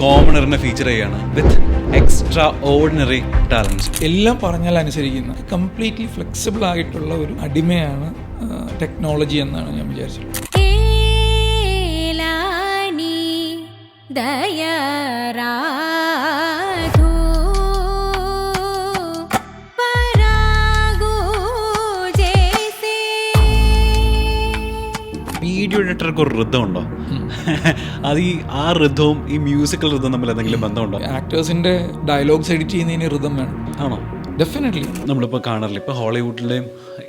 കോമണറിനെ feature ചെയ്യാണ് വിത്ത് extra ordinary talents. എല്ലാം പറഞ്ഞാൽ അനുസരിക്കുന്ന കംപ്ലീറ്റ്ലി ഫ്ലെക്സിബിൾ ആയിട്ടുള്ള ഒരു അടിമയാണ് ടെക്നോളജി എന്നാണ് ഞാൻ വിചാരിച്ചത്. വീഡിയോ എഡിറ്റർക്ക് ഒരു ഋതം ഉണ്ടോ? അത് ആ ഋതവും ഈ മ്യൂസിക്കൽ ഋതം തമ്മിൽ എന്തെങ്കിലും ബന്ധമുണ്ടോ? ആക്ടേഴ്സിന്റെ ഡയലോഗ്സ് എഡിറ്റ് ചെയ്യുന്നതിന് ഋതം വേണം. ആണോ? ഡെഫിനറ്റ്ലി. നമ്മളിപ്പോൾ കാണാറില്ല, ഇപ്പോൾ ഹോളിവുഡിലെയും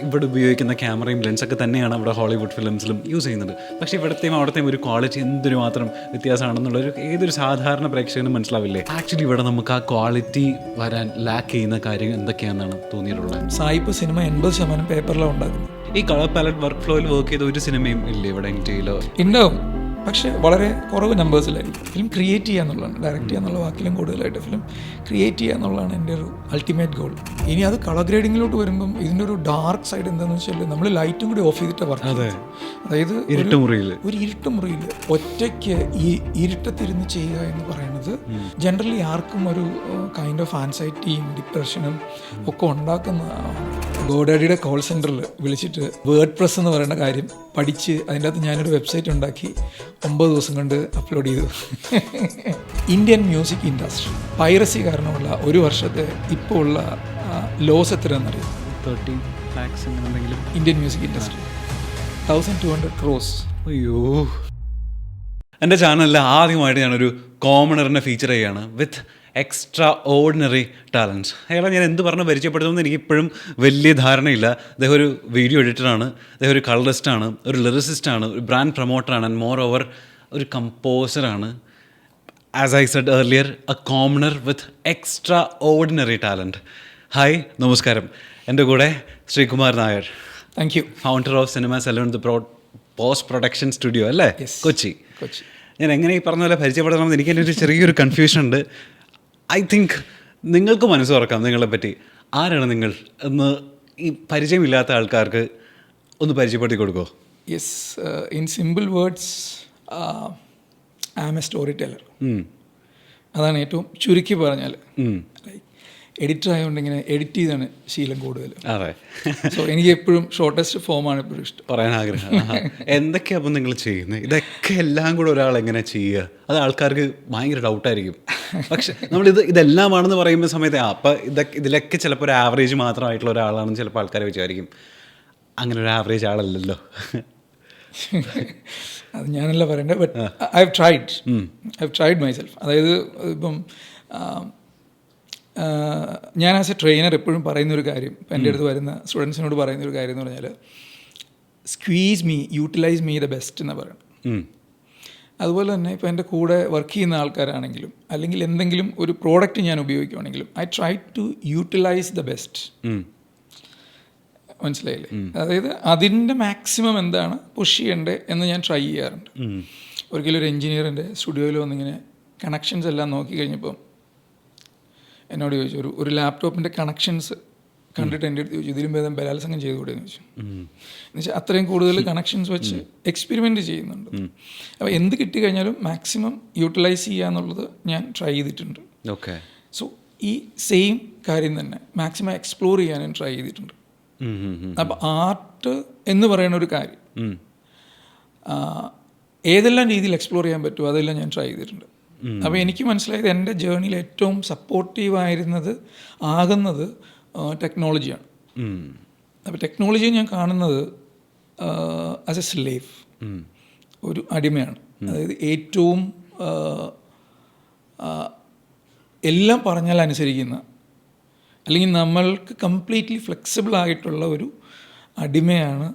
ഇവിടെ ഉപയോഗിക്കുന്ന ക്യാമറയും ലെൻസൊക്കെ തന്നെയാണ് ഇവിടെ ഹോളിവുഡ് ഫിലിംസിലും യൂസ് ചെയ്യുന്നത്. പക്ഷേ ഇവിടത്തെയും അവിടത്തെയും ഒരു ക്വാളിറ്റി എന്തൊരു മാത്രം വ്യത്യാസമാണെന്നുള്ളൊരു ഏതൊരു സാധാരണ പ്രേക്ഷകനും മനസ്സിലാവില്ലേ? ആക്ച്വലി ഇവിടെ നമുക്ക് ആ ക്വാളിറ്റി വരാൻ ലാക്ക് ചെയ്യുന്ന കാര്യം എന്തൊക്കെയാണെന്നാണ് തോന്നിയിട്ടുള്ളത്. സായിപ്പ് സിനിമ 80% പേപ്പറിലാണ് ഉണ്ടാക്കുന്നത്. ഈ കളർ പാലറ്റ് വർക്ക് ഫ്ലോയിൽ വർക്ക് ചെയ്ത ഒരു സിനിമയും ഇല്ലേ ഇവിടെ ഇന്ത്യയിലോ? ഉണ്ടാവും, പക്ഷേ വളരെ കുറവ് നമ്പേഴ്സിലായിരിക്കും. ഫിലിം ക്രിയേറ്റ് ചെയ്യുക എന്നുള്ളതാണ്, ഡയറക്റ്റ് ചെയ്യുക എന്നുള്ള വാക്കിലും കൂടുതലായിട്ട് ഫിലിം ക്രിയേറ്റ് ചെയ്യുക എന്നുള്ളതാണ് എൻ്റെ ഒരു അൾട്ടിമേറ്റ് ഗോൾ. ഇനി അത് കളർ ഗ്രേഡിങ്ങിലോട്ട് വരുമ്പം ഇതിൻ്റെ ഒരു ഡാർക്ക് സൈഡ് എന്താണെന്ന് വെച്ചാൽ നമ്മൾ ലൈറ്റും കൂടി ഓഫ് ചെയ്തിട്ട് വർക്ക്. അതായത് ഒരു ഇരുട്ട് മുറിയിൽ ഒറ്റയ്ക്ക് ഈ ഇരുട്ടത്തിരുന്ന് ചെയ്യുക എന്ന് പറയുന്നത് ജനറലി ആർക്കും ഒരു കൈൻഡ് ഓഫ് ആൻസൈറ്റിയും ഡിപ്രഷനും ഒക്കെ ഉണ്ടാക്കുന്നതാണ്. ഗോഡാഡിയുടെ കോൾ സെൻറ്ററിൽ വിളിച്ചിട്ട് വേർഡ് പ്രസ് എന്ന് പറയുന്ന കാര്യം പഠിച്ച് അതിൻ്റെ അകത്ത് ഞാനൊരു വെബ്സൈറ്റ് ഉണ്ടാക്കി 9 ദിവസം കൊണ്ട് അപ്ലോഡ് ചെയ്തു. ഇന്ത്യൻ മ്യൂസിക് ഇൻഡസ്ട്രി പൈറസി കാരണമുള്ള ഒരു വർഷത്തെ ഇപ്പോൾ ഉള്ള ലോസ് എത്രയെന്നറിയാം? 30 lakhs എന്തെങ്കിലും. Indian music industry 1200 crores. അയ്യോ. എൻ്റെ ചാനലിൽ ആദ്യമായിട്ട് ഞാനൊരു കോമണറിനെ ഫീച്ചർ ചെയ്യാണ് വിത്ത് എക്സ്ട്രാ ഓർഡിനറി ടാലൻസ്. അയാളെ ഞാൻ എന്ത് പറഞ്ഞ് പരിചയപ്പെടുത്തുമെന്ന് എനിക്കിപ്പോഴും വലിയ ധാരണയില്ല. അദ്ദേഹം ഒരു വീഡിയോ എഡിറ്ററാണ്, അദ്ദേഹം ഒരു കളറിസ്റ്റാണ്, ഒരു ലിറിസിസ്റ്റാണ്, ഒരു ബ്രാൻഡ് പ്രൊമോട്ടറാണ്, ആൻഡ് മോർ ഓവർ ഒരു കമ്പോസറാണ്. As I said earlier, a commoner with extraordinary talent. Hi, നമസ്കാരം. എൻ്റെ കൂടെ Sreekumar Nair, thank you, founder of Cinema Saloon the post production studio അല്ലേ, കൊച്ചി. ഞാൻ എങ്ങനെ ഈ പറഞ്ഞ പോലെ പരിചയപ്പെടണമെന്ന് എനിക്ക് ഒരു ചെറിയൊരു കൺഫ്യൂഷൻ ഉണ്ട്. ഐ തിങ്ക് നിങ്ങൾക്ക് മനസ്സ് തുറക്കാം നിങ്ങളെ പറ്റി. ആരാണ് നിങ്ങൾ എന്ന് ഈ പരിചയമില്ലാത്ത ആൾക്കാർക്ക് ഒന്ന് പരിചയപ്പെടുത്തി കൊടുക്കുമോ? Yes, in simple words I am a storyteller. അതാണ് ഏറ്റവും ചുരുക്കി പറഞ്ഞാൽ. എഡിറ്റർ ആയതുകൊണ്ട് ഇങ്ങനെ എഡിറ്റ് ചെയ്താണ് ശീലം കൂടുതൽ. അതെ. സോ എനിക്ക് എപ്പോഴും ഷോർട്ടസ്റ്റ് ഫോമാണ് എപ്പോഴും ഇഷ്ടം. പറയാൻ ആഗ്രഹം. എന്തൊക്കെയാണ് അപ്പം നിങ്ങൾ ചെയ്യുന്നത്? ഇതൊക്കെ എല്ലാം കൂടെ ഒരാൾ എങ്ങനെ ചെയ്യുക? അത് ആൾക്കാർക്ക് ഭയങ്കര ഡൗട്ടായിരിക്കും. പക്ഷെ ഇതെല്ലാമാണെന്ന് പറയുന്ന സമയത്ത് അപ്പം ഇതിലൊക്കെ ചിലപ്പോൾ ഒരു ആവറേജ് മാത്രമായിട്ടുള്ള ഒരാളാണെന്ന് ചിലപ്പോൾ ആൾക്കാർ വിചാരിക്കും. അങ്ങനെ ഒരു ആവറേജ് ആളല്ലല്ലോ. അത് ഞാനല്ല പറയണ്ടേ, but I have tried myself. അതായത് ഇപ്പം ഞാൻ ആസ് എ ട്രെയിനർ എപ്പോഴും പറയുന്നൊരു കാര്യം, ഇപ്പം എൻ്റെ അടുത്ത് വരുന്ന സ്റ്റുഡൻസിനോട് പറയുന്നൊരു കാര്യം എന്ന് പറഞ്ഞാൽ squeeze me, utilise me the best എന്ന് പറയണം. അതുപോലെ തന്നെ ഇപ്പോൾ എൻ്റെ കൂടെ വർക്ക് ചെയ്യുന്ന ആൾക്കാരാണെങ്കിലും അല്ലെങ്കിൽ എന്തെങ്കിലും ഒരു പ്രോഡക്റ്റ് ഞാൻ ഉപയോഗിക്കുകയാണെങ്കിലും I try to utilise the best. മനസ്സിലായില്ലേ? അതായത് അതിൻ്റെ മാക്സിമം എന്താണ് പുഷ് ചെയ്യേണ്ടത് എന്ന് ഞാൻ ട്രൈ ചെയ്യാറുണ്ട്. ഒരിക്കലും ഒരു എൻജിനീയറിൻ്റെ സ്റ്റുഡിയോയിൽ വന്നിങ്ങനെ കണക്ഷൻസ് എല്ലാം നോക്കി കഴിഞ്ഞപ്പം എന്നോട് ചോദിച്ചു, ഒരു ലാപ്ടോപ്പിൻ്റെ കണക്ഷൻസ് കണ്ടിട്ട് എൻ്റെ അടുത്ത് ചോദിച്ചു, ഇതിലും ഭേദം ബലാത്സംഗം ചെയ്തുകൂടെ എന്ന് ചോദിച്ചു. എന്നുവെച്ചാൽ അത്രയും കൂടുതൽ കണക്ഷൻസ് വെച്ച് എക്സ്പെരിമെൻറ്റ് ചെയ്യുന്നുണ്ട്. അപ്പോൾ എന്ത് കിട്ടിക്കഴിഞ്ഞാലും മാക്സിമം യൂട്ടിലൈസ് ചെയ്യുക എന്നുള്ളത് ഞാൻ ട്രൈ ചെയ്തിട്ടുണ്ട്. സോ ഈ സെയിം കാര്യം തന്നെ മാക്സിമം എക്സ്പ്ലോർ ചെയ്യാനും ട്രൈ ചെയ്തിട്ടുണ്ട്. അപ്പോൾ ആർട്ട് എന്ന് പറയുന്ന ഒരു കാര്യം ഏതെല്ലാം രീതിയിൽ എക്സ്പ്ലോർ ചെയ്യാൻ പറ്റുമോ അതെല്ലാം ഞാൻ ട്രൈ ചെയ്തിട്ടുണ്ട്. അപ്പോൾ എനിക്ക് മനസ്സിലായത് എൻ്റെ ജേർണിയിൽ ഏറ്റവും സപ്പോർട്ടീവായിരുന്നത് ആകുന്നത് ടെക്നോളജിയാണ്. അപ്പോൾ ടെക്നോളജിയെ ഞാൻ കാണുന്നത് ആസ് എ സ്ലേവ്, ഒരു അടിമയാണ്. അതായത് ഏറ്റവും എല്ലാം പറഞ്ഞാൽ അനുസരിക്കുന്ന, അല്ലെങ്കിൽ നമ്മൾക്ക് കംപ്ലീറ്റ്ലി ഫ്ലെക്സിബിൾ ആയിട്ടുള്ള ഒരു അടിമയാണ്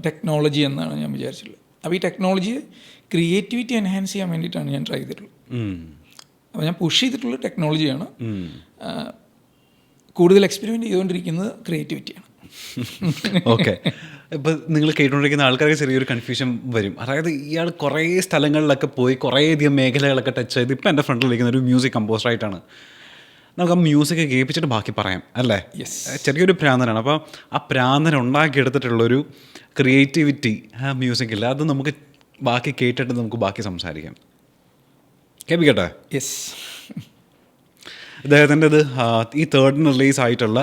ടെക്നോളജി എന്നാണ് ഞാൻ വിചാരിച്ചിട്ടുള്ളത്. അപ്പോൾ ഈ ടെക്നോളജിയെ ക്രിയേറ്റിവിറ്റി എൻഹാൻസ് ചെയ്യാൻ വേണ്ടിയിട്ടാണ് ഞാൻ ട്രൈ ചെയ്തിട്ടുള്ളത്. അപ്പോൾ ഞാൻ പുഷ് ചെയ്തിട്ടുള്ള ടെക്നോളജിയാണ്. കൂടുതൽ എക്സ്പെരിമെൻ്റ് ചെയ്തുകൊണ്ടിരിക്കുന്നത് ക്രിയേറ്റിവിറ്റിയാണ്. ഓക്കെ. ഇപ്പം നിങ്ങൾ കേട്ടുകൊണ്ടിരിക്കുന്ന ആൾക്കാർക്ക് ചെറിയൊരു കൺഫ്യൂഷൻ വരും. അതായത് ഇയാൾ കുറേ സ്ഥലങ്ങളിലൊക്കെ പോയി കുറേയധികം മേഖലകളൊക്കെ ടച്ച് ചെയ്ത് ഇപ്പം എൻ്റെ ഫ്രണ്ടിലിരിക്കുന്ന ഒരു മ്യൂസിക് കമ്പോസറായിട്ടാണ്. നമുക്ക് ആ മ്യൂസിക് കേൾപ്പിച്ചിട്ട് ബാക്കി പറയാം അല്ലേ? ചെറിയൊരു പ്രാന്തനാണ്. അപ്പോൾ ആ പ്രാന്തൻ ഉണ്ടാക്കിയെടുത്തിട്ടുള്ളൊരു ക്രിയേറ്റിവിറ്റി ആ മ്യൂസിക്കില്ല, അത് നമുക്ക് ബാക്കി കേട്ടിട്ട് നമുക്ക് ബാക്കി സംസാരിക്കാം. കേൾപ്പിക്കട്ടെ? യെസ്. അദ്ദേഹത്തിൻ്റെത് ഈ തേർഡിന് റിലീസ് ആയിട്ടുള്ള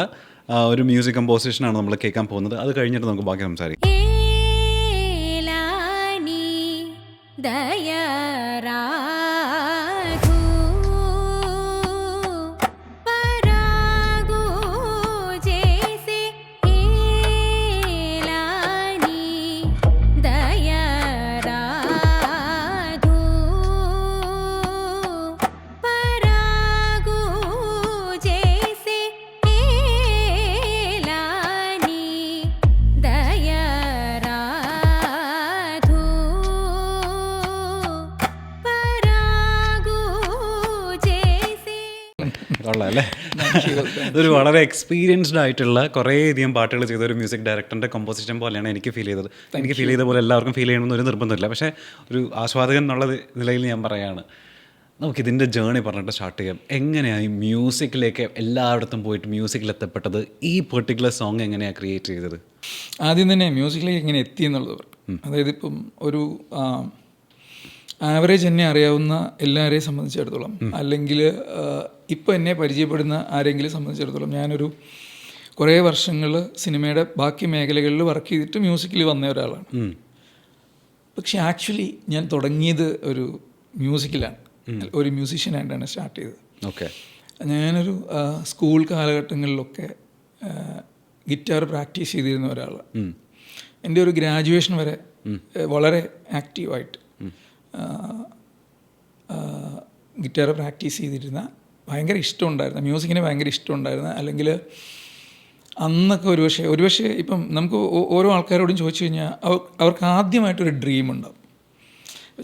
ഒരു മ്യൂസിക് കമ്പോസിഷനാണ് നമ്മൾ കേൾക്കാൻ പോകുന്നത്. അത് കഴിഞ്ഞിട്ട് നമുക്ക് ബാക്കി സംസാരിക്കാം. കൊള്ളാം. ഇതൊരു വളരെ എക്സ്പീരിയൻസ്ഡ് ആയിട്ടുള്ള കുറേയധികം പാട്ടുകൾ ചെയ്ത ഒരു മ്യൂസിക് ഡയറക്ടറിൻ്റെ കമ്പോസിഷൻ പോലെയാണ് എനിക്ക് ഫീൽ ചെയ്തത്. എനിക്ക് ഫീൽ ചെയ്ത പോലെ എല്ലാവർക്കും ഫീൽ ചെയ്യണമെന്ന് ഒരു നിർബന്ധമില്ല. പക്ഷേ ഒരു ആസ്വാദകൻ എന്നുള്ള നിലയിൽ ഞാൻ പറയുകയാണ്, നമുക്കിതിൻ്റെ ജേണി പറഞ്ഞിട്ട് സ്റ്റാർട്ട് ചെയ്യാം. എങ്ങനെയാണ് ഈ മ്യൂസിക്കിലേക്ക് എല്ലായിടത്തും പോയിട്ട് മ്യൂസിക്കിൽ എത്തപ്പെട്ടത്? ഈ പെർട്ടിക്കുലർ സോങ് എങ്ങനെയാണ് ക്രിയേറ്റ് ചെയ്തത്? ആദ്യം തന്നെ മ്യൂസിക്കിലേക്ക് എങ്ങനെ എത്തി എന്നുള്ളത്. അതായത് ഇപ്പം ഒരു ആവറേജ് എന്നെ അറിയാവുന്ന എല്ലാവരെയും സംബന്ധിച്ചിടത്തോളം, അല്ലെങ്കിൽ ഇപ്പം എന്നെ പരിചയപ്പെടുന്ന ആരെങ്കിലും സംബന്ധിച്ചിടത്തോളം, ഞാനൊരു കുറേ വർഷങ്ങൾ സിനിമയുടെ ബാക്കി മേഖലകളിൽ വർക്ക് ചെയ്തിട്ട് മ്യൂസിക്കിൽ വന്ന ഒരാളാണ്. പക്ഷെ ആക്ച്വലി ഞാൻ തുടങ്ങിയത് ഒരു മ്യൂസിക്കിലാണ്, ഒരു മ്യൂസീഷ്യനായിട്ടാണ് സ്റ്റാർട്ട് ചെയ്തത്. ഓക്കെ. ഞാനൊരു സ്കൂൾ കാലഘട്ടങ്ങളിലൊക്കെ ഗിറ്റാർ പ്രാക്ടീസ് ചെയ്തിരുന്ന ഒരാളാണ്. എൻ്റെ ഒരു ഗ്രാജുവേഷൻ വരെ വളരെ ആക്റ്റീവായിട്ട് ഗിറ്റാർ പ്രാക്ടീസ് ചെയ്തിരുന്ന, ഭയങ്കര ഇഷ്ടമുണ്ടായിരുന്ന, മ്യൂസിക്കിന് ഭയങ്കര ഇഷ്ടമുണ്ടായിരുന്ന, അല്ലെങ്കിൽ അന്നൊക്കെ ഒരുപക്ഷെ ഇപ്പം നമുക്ക് ഓരോ ആൾക്കാരോടും ചോദിച്ചു കഴിഞ്ഞാൽ അവർക്ക് ആദ്യമായിട്ടൊരു ഡ്രീം ഉണ്ടാവും.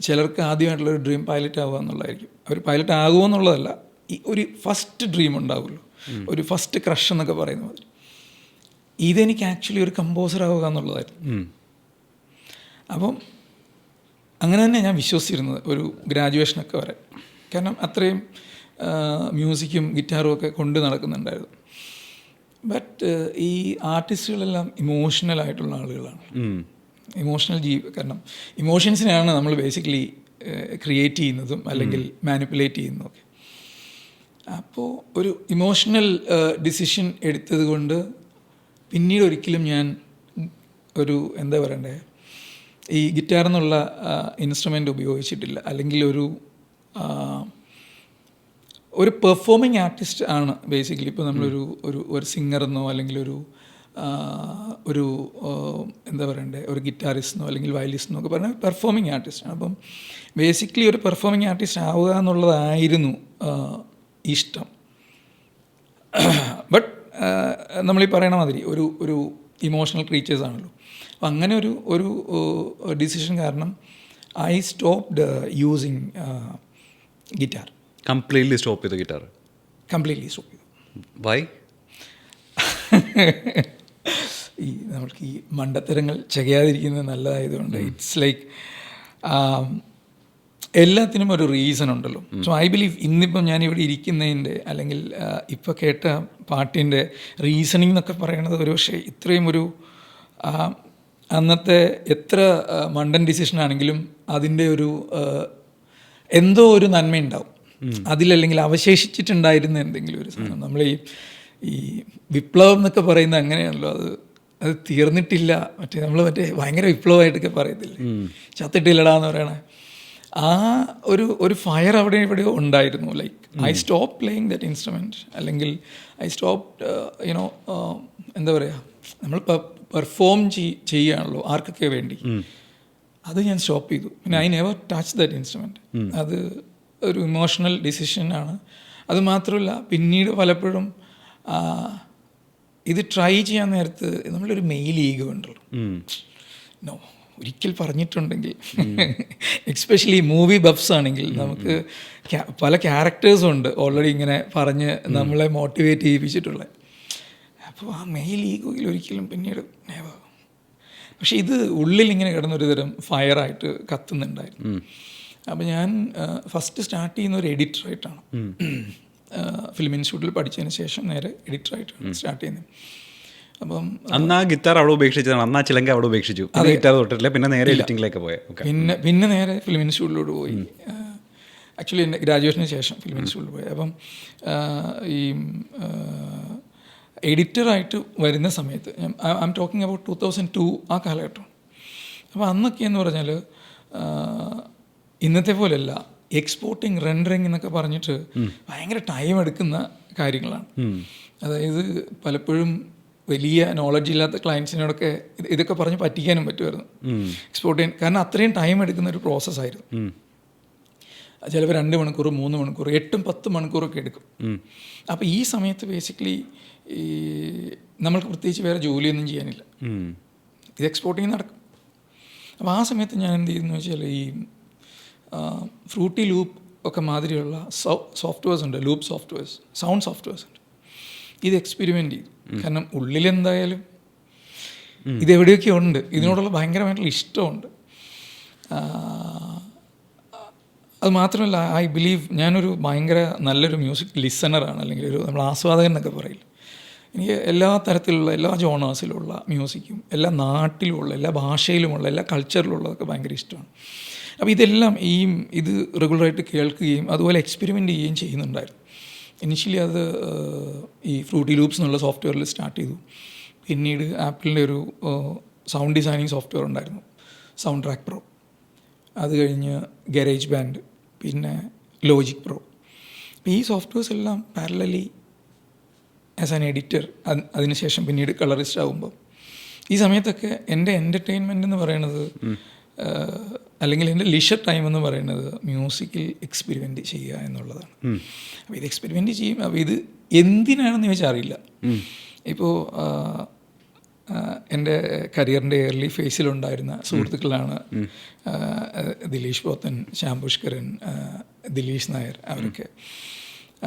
ചിലർക്ക് ആദ്യമായിട്ടുള്ളൊരു ഡ്രീം പൈലറ്റ് ആവുക എന്നുള്ളതായിരിക്കും. അവർ പൈലറ്റ് ആകുമോ എന്നുള്ളതല്ല, ഈ ഒരു ഫസ്റ്റ് ഡ്രീം ഉണ്ടാവുമല്ലോ, ഒരു ഫസ്റ്റ് ക്രഷ് എന്നൊക്കെ പറയുന്ന മാതിരി. ഇതെനിക്ക് ആക്ച്വലി ഒരു കമ്പോസർ ആവുക എന്നുള്ളതായിരുന്നു. അപ്പം അങ്ങനെ തന്നെ ഞാൻ വിശ്വസിച്ചിരുന്നത് ഒരു ഗ്രാജുവേഷനൊക്കെ വരെ. കാരണം അത്രയും മ്യൂസിക്കും ഗിറ്റാറും ഒക്കെ കൊണ്ട് നടക്കുന്നുണ്ടായിരുന്നു. ബട്ട് ഈ ആർട്ടിസ്റ്റുകളെല്ലാം ഇമോഷണലായിട്ടുള്ള ആളുകളാണ്. ഇമോഷണൽ കാരണം ഇമോഷൻസിനെയാണ് നമ്മൾ ബേസിക്കലി ക്രിയേറ്റ് ചെയ്യുന്നതും അല്ലെങ്കിൽ മാനിപ്പുലേറ്റ് ചെയ്യുന്നതൊക്കെ. അപ്പോൾ ഒരു ഇമോഷണൽ ഡിസിഷൻ എടുത്തത് കൊണ്ട് പിന്നീട് ഒരിക്കലും ഞാൻ ഒരു എന്താ പറയണ്ടേ, ഈ ഗിറ്റാർ എന്നുള്ള ഇൻസ്ട്രുമെൻ്റ് ഉപയോഗിച്ചിട്ടില്ല. അല്ലെങ്കിൽ ഒരു പെർഫോമിങ് ആർട്ടിസ്റ്റ് ആണ് ബേസിക്കലി. ഇപ്പോൾ നമ്മളൊരു ഒരു സിംഗറെന്നോ അല്ലെങ്കിൽ ഒരു എന്താ പറയണ്ടേ, ഒരു ഗിറ്റാറിസ്റ്റെന്നോ അല്ലെങ്കിൽ വയലിസ്റ്റെന്നോ ഒക്കെ പറഞ്ഞാൽ പെർഫോമിങ് ആർട്ടിസ്റ്റാണ്. അപ്പം ബേസിക്കലി ഒരു പെർഫോമിങ് ആർട്ടിസ്റ്റ് ആവുക എന്നുള്ളതായിരുന്നു ഇഷ്ടം. ബട്ട് നമ്മളീ പറയണ മാതിരി ഒരു ഇമോഷണൽ ക്രീച്ചേഴ്സ് ആണല്ലോ. അപ്പം അങ്ങനെ ഒരു ഡിസിഷൻ കാരണം I stopped using guitar. Completely stop ചെയ്തു ഗിറ്റാർ? കംപ്ലീറ്റ്ലി സ്റ്റോപ്പ് ചെയ്തു. വൈ? ഈ നമ്മൾക്ക് ഈ മണ്ടത്തരങ്ങൾ ചെയ്യാതിരിക്കുന്നത് നല്ലതായതുകൊണ്ട്. ഇറ്റ്സ് ലൈക്ക് എല്ലാത്തിനും ഒരു റീസൺ ഉണ്ടല്ലോ. സോ ഐ ബിലീവ് ഇന്നിപ്പം ഞാനിവിടെ ഇരിക്കുന്നതിൻ്റെ അല്ലെങ്കിൽ ഇപ്പോൾ കേട്ട പാട്ടിൻ്റെ റീസണിങ് എന്നൊക്കെ പറയണത് ഒരു പക്ഷേ ഇത്രയും ഒരു അന്നത്തെ എത്ര മണ്ടൻ ഡിസിഷനാണെങ്കിലും അതിൻ്റെ ഒരു എന്തോ ഒരു നന്മയുണ്ടാവും അതിലല്ലെങ്കിൽ അവശേഷിച്ചിട്ടുണ്ടായിരുന്ന എന്തെങ്കിലും ഒരു സാധനം. നമ്മൾ ഈ വിപ്ലവം എന്നൊക്കെ പറയുന്നത് അങ്ങനെയാണല്ലോ, അത് തീർന്നിട്ടില്ല. മറ്റേ ഭയങ്കര വിപ്ലവമായിട്ടൊക്കെ പറയത്തില്ലേ, ചത്തിട്ടില്ലടാന്ന് പറയണേ. ആ ഒരു ഫയർ അവിടെ ഇവിടെ ഉണ്ടായിരുന്നു. Like I stop playing that instrument, അല്ലെങ്കിൽ ഐ സ്റ്റോപ്പ് യുനോ എന്താ പറയുക, നമ്മൾ പെർഫോം ചെയ്യുകയാണല്ലോ ആർക്കൊക്കെ വേണ്ടി, അത് ഞാൻ സ്റ്റോപ്പ് ചെയ്തു. പിന്നെ I never touch that instrument. അത് ഒരു ഇമോഷണൽ ഡിസിഷനാണ്. അത് മാത്രമല്ല പിന്നീട് പലപ്പോഴും ഇത് ട്രൈ ചെയ്യാൻ നേരത്ത് നമ്മളൊരു മെയിൽ ഈഗോ ഉണ്ടല്ലോ. നോ, ഒരിക്കൽ പറഞ്ഞിട്ടുണ്ടെങ്കിൽ എക്സ്പെഷ്യലി മൂവി ബഫ്സ് ആണെങ്കിൽ നമുക്ക് പല ക്യാരക്ടേഴ്സും ഉണ്ട് ഓൾറെഡി ഇങ്ങനെ പറഞ്ഞ് നമ്മളെ മോട്ടിവേറ്റ് ചെയ്യിപ്പിച്ചിട്ടുള്ളത്. അപ്പോൾ ആ മെയിൽ ഈഗോയിൽ ഒരിക്കലും പിന്നീട് നെവർ. പക്ഷേ ഇത് ഉള്ളിൽ ഇങ്ങനെ കിടന്നൊരു തരം ഫയറായിട്ട് കത്തുന്നുണ്ടായിരുന്നു. അപ്പോൾ ഞാൻ ഫസ്റ്റ് സ്റ്റാർട്ട് ചെയ്യുന്ന ഒരു എഡിറ്ററായിട്ടാണ്. ഫിലിം ഇൻസ്റ്റിറ്റ്യൂട്ടിൽ പഠിച്ചതിന് ശേഷം നേരെ എഡിറ്ററായിട്ടാണ് സ്റ്റാർട്ട് ചെയ്യുന്നത്. അപ്പം അന്ന് ആ ഗിറ്റാർ അവിടെ ഉപേക്ഷിച്ചതാണ്, അന്ന് ആ ചിലങ്ക അവിടെ ഉപേക്ഷിച്ചു, ഗിറ്റാർ തൊട്ടിട്ടില്ല, പിന്നെ നേരെ എഡിറ്റിംഗിലേക്ക് പോയി. പിന്നെ നേരെ ഫിലിം ഇൻസ്റ്റിറ്റ്യൂട്ടിലോട്ട് പോയി. ആക്ച്വലി എൻ്റെ ഗ്രാജുവേഷന് ശേഷം ഫിലിം ഇൻസ്റ്റിറ്റ്യൂട്ടിൽ പോയി. അപ്പം ഈ എഡിറ്ററായിട്ട് വരുന്ന സമയത്ത് ഐ എം ടോക്കിംഗ് അബൌട്ട് 2002 ആ കാലഘട്ടം. അപ്പോൾ അന്നൊക്കെ എന്ന് പറഞ്ഞാൽ ഇന്നത്തെ പോലെയല്ല, എക്സ്പോർട്ടിങ് റെൻഡറിങ് എന്നൊക്കെ പറഞ്ഞിട്ട് ഭയങ്കര ടൈം എടുക്കുന്ന കാര്യങ്ങളാണ്. അതായത് പലപ്പോഴും വലിയ നോളജ് ഇല്ലാത്ത ക്ലയൻസിനോടൊക്കെ ഇതൊക്കെ പറഞ്ഞ് പറ്റിക്കാനും പറ്റുമായിരുന്നു എക്സ്പോർട്ട് ചെയ്യാൻ. കാരണം അത്രയും ടൈം എടുക്കുന്ന ഒരു പ്രോസസ്സായിരുന്നു. ചിലപ്പോൾ 2 മണിക്കൂർ 3 മണിക്കൂർ 8-10 മണിക്കൂറൊക്കെ എടുക്കും. അപ്പോൾ ഈ സമയത്ത് ബേസിക്കലി ഈ നമ്മൾക്ക് പ്രത്യേകിച്ച് വേറെ ജോലിയൊന്നും ചെയ്യാനില്ല, ഇത് എക്സ്പോർട്ടിങ് നടക്കും. അപ്പോൾ ആ സമയത്ത് ഞാൻ എന്ത് ചെയ്യുന്നു വെച്ചാൽ ഈ ഫ്രൂട്ടി ലൂപ്പ് ഒക്കെ മാതിരിയുള്ള സോഫ്റ്റ്വെയർസ് ഉണ്ട്, ലൂപ്പ് സോഫ്റ്റ്വെയർസ്, സൗണ്ട് സോഫ്റ്റ്വെയർസ് ഉണ്ട്. ഇത് എക്സ്പെരിമെൻ്റ് ചെയ്തു. കാരണം ഉള്ളിലെന്തായാലും ഇതെവിടെയൊക്കെ ഉണ്ട്, ഇതിനോടുള്ള ഭയങ്കരമായിട്ടുള്ള ഇഷ്ടമുണ്ട്. അത് മാത്രമല്ല, ഐ ബിലീവ് ഞാനൊരു ഭയങ്കര നല്ലൊരു മ്യൂസിക് ലിസണറാണ്, അല്ലെങ്കിൽ ഒരു നമ്മൾ ആസ്വാദകൻ എന്നൊക്കെ പറയില്ല. എനിക്ക് എല്ലാ തരത്തിലുള്ള എല്ലാ ജോണേഴ്സിലുള്ള മ്യൂസിക്കും എല്ലാ നാട്ടിലുമുള്ള എല്ലാ ഭാഷയിലുമുള്ള എല്ലാ കൾച്ചറിലുള്ളതൊക്കെ ഭയങ്കര ഇഷ്ടമാണ്. അപ്പോൾ ഇതെല്ലാം ഇത് റെഗുലറായിട്ട് കേൾക്കുകയും അതുപോലെ എക്സ്പെരിമെൻ്റ് ചെയ്യുകയും ചെയ്യുന്നുണ്ടായിരുന്നു. ഇനിഷ്യലി അത് ഈ ഫ്രൂട്ടി ലൂപ്സ് എന്നുള്ള സോഫ്റ്റ്വെയറിൽ സ്റ്റാർട്ട് ചെയ്തു. പിന്നീട് ആപ്പിളിൻ്റെ ഒരു സൗണ്ട് ഡിസൈനിങ് സോഫ്റ്റ്വെയർ ഉണ്ടായിരുന്നു, സൗണ്ട് ട്രാക്ക് പ്രോ. അത് കഴിഞ്ഞ് ഗാരേജ് ബാൻഡ്, പിന്നെ ലോജിക് പ്രോ. ഈ സോഫ്റ്റ്വെയർസ് എല്ലാം പാരലലി ആസ് ആൻ എഡിറ്റർ, അതിനുശേഷം പിന്നീട് കളറിസ്റ്റ് ആകുമ്പോൾ ഈ സമയത്തൊക്കെ എൻ്റെ എൻ്റർടൈൻമെൻ്റ് എന്ന് പറയുന്നത്, അല്ലെങ്കിൽ എൻ്റെ ലിഷർ ടൈം എന്ന് പറയുന്നത് മ്യൂസിക്കിൽ എക്സ്പെരിമെൻ്റ് ചെയ്യുക എന്നുള്ളതാണ്. അപ്പോൾ ഇത് എക്സ്പെരിമെൻ്റ് ചെയ്യും. അപ്പോൾ ഇത് എന്തിനാണെന്ന് ചോദിച്ചാൽ അറിയില്ല. ഇപ്പോൾ എൻ്റെ കരിയറിൻ്റെ ഏർലി ഫേസിലുണ്ടായിരുന്ന സുഹൃത്തുക്കളാണ് ദിലീഷ് പോത്തൻ, ശ്യാം പുഷ്കരൻ, ദിലീഷ് നായർ, അവരൊക്കെ.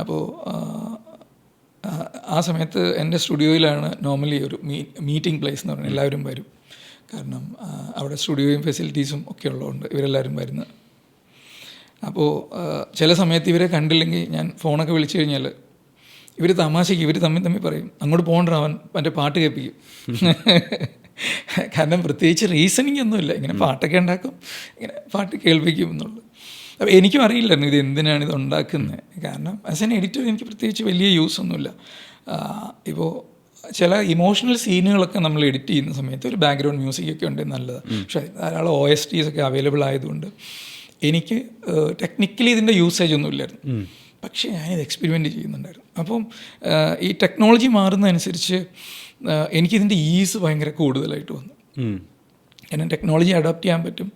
അപ്പോൾ ആ സമയത്ത് എൻ്റെ സ്റ്റുഡിയോയിലാണ് നോർമലി ഒരു മീറ്റിംഗ് പ്ലേസ് എന്ന് പറഞ്ഞാൽ എല്ലാവരും വരും. കാരണം അവിടെ സ്റ്റുഡിയോയും ഫെസിലിറ്റീസും ഒക്കെ ഉള്ളതുകൊണ്ട് ഇവരെല്ലാവരും വരുന്നത്. അപ്പോൾ ചില സമയത്ത് ഇവരെ കണ്ടില്ലെങ്കിൽ ഞാൻ ഫോണൊക്കെ വിളിച്ചു കഴിഞ്ഞാൽ ഇവർ തമാശയ്ക്ക് ഇവർ തമ്മിൽ പറയും, അങ്ങോട്ട് പോകണ്ട, അവൻ മറ്റേ പാട്ട് കേൾപ്പിക്കും. കാരണം പ്രത്യേകിച്ച് റീസണിങ് ഒന്നുമില്ല, ഇങ്ങനെ പാട്ടൊക്കെ ഉണ്ടാക്കും, ഇങ്ങനെ പാട്ട് കേൾപ്പിക്കും എന്നുള്ളത്. അപ്പോൾ എനിക്കും അറിയില്ലായിരുന്നു ഇത് എന്തിനാണ് ഇത് ഉണ്ടാക്കുന്നത്. കാരണം ആസ് എൻ എഡിറ്റർ എനിക്ക് പ്രത്യേകിച്ച് വലിയ യൂസ് ഒന്നുമില്ല. ഇപ്പോൾ ചില ഇമോഷണൽ സീനുകളൊക്കെ നമ്മൾ എഡിറ്റ് ചെയ്യുന്ന സമയത്ത് ഒരു ബാക്ക്ഗ്രൗണ്ട് മ്യൂസിക്കൊക്കെ ഉണ്ടെങ്കിൽ നല്ലതാണ്. പക്ഷേ ധാരാളം OSTs ഒക്കെ അവൈലബിൾ ആയതുകൊണ്ട് എനിക്ക് ടെക്നിക്കലി ഇതിൻ്റെ യൂസേജ് ഒന്നും ഇല്ലായിരുന്നു. പക്ഷേ ഞാനിത് എക്സ്പെരിമെൻ്റ് ചെയ്യുന്നുണ്ടായിരുന്നു. അപ്പം ഈ ടെക്നോളജി മാറുന്നതനുസരിച്ച് എനിക്കിതിൻ്റെ ഈസ് ഭയങ്കര കൂടുതലായിട്ട് വന്നു. കാരണം ടെക്നോളജി അഡാപ്റ്റ് ചെയ്യാൻ പറ്റും.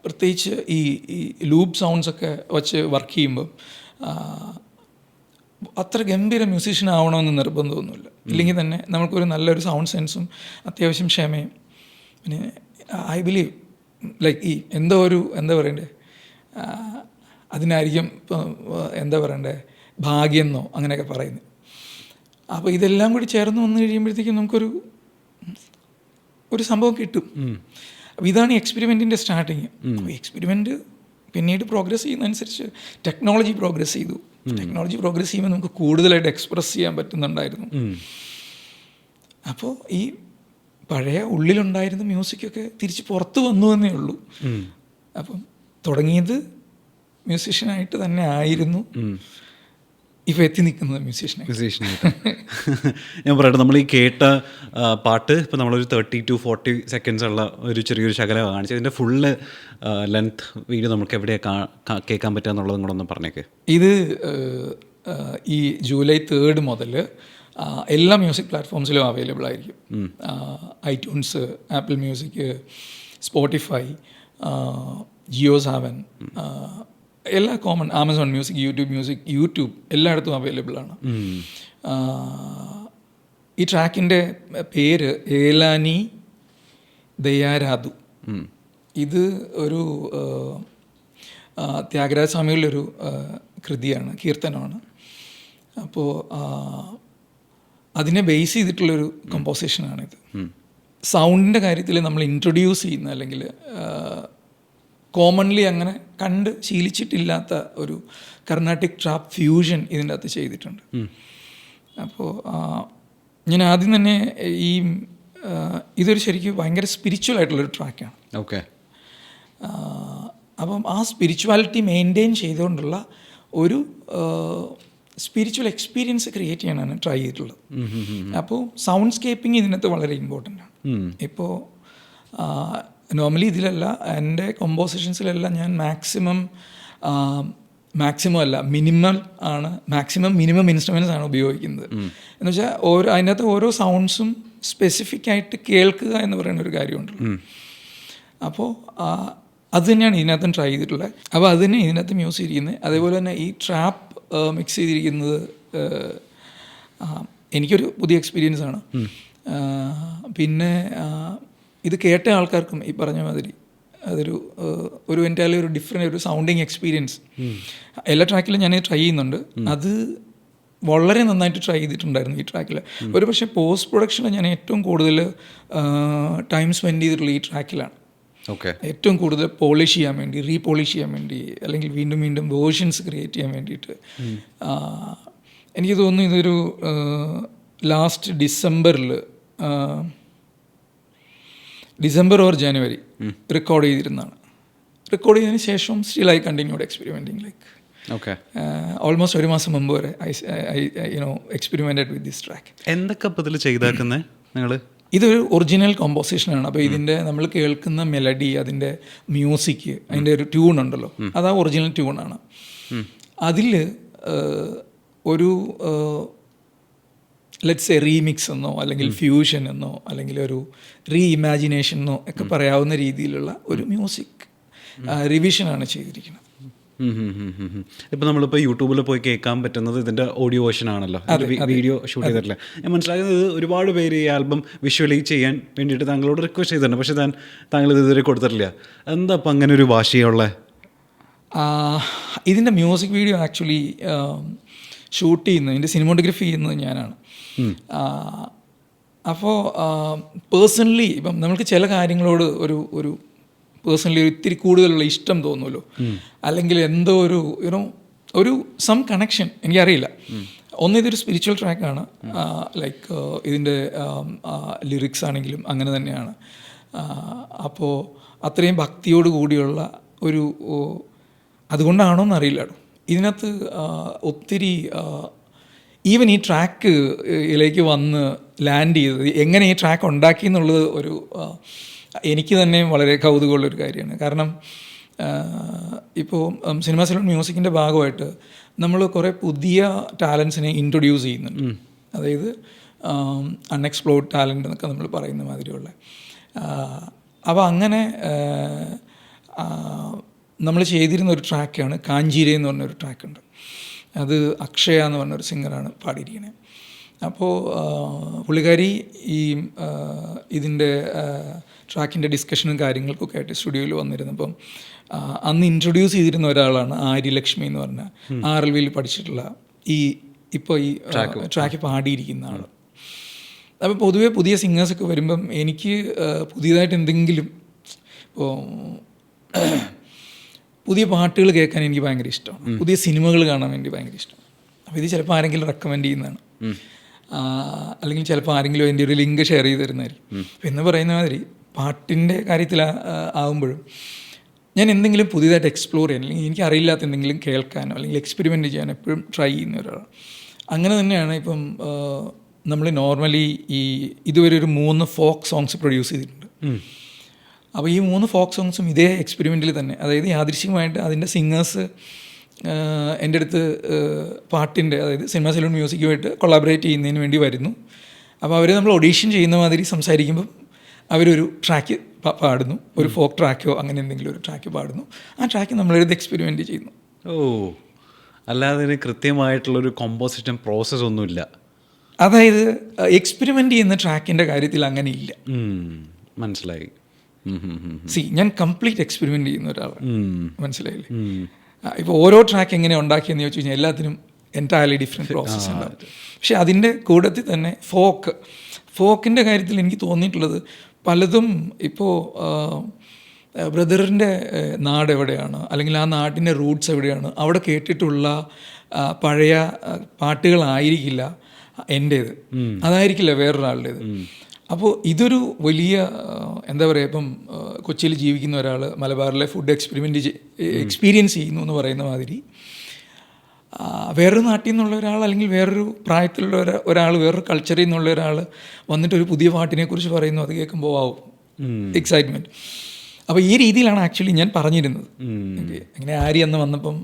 പ്രത്യേകിച്ച് ഈ ലൂപ്പ് സൗണ്ട്സൊക്കെ വച്ച് വർക്ക് ചെയ്യുമ്പം അത്ര ഗംഭീര മ്യൂസീഷ്യൻ ആവണമെന്ന് നിർബന്ധമൊന്നുമില്ല. ഇല്ലെങ്കിൽ തന്നെ നമുക്കൊരു നല്ലൊരു സൗണ്ട് സെൻസും അത്യാവശ്യം ക്ഷമയും, പിന്നെ ഐ ബിലീവ് ലൈക്ക് എന്താ പറയണ്ടേ, അതിനായിരിക്കും എന്താ പറയണ്ടേ, ഭാഗ്യമെന്നോ അങ്ങനെയൊക്കെ പറയുന്നത്. അപ്പോൾ ഇതെല്ലാം കൂടി ചേർന്ന് വന്നു കഴിയുമ്പോഴത്തേക്കും നമുക്കൊരു സംഭവം കിട്ടും. അപ്പോൾ ഇതാണ് എക്സ്പെരിമെൻറ്റിൻ്റെ സ്റ്റാർട്ടിങ്. അപ്പോൾ എക്സ്പെരിമെൻറ്റ് പിന്നീട് പ്രോഗ്രസ് ചെയ്യുന്നതനുസരിച്ച് ടെക്നോളജി പ്രോഗ്രസ് ചെയ്തു. ടെക്നോളജി പ്രോഗ്രസ് ചെയ്യുമ്പോൾ നമുക്ക് കൂടുതലായിട്ട് എക്സ്പ്രസ് ചെയ്യാൻ പറ്റുന്നുണ്ടായിരുന്നു. അപ്പോൾ ഈ പഴയ ഉള്ളിലുണ്ടായിരുന്ന മ്യൂസിക്കൊക്കെ തിരിച്ച് പുറത്ത് വന്നു എന്നേ ഉള്ളൂ. അപ്പം തുടങ്ങിയത് മ്യൂസീഷ്യനായിട്ട് തന്നെ ആയിരുന്നു, ഇപ്പോൾ എത്തി നിൽക്കുന്നത് മ്യൂസീഷ്യനായിട്ട്. ഞാൻ പറയട്ടെ, നമ്മൾ ഈ കേട്ട പാട്ട് ഇപ്പോൾ നമ്മളൊരു 30 to 40 seconds ഉള്ള ഒരു ചെറിയൊരു ശകലം കാണിച്ചു. ഇതിൻ്റെ ഫുള്ള് ലെങ്ത് വീഡിയോ നമുക്ക് എവിടെയാണ് കേൾക്കാൻ പറ്റുക എന്നുള്ളതും കൂടെ ഒന്ന് പറഞ്ഞേക്ക്. ഇത് ഈ ജൂലൈ 3 മുതൽ എല്ലാ മ്യൂസിക് പ്ലാറ്റ്ഫോംസിലും അവൈലബിൾ ആയിരിക്കും. ITunes, Apple Music, Spotify, Jio Saavn, എല്ലാ കോമൺ, ആമസോൺ മ്യൂസിക്, യൂട്യൂബ് എല്ലായിടത്തും അവൈലബിൾ ആണ്. ഈ ട്രാക്കിൻ്റെ പേര് ഏലാനി ദയാരാധു. ഇത് ഒരു ത്യാഗരാജ സ്വാമികളുടെ ഒരു കൃതിയാണ്, കീർത്തനമാണ്. അപ്പോൾ അതിനെ ബേസ് ചെയ്തിട്ടുള്ളൊരു കമ്പോസിഷനാണിത്. സൗണ്ടിൻ്റെ കാര്യത്തിൽ നമ്മൾ ഇൻട്രൊഡ്യൂസ് ചെയ്യുന്ന, അല്ലെങ്കിൽ കോമൺലി അങ്ങനെ കണ്ട് ശീലിച്ചിട്ടില്ലാത്ത ഒരു കർണാട്ടിക് ട്രാപ്പ് ഫ്യൂഷൻ ഇതിൻ്റെ അകത്ത് ചെയ്തിട്ടുണ്ട്. അപ്പോൾ ഞാൻ ആദ്യം തന്നെ ഇതൊരു ശരിക്കും ഭയങ്കര സ്പിരിച്വൽ ആയിട്ടുള്ളൊരു ട്രാക്കാണ്. ഓക്കെ. അപ്പം ആ സ്പിരിച്വാലിറ്റി മെയിൻറ്റെയിൻ ചെയ്തുകൊണ്ടുള്ള ഒരു സ്പിരിച്വൽ എക്സ്പീരിയൻസ് ക്രിയേറ്റ് ചെയ്യാനാണ് ട്രൈ ചെയ്തിട്ടുള്ളത്. അപ്പോൾ സൗണ്ട് സ്കേപ്പിംഗ് ഇതിനകത്ത് വളരെ ഇമ്പോർട്ടൻ്റ് ആണ്. ഇപ്പോൾ നോർമലി ഇതിലല്ല, എൻ്റെ കോമ്പോസിഷൻസിലെല്ലാം ഞാൻ മാക്സിമം അല്ല മിനിമം ഇൻസ്ട്രുമെൻറ്റ്സ് ആണ് ഉപയോഗിക്കുന്നത്. എന്ന് വെച്ചാൽ അതിനകത്ത് ഓരോ സൗണ്ട്സും സ്പെസിഫിക് ആയിട്ട് കേൾക്കുക എന്ന് പറയുന്ന ഒരു കാര്യമുണ്ടല്ലോ. അപ്പോൾ അത് തന്നെയാണ് ഇതിനകത്തും ട്രൈ ചെയ്തിട്ടുള്ളത്. അപ്പോൾ അത് തന്നെ ഇതിനകത്ത് മ്യൂസ് ചെയ്തിരിക്കുന്നത്. അതേപോലെ തന്നെ ഈ ട്രാപ്പ് മിക്സ് ചെയ്തിരിക്കുന്നത് എനിക്കൊരു പുതിയ എക്സ്പീരിയൻസ് ആണ്. പിന്നെ ഇത് കേട്ട ആൾക്കാർക്കും ഈ പറഞ്ഞ മാതിരി അതൊരു എൻ്റെ ഒരു ഡിഫറെൻ്റ് ഒരു സൗണ്ടിങ് എക്സ്പീരിയൻസ് എല്ലാ ട്രാക്കിലും ഞാൻ ട്രൈ ചെയ്യുന്നുണ്ട്. അത് വളരെ നന്നായിട്ട് ട്രൈ ചെയ്തിട്ടുണ്ടായിരുന്നു ഈ ട്രാക്കിൽ. ഒരു പക്ഷേ പോസ്റ്റ് പ്രൊഡക്ഷനിൽ ഞാൻ ഏറ്റവും കൂടുതൽ ടൈം സ്പെൻഡ് ചെയ്തിട്ടുള്ള ഈ ട്രാക്കിലാണ്. ഏറ്റവും കൂടുതൽ പോളിഷ് ചെയ്യാൻ വേണ്ടി, റീപോളിഷ് ചെയ്യാൻ വേണ്ടി, അല്ലെങ്കിൽ വീണ്ടും വേർഷൻസ് ക്രിയേറ്റ് ചെയ്യാൻ വേണ്ടിയിട്ട്. എനിക്ക് തോന്നുന്നു ഇതൊരു last December or January record ചെയ്തിരുന്നതാണ്. റെക്കോർഡ് ചെയ്തതിന് ശേഷം still I continued experimenting almost ഒരു മാസം മുമ്പ് വരെ എക്സ്പെരിമെൻറ്റഡ് വിത്ത് ദിസ് ട്രാക്ക്. എന്തൊക്കെ ഇതിൽ ചെയ്താക്കുന്നത് നിങ്ങൾ? ഇതൊരു ഒറിജിനൽ കോമ്പോസിഷനാണ്. അപ്പോൾ ഇതിൻ്റെ നമ്മൾ കേൾക്കുന്ന മെലഡി, അതിൻ്റെ മ്യൂസിക്, അതിൻ്റെ ഒരു ട്യൂൺ ഉണ്ടല്ലോ, അത് ആ ഒറിജിനൽ ട്യൂണാണ്. അതിൽ ഒരു ലെറ്റ്സ് എ റീമിക്സ് എന്നോ അല്ലെങ്കിൽ ഫ്യൂഷൻ എന്നോ അല്ലെങ്കിൽ ഒരു റീ ഇമാജിനേഷൻ എന്നോ ഒക്കെ പറയാവുന്ന രീതിയിലുള്ള ഒരു മ്യൂസിക് റിവിഷനാണ് ചെയ്തിരിക്കുന്നത്. ഇപ്പം നമ്മളിപ്പോൾ യൂട്യൂബിൽ പോയി കേൾക്കാൻ പറ്റുന്നത് ഇതിൻ്റെ ഓഡിയോ വേർഷൻ ആണല്ലോ, വീഡിയോ ഷൂട്ട് ചെയ്തിട്ടില്ല. ഞാൻ മനസ്സിലാക്കുന്നത് ഒരുപാട് പേര് ഈ ആൽബം വിഷ്വലി ചെയ്യാൻ വേണ്ടിയിട്ട് താങ്കളോട് റിക്വസ്റ്റ് ചെയ്തിട്ടുണ്ട്, പക്ഷേ താങ്കൾ ഇത് ഇതുവരെ കൊടുത്തിട്ടില്ല. എന്താ അപ്പം അങ്ങനെ ഒരു വാശിയുള്ള? ഇതിൻ്റെ മ്യൂസിക് വീഡിയോ ആക്ച്വലി ഷൂട്ട് ചെയ്യുന്നത്, ഇതിൻ്റെ സിനിമോട്ടോഗ്രഫി ചെയ്യുന്നത് ഞാനാണ്. അപ്പോൾ പേഴ്സണലി ഇപ്പം നമുക്ക് ചില കാര്യങ്ങളോട് ഒരു പേഴ്സണലി ഇത്തിരി കൂടുതലുള്ള ഇഷ്ടം തോന്നുമല്ലോ, അല്ലെങ്കിൽ എന്തോ ഒരു സം കണക്ഷൻ, എനിക്കറിയില്ല. ഇതൊരു സ്പിരിച്വൽ ട്രാക്കാണ്. ലൈക്ക് ഇതിൻ്റെ ലിറിക്സ് ആണെങ്കിലും അങ്ങനെ തന്നെയാണ്. അപ്പോൾ അത്രയും ഭക്തിയോട് കൂടിയുള്ള ഒരു, അതുകൊണ്ടാണോ എന്നറിയില്ല ഇതിനകത്ത് ഒത്തിരി ഈവൻ ഈ ട്രാക്കിലേക്ക് വന്ന് ലാൻഡ് ചെയ്തത്, എങ്ങനെ ഈ ട്രാക്ക് ഉണ്ടാക്കി എന്നുള്ളത് എനിക്ക് തന്നെ വളരെ കൗതുകമുള്ളൊരു കാര്യമാണ്. കാരണം ഇപ്പോൾ സിനിമ സലൂൺ മ്യൂസിക്കിൻ്റെ ഭാഗമായിട്ട് നമ്മൾ കുറേ പുതിയ ടാലൻസിനെ ഇൻട്രൊഡ്യൂസ് ചെയ്യുന്നുണ്ട്. അതായത് അൺഎക്സ്പ്ലോർഡ് ടാലൻ്റ് എന്നൊക്കെ നമ്മൾ പറയുന്ന മാതിരിയുള്ള. അപ്പോൾ അങ്ങനെ നമ്മൾ ചെയ്തിരുന്ന ഒരു ട്രാക്കാണ് കാഞ്ചീരേ എന്ന് പറഞ്ഞൊരു ട്രാക്കുണ്ട്. അത് അക്ഷയ എന്ന് പറഞ്ഞൊരു സിംഗറാണ് പാടിയിരിക്കുന്നത്. അപ്പോൾ പുള്ളിക്കാരി ഇതിൻ്റെ ട്രാക്കിൻ്റെ ഡിസ്കഷനും കാര്യങ്ങൾക്കൊക്കെ ആയിട്ട് സ്റ്റുഡിയോയിൽ വന്നിരുന്നപ്പം അന്ന് ഇൻട്രൊഡ്യൂസ് ചെയ്തിരുന്ന ഒരാളാണ് ആര്യലക്ഷ്മി എന്ന് പറഞ്ഞ RLVയിൽ പഠിച്ചിട്ടുള്ള ഇപ്പോൾ ഈ ട്രാക്ക് പാടിയിരിക്കുന്ന ആൾ. അപ്പോൾ പൊതുവെ പുതിയ സിംഗേഴ്സൊക്കെ വരുമ്പം എനിക്ക് പുതിയതായിട്ട് എന്തെങ്കിലും ഇപ്പോൾ പുതിയ പാട്ടുകൾ കേൾക്കാൻ എനിക്ക് ഭയങ്കര ഇഷ്ടമാണ്, പുതിയ സിനിമകൾ കാണാൻ വേണ്ടി ഭയങ്കര ഇഷ്ടമാണ്. അപ്പോൾ ഇത് ചിലപ്പോൾ ആരെങ്കിലും റെക്കമെൻഡ് ചെയ്യുന്നതാണ്, അല്ലെങ്കിൽ ചിലപ്പോൾ ആരെങ്കിലും എൻ്റെ ഒരു ലിങ്ക് ഷെയർ ചെയ്ത് തരുന്നതായിരിക്കും. എന്ന് പറയുന്ന മാതിരി പാട്ടിൻ്റെ കാര്യത്തിൽ ആകുമ്പോഴും ഞാൻ എന്തെങ്കിലും പുതിയതായിട്ട് എക്സ്പ്ലോർ ചെയ്യാൻ, അല്ലെങ്കിൽ എനിക്ക് അറിയില്ലാത്ത എന്തെങ്കിലും കേൾക്കാനോ അല്ലെങ്കിൽ എക്സ്പെരിമെൻ്റ് ചെയ്യാൻ എപ്പോഴും ട്രൈ ചെയ്യുന്ന ഒരാളാണ്. അങ്ങനെ തന്നെയാണ് ഇപ്പം നമ്മൾ നോർമലി ഇതുവരെ ഒരു 3 ഫോക്ക് സോങ്സ് പ്രൊഡ്യൂസ് ചെയ്തിട്ടുണ്ട്. അപ്പോൾ ഈ 3 ഫോക്ക് സോങ്സും ഇതേ എക്സ്പെരിമെൻറ്റിൽ തന്നെ, അതായത് യാദൃശ്ചികമായിട്ട് അതിൻ്റെ സിംഗേഴ്സ് എൻ്റെ അടുത്ത് പാട്ടിൻ്റെ, അതായത് സിനിമ സലൂൺ മ്യൂസിക്കുമായിട്ട് കൊളാബറേറ്റ് ചെയ്യുന്നതിന് വേണ്ടി വരുന്നു. അപ്പോൾ അവർ നമ്മൾ ഓഡീഷൻ ചെയ്യുന്ന മാതിരി സംസാരിക്കുമ്പം അവരൊരു ട്രാക്ക് പാടുന്നു, ഒരു ഫോക്ക് ട്രാക്കോ അങ്ങനെ എന്തെങ്കിലും ഒരു ട്രാക്ക് പാടുന്നു. ആ ട്രാക്ക് നമ്മളെടുത്ത് എക്സ്പെരിമെൻറ്റ് ചെയ്യുന്നു. അല്ലാതെ കൃത്യമായിട്ടുള്ളൊരു കോമ്പോസിഷൻ പ്രോസസ്സ് ഒന്നുമില്ല. അതായത് എക്സ്പെരിമെൻ്റ് ചെയ്യുന്ന ട്രാക്കിൻ്റെ കാര്യത്തിൽ അങ്ങനെ ഇല്ല. മനസ്സിലായി. ഞാൻ കംപ്ലീറ്റ് എക്സ്പെരിമെൻ്റ് ചെയ്യുന്ന ഒരാളാണ്, മനസ്സിലായില്ലേ? ഇപ്പോൾ ഓരോ ട്രാക്ക് എങ്ങനെ ഉണ്ടാക്കിയെന്ന് ചോദിച്ചു കഴിഞ്ഞാൽ എല്ലാത്തിനും എൻറ്റയർലി ഡിഫറെൻറ്റ് പ്രോസസ്സ് ഉണ്ടാവും. പക്ഷേ അതിൻ്റെ കൂട്ടത്തിൽ തന്നെ ഫോക്കിൻ്റെ കാര്യത്തിൽ എനിക്ക് തോന്നിയിട്ടുള്ളത് പലതും ഇപ്പോൾ ബ്രദറിൻ്റെ നാട് എവിടെയാണ്, അല്ലെങ്കിൽ ആ നാട്ടിൻ്റെ റൂട്ട്സ് എവിടെയാണ്, അവിടെ കേട്ടിട്ടുള്ള പഴയ പാട്ടുകളായിരിക്കില്ല എൻ്റേത്, അതായിരിക്കില്ല വേറൊരാളുടേത്. അപ്പോൾ ഇതൊരു വലിയ എന്താ പറയുക, ഇപ്പം കൊച്ചിയിൽ ജീവിക്കുന്ന ഒരാൾ മലബാറിലെ ഫുഡ് എക്സ്പീരിയൻസ് ചെയ്യുന്നു എന്ന് പറയുന്ന മാതിരി വേറൊരു നാട്ടിൽ നിന്നുള്ള ഒരാൾ, അല്ലെങ്കിൽ വേറൊരു പ്രായത്തിലുള്ള ഒരാൾ, വേറൊരു കൾച്ചറിൽ നിന്നുള്ള ഒരാൾ വന്നിട്ട് ഒരു പുതിയ പാട്ടിനെ കുറിച്ച് പറയുന്നു. അത് കേൾക്കുമ്പോൾ ആവും എക്സൈറ്റ്മെൻറ്റ്. അപ്പോൾ ഈ രീതിയിലാണ് ആക്ച്വലി ഞാൻ പറഞ്ഞിരുന്നത്. അങ്ങനെ ആരി എന്ന് വന്നപ്പം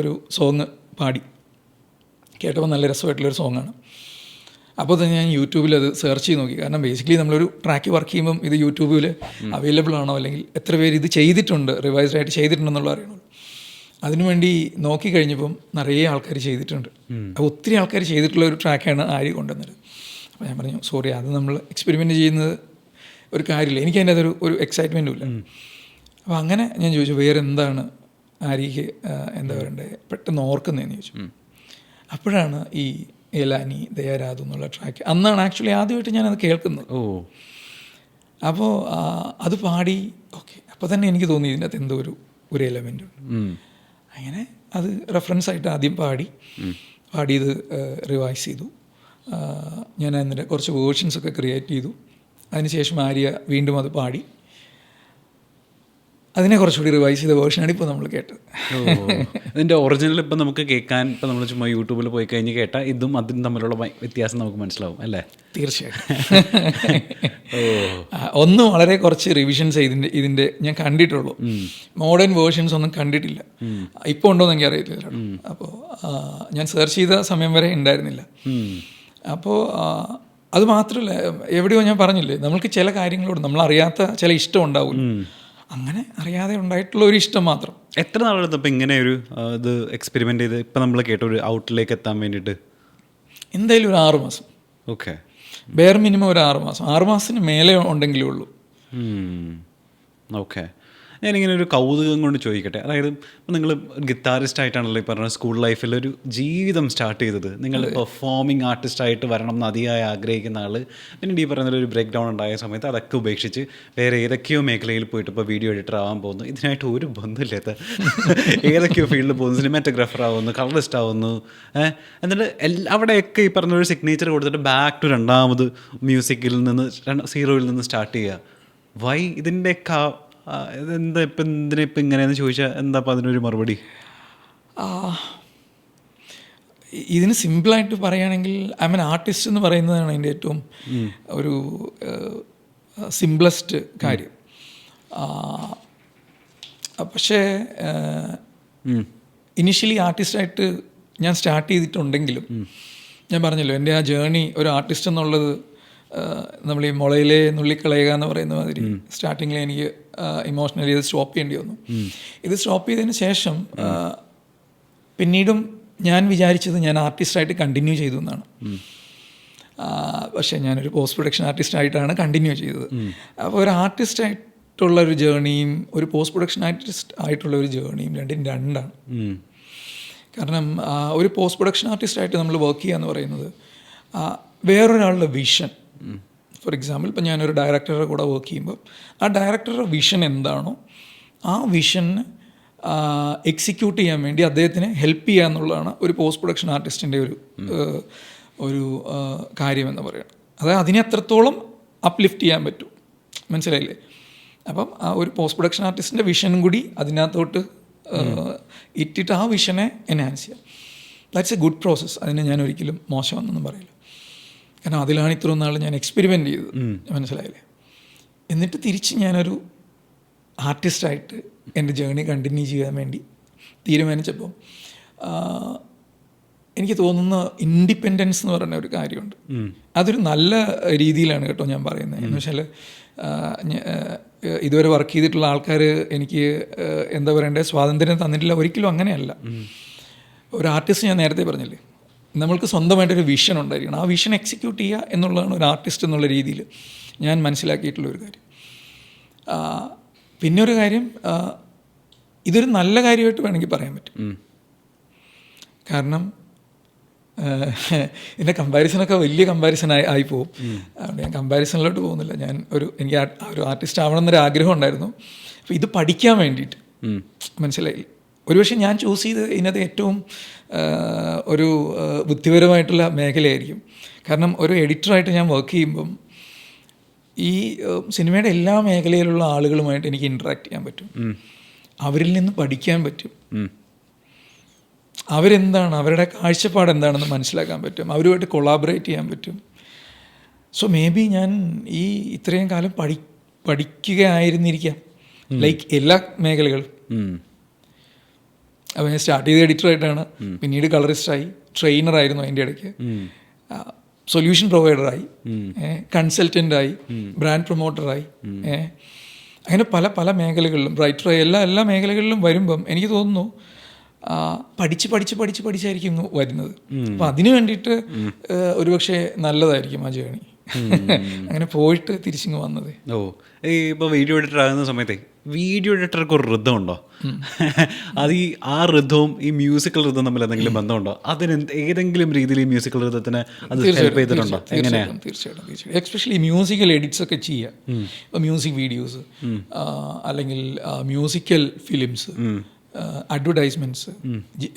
ഒരു സോങ് പാടി കേട്ടപ്പോൾ നല്ല രസമായിട്ടുള്ളൊരു സോങ്ങാണ്. അപ്പോൾ തന്നെ ഞാൻ യൂട്യൂബിൽ അത് സെർച്ച് ചെയ്ത് നോക്കി. കാരണം ബേസിക്കലി നമ്മളൊരു ട്രാക്ക് വർക്ക് ചെയ്യുമ്പം ഇത് യൂട്യൂബിൽ അവൈലബിൾ ആണോ, അല്ലെങ്കിൽ എത്ര പേര് ഇത് ചെയ്തിട്ടുണ്ട്, റിവൈസ്ഡ് ആയിട്ട് ചെയ്തിട്ടുണ്ടെന്നുള്ള അറിയണമല്ലോ. അതിനുവേണ്ടി നോക്കിക്കഴിഞ്ഞപ്പം നിറയെ ആൾക്കാർ ചെയ്തിട്ടുണ്ട്. അപ്പോൾ ഒത്തിരി ആൾക്കാർ ചെയ്തിട്ടുള്ള ഒരു ട്രാക്കാണ് ആരി കൊണ്ടുവന്നത്. അപ്പോൾ ഞാൻ പറഞ്ഞു സോറി, അത് നമ്മൾ എക്സ്പെരിമെൻറ്റ് ചെയ്യുന്നത് ഒരു കാര്യമില്ല, എനിക്ക് അതിൻ്റെ അതൊരു എക്സൈറ്റ്മെൻറ്റും ഇല്ല. അപ്പോൾ അങ്ങനെ ഞാൻ ചോദിച്ചു വേറെ എന്താണ് ആരിക്ക് എന്താ പറയണ്ടേ പെട്ടെന്ന് ഓർക്കുന്നതെന്ന് ചോദിച്ചു. അപ്പോഴാണ് ഈ ഏലാനി ദയാരാധു എന്നുള്ള ട്രാക്ക്, അന്നാണ് ആക്ച്വലി ആദ്യമായിട്ട് ഞാനത് കേൾക്കുന്നത്. അപ്പോൾ അത് പാടി ഓക്കെ. അപ്പോൾ തന്നെ എനിക്ക് തോന്നി ഇതിൻ്റെ അകത്ത് എന്തോ ഒരു എലമെൻ്റ് ഉണ്ട്. അങ്ങനെ അത് റെഫറൻസ് ആയിട്ട് ആദ്യം പാടിയത് റിവൈസ് ചെയ്തു. ഞാൻ അതിൻ്റെ കുറച്ച് വേർഷൻസൊക്കെ ക്രിയേറ്റ് ചെയ്തു. അതിനുശേഷം ആര്യ വീണ്ടും അത് പാടി അതിനെ കുറച്ചുകൂടി റിവൈസ് ചെയ്ത വേർഷനാണ് ഇപ്പോൾ നമ്മൾ കേട്ടത്. ഇതിൻ്റെ ഒറിജിനൽ ഇപ്പം നമുക്ക് കേൾക്കാൻ, ഇപ്പം നമ്മൾ ചുമ്മാ യൂട്യൂബിൽ പോയി കഴിഞ്ഞ് കേട്ടാൽ ഇതും അതും തമ്മിലുള്ള വ്യത്യാസം നമുക്ക് മനസ്സിലാവും അല്ലേ? തീർച്ചയായിട്ടും. ഒന്ന് വളരെ കുറച്ച് റിവിഷൻസ് ഇതിൻ്റെ ഞാൻ കണ്ടിട്ടുള്ളൂ. മോഡേൺ വേർഷൻസ് ഒന്നും കണ്ടിട്ടില്ല. ഇപ്പോൾ ഉണ്ടോയെന്ന് എനിക്ക് അറിയില്ല. അപ്പോൾ ഞാൻ സെർച്ച് ചെയ്ത സമയം വരെ ഉണ്ടായിരുന്നില്ല. അപ്പോൾ അത് മാത്രമല്ല, എവിടെയോ ഞാൻ പറഞ്ഞില്ലേ, നമ്മൾക്ക് ചില കാര്യങ്ങളോട് നമ്മളറിയാത്ത ചില ഇഷ്ടം ഉണ്ടാവും. അങ്ങനെ അറിയാതെ ഉണ്ടായിട്ടുള്ള ഒരു ഇഷ്ടം മാത്രം. എത്ര നാളെടുത്ത് ഇപ്പം ഇങ്ങനെ ഒരു ഇത് എക്സ്പെരിമെൻ്റ് ചെയ്ത് ഇപ്പം നമ്മൾ കേട്ട ഒരു ഔട്ടിലേക്ക് എത്താൻ വേണ്ടിയിട്ട്? എന്തായാലും ഒരു 6 മാസം. ഓക്കെ, ബെയർ മിനിമം ഒരു 6 മാസം. 6 മാസത്തിന് മേലെ ഉണ്ടെങ്കിലേ ഉള്ളൂ. ഓക്കെ. ഞാനിങ്ങനെ ഒരു കൗതുകം കൊണ്ട് ചോദിക്കട്ടെ, അതായത് ഇപ്പം നിങ്ങൾ ഗിത്താറിസ്റ്റ് ആയിട്ടാണല്ലോ ഈ പറഞ്ഞ സ്കൂൾ ലൈഫിൽ ഒരു ജീവിതം സ്റ്റാർട്ട് ചെയ്തത്. നിങ്ങൾ പെർഫോമിംഗ് ആർട്ടിസ്റ്റായിട്ട് വരണം എന്ന് അതിയായി ആഗ്രഹിക്കുന്ന ആൾ, പിന്നീട് ഈ പറയുന്ന ഒരു ബ്രേക്ക് ഡൗൺ ഉണ്ടായ സമയത്ത് അതൊക്കെ ഉപേക്ഷിച്ച് വേറെ ഏതൊക്കെയോ മേഖലയിൽ പോയിട്ട് ഇപ്പോൾ വീഡിയോ എഡിറ്റർ ആവാൻ പോകുന്നു. ഇതിനായിട്ട് ഒരു ബന്ധമില്ലാത്ത ഏതൊക്കെയോ ഫീൽഡിൽ പോകുന്നു, സിനിമാറ്റോഗ്രാഫർ ആവുന്നു, കളറിസ്റ്റ് ആവുന്നു. എന്നിട്ട് അവിടെയൊക്കെ ഈ പറഞ്ഞൊരു സിഗ്നേച്ചർ കൊടുത്തിട്ട് ബാക്ക് ടു രണ്ടാമത് മ്യൂസിക്കിൽ നിന്ന് 0 നിന്ന് സ്റ്റാർട്ട് ചെയ്യുക. വൈ ഇതിൻ്റെയൊക്കെ ഇതെന്താ ഇപ്പം എന്തിനാ ഇങ്ങനെയെന്ന് ചോദിച്ചാൽ എന്താ അപ്പം അതിനൊരു മറുപടി? ഇതിന് സിമ്പിളായിട്ട് പറയുകയാണെങ്കിൽ ഐ മീൻ ആർട്ടിസ്റ്റ് എന്ന് പറയുന്നതാണ് അതിൻ്റെ ഏറ്റവും ഒരു സിംപ്ലസ്റ്റ് കാര്യം. പക്ഷേ ഇനിഷ്യലി ആർട്ടിസ്റ്റായിട്ട് ഞാൻ സ്റ്റാർട്ട് ചെയ്തിട്ടുണ്ടെങ്കിലും ഞാൻ പറഞ്ഞല്ലോ എൻ്റെ ആ ജേർണി ഒരു ആർട്ടിസ്റ്റ് എന്നുള്ളത് നമ്മൾ ഈ മുളയിലെ നുള്ളിക്കളയുക എന്ന് പറയുന്ന മാതിരി സ്റ്റാർട്ടിങ്ങിൽ എനിക്ക് ഇമോഷണലി ഇത് സ്റ്റോപ്പ് ചെയ്യേണ്ടി വന്നു. ഇത് സ്റ്റോപ്പ് ചെയ്തതിന് ശേഷം പിന്നീടും ഞാൻ വിചാരിച്ചത് ഞാൻ ആർട്ടിസ്റ്റായിട്ട് കണ്ടിന്യൂ ചെയ്തു എന്നാണ്. പക്ഷേ ഞാനൊരു പോസ്റ്റ് പ്രൊഡക്ഷൻ ആർട്ടിസ്റ്റായിട്ടാണ് കണ്ടിന്യൂ ചെയ്തത്. അപ്പോൾ ഒരു ആർട്ടിസ്റ്റായിട്ടുള്ള ഒരു ജേർണിയും ഒരു പോസ്റ്റ് പ്രൊഡക്ഷൻ ആർട്ടിസ്റ്റ് ആയിട്ടുള്ള ഒരു ജേർണിയും രണ്ടാണ്. കാരണം ഒരു പോസ്റ്റ് പ്രൊഡക്ഷൻ ആർട്ടിസ്റ്റായിട്ട് നമ്മൾ വർക്ക് ചെയ്യുക എന്ന് പറയുന്നത് വേറൊരാളുടെ വിഷൻ, ഫോർ എക്സാമ്പിൾ ഇപ്പം ഞാനൊരു ഡയറക്ടറുടെ കൂടെ വർക്ക് ചെയ്യുമ്പോൾ ആ ഡയറക്ടറുടെ വിഷൻ എന്താണോ ആ വിഷന് എക്സിക്യൂട്ട് ചെയ്യാൻ വേണ്ടി അദ്ദേഹത്തിന് ഹെൽപ്പ് ചെയ്യുക എന്നുള്ളതാണ് ഒരു പോസ്റ്റ് പ്രൊഡക്ഷൻ ആർട്ടിസ്റ്റിൻ്റെ ഒരു കാര്യമെന്ന് പറയുന്നത്. അതായത് അതിനെ എത്രത്തോളം അപ്ലിഫ്റ്റ് ചെയ്യാൻ പറ്റും, മനസ്സിലായില്ലേ? അപ്പം ആ ഒരു പോസ്റ്റ് പ്രൊഡക്ഷൻ ആർട്ടിസ്റ്റിൻ്റെ വിഷനും കൂടി അതിനകത്തോട്ട് ഇട്ടിട്ട് ആ വിഷനെ എൻഹാൻസ് ചെയ്യാം. That's A good process. അതിനെ ഞാൻ ഒരിക്കലും മോശമാണെന്നൊന്നും പറയില്ല. കാരണം അതിലാണ് ഇത്രയും നാൾ ഞാൻ എക്സ്പെരിമെൻ്റ് ചെയ്തത്, മനസ്സിലായില്ലേ? എന്നിട്ട് തിരിച്ച് ഞാനൊരു ആർട്ടിസ്റ്റായിട്ട് എൻ്റെ ജേർണി കണ്ടിന്യൂ ചെയ്യാൻ വേണ്ടി തീരുമാനിച്ചപ്പോൾ എനിക്ക് തോന്നുന്ന ഇൻഡിപെൻഡൻസ് എന്ന് പറയുന്ന ഒരു കാര്യമുണ്ട്. അതൊരു നല്ല രീതിയിലാണ് കേട്ടോ ഞാൻ പറയുന്നത്. എന്ന് വെച്ചാൽ ഇതുവരെ വർക്ക് ചെയ്തിട്ടുള്ള ആൾക്കാർ എനിക്ക് എന്താ പറയണ്ടേ സ്വാതന്ത്ര്യം തന്നിട്ടില്ല, ഒരിക്കലും അങ്ങനെയല്ല. ഒരു ആർട്ടിസ്റ്റ് ഞാൻ നേരത്തെ പറഞ്ഞില്ലേ, നമ്മൾക്ക് സ്വന്തമായിട്ടൊരു വിഷൻ ഉണ്ടായിരിക്കണം. ആ വിഷൻ എക്സിക്യൂട്ട് ചെയ്യുക എന്നുള്ളതാണ് ഒരു ആർട്ടിസ്റ്റ് എന്നുള്ള രീതിയിൽ ഞാൻ മനസ്സിലാക്കിയിട്ടുള്ളൊരു കാര്യം. പിന്നെ ഒരു കാര്യം, ഇതൊരു നല്ല കാര്യമായിട്ട് വേണമെങ്കിൽ പറയാൻ പറ്റും. കാരണം ഇതിൻ്റെ കമ്പാരിസണൊക്കെ വലിയ കമ്പാരിസൺ ആയിപ്പോവും. അതുകൊണ്ട് ഞാൻ കമ്പാരിസണിലോട്ട് പോകുന്നില്ല. എനിക്ക് ഒരു ആർട്ടിസ്റ്റ് ആവണം എന്നൊരു ആഗ്രഹം ഉണ്ടായിരുന്നു. അപ്പോൾ ഇത് പഠിക്കാൻ വേണ്ടിയിട്ട്, മനസ്സിലായില്ലേ? ഒരുപക്ഷെ ഞാൻ ചൂസ് ചെയ്ത് ഇതിനകത്ത് ഏറ്റവും ഒരു ബുദ്ധിപരമായിട്ടുള്ള മേഖലയായിരിക്കും. കാരണം ഒരു എഡിറ്ററായിട്ട് ഞാൻ വർക്ക് ചെയ്യുമ്പം ഈ സിനിമയുടെ എല്ലാ മേഖലയിലുള്ള ആളുകളുമായിട്ട് എനിക്ക് ഇൻട്രാക്ട് ചെയ്യാൻ പറ്റും, അവരിൽ നിന്ന് പഠിക്കാൻ പറ്റും, അവരെന്താണ്, അവരുടെ കാഴ്ചപ്പാട് എന്താണെന്ന് മനസ്സിലാക്കാൻ പറ്റും, അവരുമായിട്ട് കൊളാബറേറ്റ് ചെയ്യാൻ പറ്റും. സോ മേ ബി ഞാൻ ഈ ഇത്രയും കാലം പഠിക്കുകയായിരുന്നിരിക്കാം, ലൈക്ക് എല്ലാ മേഖലകളും. അപ്പോൾ ഞാൻ സ്റ്റാർട്ട് ചെയ്ത എഡിറ്ററായിട്ടാണ്, പിന്നീട് കളറിസ്റ്റായി, ട്രെയിനറായിരുന്നു അതിൻ്റെ ഇടയ്ക്ക്, സൊല്യൂഷൻ പ്രൊവൈഡറായി, കൺസൾട്ടൻ്റായി, ബ്രാൻഡ് പ്രൊമോട്ടറായി, അങ്ങനെ പല പല മേഖലകളിലും റൈറ്ററായി, എല്ലാ മേഖലകളിലും വരുമ്പം എനിക്ക് തോന്നുന്നു പഠിച്ചായിരിക്കും വരുന്നത്. അപ്പം അതിനു വേണ്ടിയിട്ട് ഒരുപക്ഷെ നല്ലതായിരിക്കും ആ ജേണി. അങ്ങനെ പോയിട്ട് തിരിച്ചിങ്ങ് വന്നത്. ഓ, ഈ ഇപ്പോൾ വീഡിയോ എഡിറ്റർ ആകുന്ന സമയത്തെ വീഡിയോ എഡിറ്റർക്ക് ഒരു ഋതം ഉണ്ടോ? അത് ആ ഋതവും ഈ മ്യൂസിക്കൽ ഋതം തമ്മിൽ എന്തെങ്കിലും ബന്ധമുണ്ടോ? അതിന് ഏതെങ്കിലും രീതിയിൽ ഈ മ്യൂസിക്കൽ ഋതത്തിന് അത് ഹെൽപ്പ് ചെയ്തിട്ടുണ്ടോ? എങ്ങനെയാണ്? തീർച്ചയായിട്ടും എക്സ്പെഷ്യലി മ്യൂസിക്കൽ എഡിറ്റ്സ് ഒക്കെ ചെയ്യുക, ഇപ്പോൾ മ്യൂസിക് വീഡിയോസ് അല്ലെങ്കിൽ musical films, advertisements,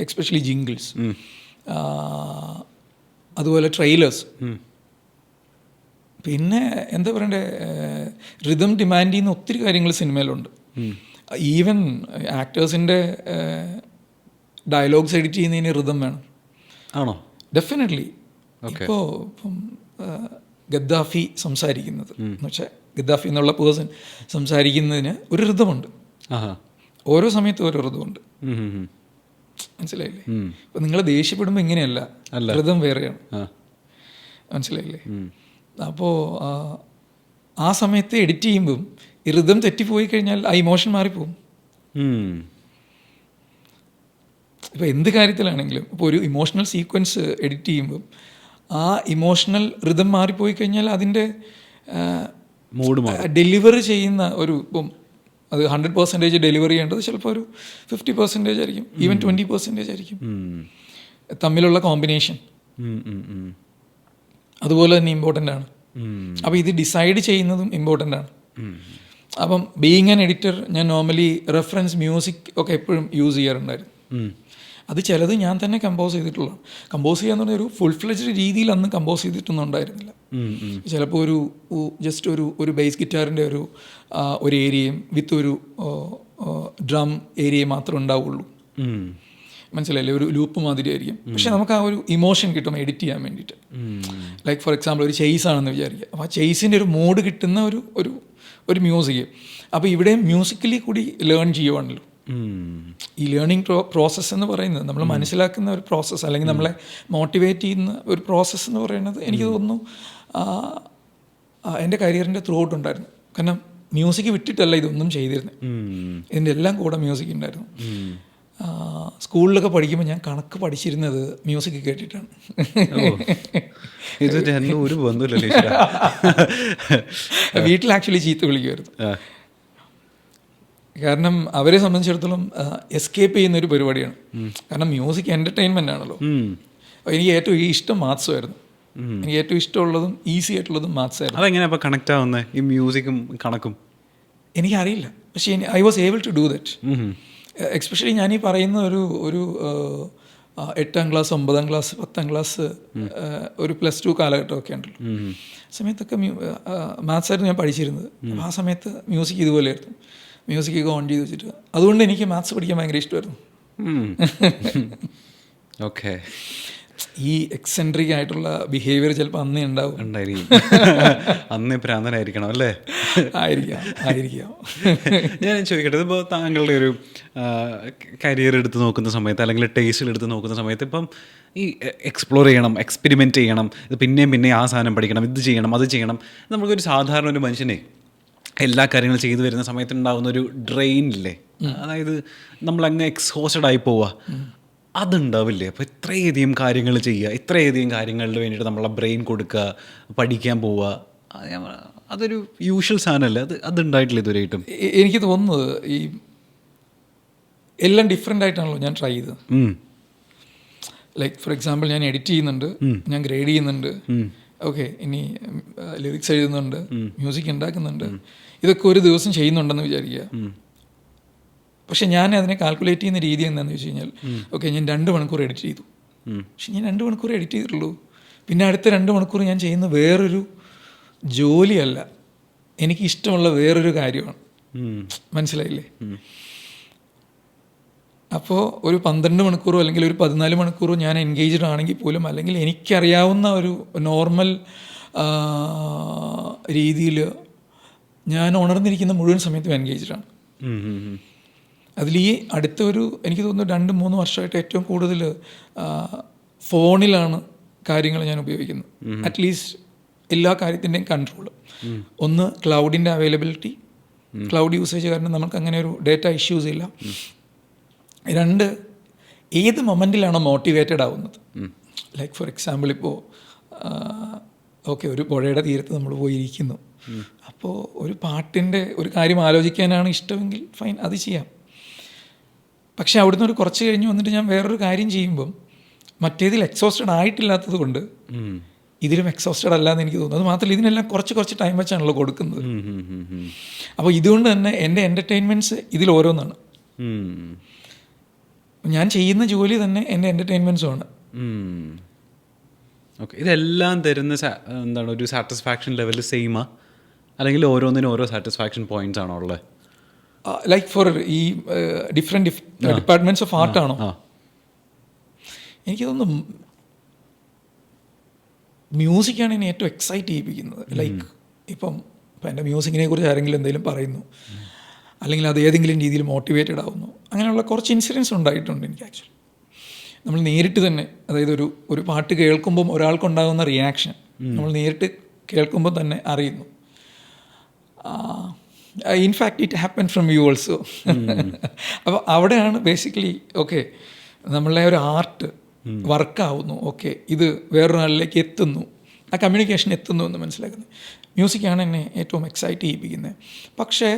especially jingles, അതുപോലെ ട്രെയിലേഴ്സ്, പിന്നെ എന്താ പറയണ്ടേ, റിതം ഡിമാൻഡ് ചെയ്യുന്ന ഒത്തിരി കാര്യങ്ങൾ സിനിമയിലുണ്ട്. ഈവൻ ആക്ടേഴ്സിൻ്റെ ഡയലോഗ്സ് എഡിറ്റ് ചെയ്യുന്നതിന് റിതം വേണം. ആണോ? ഡെഫിനറ്റ്ലി. ഇപ്പോൾ ഇപ്പം ഗദ്ദാഫി സംസാരിക്കുന്നത് എന്ന് വെച്ചാൽ ഗദ്ദാഫി എന്നുള്ള പേഴ്സൺ സംസാരിക്കുന്നതിന് ഒരു ഋതമുണ്ട്, ഓരോ സമയത്തും ഓരോ ഋതമുണ്ട്. മനസ്സിലായില്ലേ? ഇപ്പം നിങ്ങൾ ദേഷ്യപ്പെടുമ്പോൾ ഇങ്ങനെയല്ല, ഋതം വേറെയാണ്. മനസ്സിലായില്ലേ? അപ്പോൾ ആ സമയത്ത് എഡിറ്റ് ചെയ്യുമ്പം ഈ ഋതം തെറ്റിപ്പോയി കഴിഞ്ഞാൽ ആ ഇമോഷൻ മാറിപ്പോവും. ഇപ്പോൾ എന്ത് കാര്യത്തിലാണെങ്കിലും, ഇപ്പോൾ ഒരു ഇമോഷണൽ സീക്വൻസ് എഡിറ്റ് ചെയ്യുമ്പം ആ ഇമോഷണൽ ഋതം മാറിപ്പോയി കഴിഞ്ഞാൽ അതിൻ്റെ ഡെലിവറി ചെയ്യുന്ന ഒരു, ഇപ്പം അത് 100% ഡെലിവറി ചെയ്യേണ്ടത് ചിലപ്പോൾ ഒരു 50% ആയിരിക്കും, ഈവൻ 20% ആയിരിക്കും. തമ്മിലുള്ള കോമ്പിനേഷൻ അതുപോലെ തന്നെ ഇമ്പോർട്ടൻ്റ് ആണ്. അപ്പോൾ ഇത് ഡിസൈഡ് ചെയ്യുന്നതും ഇമ്പോർട്ടൻ്റ് ആണ്. അപ്പം ബീയിങ് ആൻ എഡിറ്റർ ഞാൻ നോർമലി റെഫറൻസ് മ്യൂസിക് ഒക്കെ എപ്പോഴും യൂസ് ചെയ്യാറുണ്ടായിരുന്നു. അത് ചിലത് ഞാൻ തന്നെ കമ്പോസ് ചെയ്തിട്ടുള്ളതാണ്. കമ്പോസ് ചെയ്യാന്ന് പറഞ്ഞാൽ ഒരു ഫുൾ ഫ്ലെജ്ഡ് രീതിയിൽ അന്ന് കമ്പോസ് ചെയ്തിട്ടൊന്നും ഉണ്ടായിരുന്നില്ല. ചിലപ്പോൾ ജസ്റ്റ് ഒരു ബേസ് ഗിറ്റാറിൻ്റെ ഒരു ഏരിയയും വിത്ത് ഒരു ഡ്രം ഏരിയയും മാത്രമേ ഉണ്ടാവുള്ളൂ. മനസ്സിലായില്ലേ? ഒരു ലൂപ്പ് മാതിരി ആയിരിക്കും. പക്ഷെ നമുക്ക് ആ ഒരു ഇമോഷൻ കിട്ടും എഡിറ്റ് ചെയ്യാൻ വേണ്ടിയിട്ട്. ലൈക്ക് ഫോർ എക്സാമ്പിൾ ഒരു ചേസ് ആണെന്ന് വിചാരിക്കുക. അപ്പോൾ ആ ചേസിൻ്റെ ഒരു മോഡ് കിട്ടുന്ന ഒരു മ്യൂസിക്. അപ്പോൾ ഇവിടെ മ്യൂസിക്കലി കൂടി ലേൺ ചെയ്യുവാണല്ലോ. ഈ ലേണിംഗ് പ്രോസസ്സ് എന്ന് പറയുന്നത്, നമ്മൾ മനസ്സിലാക്കുന്ന ഒരു പ്രോസസ്സ്, അല്ലെങ്കിൽ നമ്മളെ മോട്ടിവേറ്റ് ചെയ്യുന്ന ഒരു പ്രോസസ്സ് എന്ന് പറയുന്നത് എനിക്ക് തോന്നുന്നു എൻ്റെ കരിയറിൻ്റെ ത്രൂ ഔട്ട് ഉണ്ടായിരുന്നു. കാരണം മ്യൂസിക് വിട്ടിട്ടല്ല ഇതൊന്നും ചെയ്തിരുന്നത്, ഇതിൻ്റെ എല്ലാം കൂടെ മ്യൂസിക് ഉണ്ടായിരുന്നു. സ്കൂളിലൊക്കെ പഠിക്കുമ്പോൾ ഞാൻ കണക്ക് പഠിച്ചിരുന്നത് മ്യൂസിക് കേട്ടിട്ടാണ്. ഒരു ബന്ധമില്ലല്ലേ? വീട്ടിൽ ആക്ച്വലി ചീത്ത വിളിക്കുമായിരുന്നു. കാരണം അവരെ സംബന്ധിച്ചിടത്തോളം എസ്കേപ്പ് ചെയ്യുന്ന ഒരു പരിപാടിയാണ്. കാരണം മ്യൂസിക് എൻ്റർടൈൻമെൻ്റ് ആണല്ലോ. എനിക്ക് ഏറ്റവും ഇഷ്ടം മാത്സും ആയിരുന്നു. എനിക്ക് ഏറ്റവും ഇഷ്ടമുള്ളതും ഈസി ആയിട്ടുള്ളതും മാത്സ് ആയിരുന്നു. അതെങ്ങനെയാണ് അപ്പോൾ കണക്ട് ആവുന്നത്, ഈ മ്യൂസിക്കും കണക്കും? എനിക്കറിയില്ല, പക്ഷേ I was able to do that. Especially ഞാനീ പറയുന്ന ഒരു 8ാം ക്ലാസ്, 9ാം ക്ലാസ്, 10ാം ക്ലാസ്, ഒരു +2 കാലഘട്ടമൊക്കെ ഉണ്ടല്ലോ. സമയത്തൊക്കെ മാത്സ് ആയിരുന്നു ഞാൻ പഠിച്ചിരുന്നത്. അപ്പോൾ ആ സമയത്ത് മ്യൂസിക് ഇതുപോലെയായിരുന്നു. മ്യൂസിക്കൊക്കെ ഓൺ ചെയ്ത് വെച്ചിട്ട്, അതുകൊണ്ട് എനിക്ക് മാത്സ് പഠിക്കാൻ ഭയങ്കര ഇഷ്ടമായിരുന്നു. ഓക്കെ. ഈ എക്സെൻട്രിക് ആയിട്ടുള്ള ബിഹേവിയർ ചിലപ്പോൾ അന്നേ ഉണ്ടായിരിക്കും. അന്നേ ഭ്രാന്തനായിരിക്കണം അല്ലേ? ആയിരിക്കാം. ഞാൻ ചോദിക്കട്ടെ, ഇപ്പോൾ താങ്കളുടെ ഒരു കരിയർ എടുത്ത് നോക്കുന്ന സമയത്ത്, അല്ലെങ്കിൽ ടേസ്റ്റിൽ എടുത്ത് നോക്കുന്ന സമയത്ത്, ഇപ്പം ഈ എക്സ്പ്ലോർ ചെയ്യണം, എക്സ്പെരിമെൻറ്റ് ചെയ്യണം, ഇത് പിന്നെയും ആ സാധനം പഠിക്കണം, ഇത് ചെയ്യണം, അത് ചെയ്യണം, നമുക്കൊരു സാധാരണ ഒരു മനുഷ്യനെ എല്ലാ കാര്യങ്ങളും ചെയ്തു വരുന്ന സമയത്ത് ഉണ്ടാകുന്ന ഒരു ഡ്രെയിനില്ലേ, അതായത് നമ്മളങ്ങ് എക്സോസ്റ്റഡ് ആയി പോവുക, അതുണ്ടാവില്ലേ? അപ്പോൾ ഇത്രയധികം കാര്യങ്ങൾ ചെയ്യുക, ഇത്രയധികം കാര്യങ്ങളിൽ വേണ്ടിയിട്ട് നമ്മളെ ബ്രെയിൻ കൊടുക്കുക, പഠിക്കാൻ പോവുക, അതൊരു യൂഷ്വൽ സാധനമല്ലേ? അതുണ്ടായിട്ടില്ല ഇതുവരെയായിട്ടും? എനിക്ക് തോന്നുന്നത് ഈ എല്ലാം ഡിഫറെൻ്റ് ആയിട്ടാണല്ലോ ഞാൻ ട്രൈ ചെയ്തത്. ലൈക്ക് ഫോർ എക്സാമ്പിൾ ഞാൻ എഡിറ്റ് ചെയ്യുന്നുണ്ട്, ഞാൻ ഗ്രേഡ് ചെയ്യുന്നുണ്ട്, ഓക്കെ, ഇനി ലിറിക്സ് എഴുതുന്നുണ്ട്, മ്യൂസിക് ഉണ്ടാക്കുന്നുണ്ട്, ഇതൊക്കെ ഒരു ദിവസം ചെയ്യുന്നുണ്ടെന്ന് വിചാരിക്കുക. പക്ഷെ ഞാൻ അതിനെ കാൽക്കുലേറ്റ് ചെയ്യുന്ന രീതി എന്താണെന്ന് വെച്ച് കഴിഞ്ഞാൽ, ഓക്കെ, ഞാൻ 2 മണിക്കൂർ എഡിറ്റ് ചെയ്തു, പക്ഷെ ഞാൻ 2 മണിക്കൂർ എഡിറ്റ് ചെയ്തിട്ടുള്ളൂ. പിന്നെ അടുത്ത 2 മണിക്കൂർ ഞാൻ ചെയ്യുന്ന വേറൊരു ജോലിയല്ല, എനിക്കിഷ്ടമുള്ള വേറൊരു കാര്യമാണ്. മനസ്സിലായില്ലേ? അപ്പോൾ ഒരു 12 മണിക്കൂറോ അല്ലെങ്കിൽ ഒരു 14 മണിക്കൂറോ ഞാൻ എൻഗേജ്ഡ് ആണെങ്കിൽ പോലും, അല്ലെങ്കിൽ എനിക്കറിയാവുന്ന ഒരു നോർമൽ രീതിയിൽ ഞാൻ ഉണർന്നിരിക്കുന്ന മുഴുവൻ സമയത്തും എൻഗേജ്ഡാണ്. അതിൽ ഈ അടുത്ത എനിക്ക് തോന്നുന്നു 2-3 വർഷമായിട്ട് ഏറ്റവും കൂടുതൽ ഫോണിലാണ് കാര്യങ്ങൾ ഞാൻ ഉപയോഗിക്കുന്നത്. അറ്റ്ലീസ്റ്റ് എല്ലാ കാര്യത്തിൻ്റെയും കൺട്രോൾ. ഒന്ന്, ക്ലൗഡിൻ്റെ അവൈലബിലിറ്റി, ക്ലൗഡ് യൂസേജ് കാരണം നമുക്ക് അങ്ങനെ ഒരു ഡേറ്റ ഇഷ്യൂസ് ഇല്ല. 2, ഏത് മൊമെൻറ്റിലാണോ മോട്ടിവേറ്റഡ് ആവുന്നത്. ലൈക്ക് ഫോർ എക്സാമ്പിൾ, ഇപ്പോൾ ഓക്കെ, ഒരു പുഴയുടെ തീരത്ത് നമ്മൾ പോയിരിക്കുന്നു, അപ്പോൾ ഒരു പാട്ടിൻ്റെ ഒരു കാര്യം ആലോചിക്കാനാണ് ഇഷ്ടമെങ്കിൽ ഫൈൻ, അത് ചെയ്യാം. പക്ഷേ അവിടുന്ന് ഒരു കുറച്ച് കഴിഞ്ഞ് വന്നിട്ട് ഞാൻ വേറൊരു കാര്യം ചെയ്യുമ്പം മറ്റേതിൽ എക്സോസ്റ്റഡ് ആയിട്ടില്ലാത്തത് കൊണ്ട് ഇതിലും എക്സോസ്റ്റഡ് അല്ല എന്ന് എനിക്ക് തോന്നുന്നു. അത് മാത്രമല്ല, ഇതിനെല്ലാം കുറച്ച് ടൈം വെച്ചാണല്ലോ കൊടുക്കുന്നത്. അപ്പോൾ ഇതുകൊണ്ട് തന്നെ എൻ്റെ എൻ്റർടൈൻമെൻറ്റ്സ് ഇതിൽ ഓരോന്നാണ്. ഞാൻ ചെയ്യുന്ന ജോലി തന്നെ എൻ്റെ എൻ്റർടൈൻമെൻറ്റ്സുമാണ്. ഓക്കെ, ഇതെല്ലാം തരുന്ന എന്താണ് ഒരു സാറ്റിസ്ഫാക്ഷൻ ലെവൽ സെയിമാ, അല്ലെങ്കിൽ ഓരോന്നിനും ഓരോ സാറ്റിസ്ഫാക്ഷൻ പോയിന്റ്സ് ആണോ ഉള്ളത്? ലൈക്ക് ഫോർ ഈ ഡിഫറെൻറ്റ് ഡിപ്പാർട്ട്മെൻറ്റ്സ് ഓഫ് ആർട്ടാണോ? എനിക്ക് തോന്നുന്നു മ്യൂസിക്കാണ് എന്നെ ഏറ്റവും എക്സൈറ്റ് ചെയ്യിപ്പിക്കുന്നത്. ലൈക്ക് ഇപ്പം എൻ്റെ മ്യൂസിക്കിനെ കുറിച്ച് ആരെങ്കിലും എന്തെങ്കിലും പറയുന്നു, അല്ലെങ്കിൽ അത് ഏതെങ്കിലും രീതിയിൽ മോട്ടിവേറ്റഡ് ആവുന്നു, അങ്ങനെയുള്ള കുറച്ച് ഇൻസിഡൻസ് ഉണ്ടായിട്ടുണ്ട് എനിക്ക്. ആക്ച്വലി നമ്മൾ നേരിട്ട് തന്നെ, അതായത് ഒരു പാട്ട് കേൾക്കുമ്പം ഒരാൾക്കുണ്ടാകുന്ന റിയാക്ഷൻ നമ്മൾ നേരിട്ട് കേൾക്കുമ്പോൾ തന്നെ അറിയുന്നു. In fact it happen from you also. അപ്പോൾ അവിടെയാണ് ബേസിക്കലി ഓക്കെ, നമ്മളെ ഒരു ആർട്ട് വർക്കാവുന്നു, ഓക്കെ, ഇത് വേറൊരാളിലേക്ക് എത്തുന്നു, ആ കമ്മ്യൂണിക്കേഷൻ എത്തുന്നു എന്ന് മനസ്സിലാക്കുന്നത്. മ്യൂസിക്കാണ് എന്നെ ഏറ്റവും എക്സൈറ്റ് ചെയ്യിപ്പിക്കുന്നത്. പക്ഷേ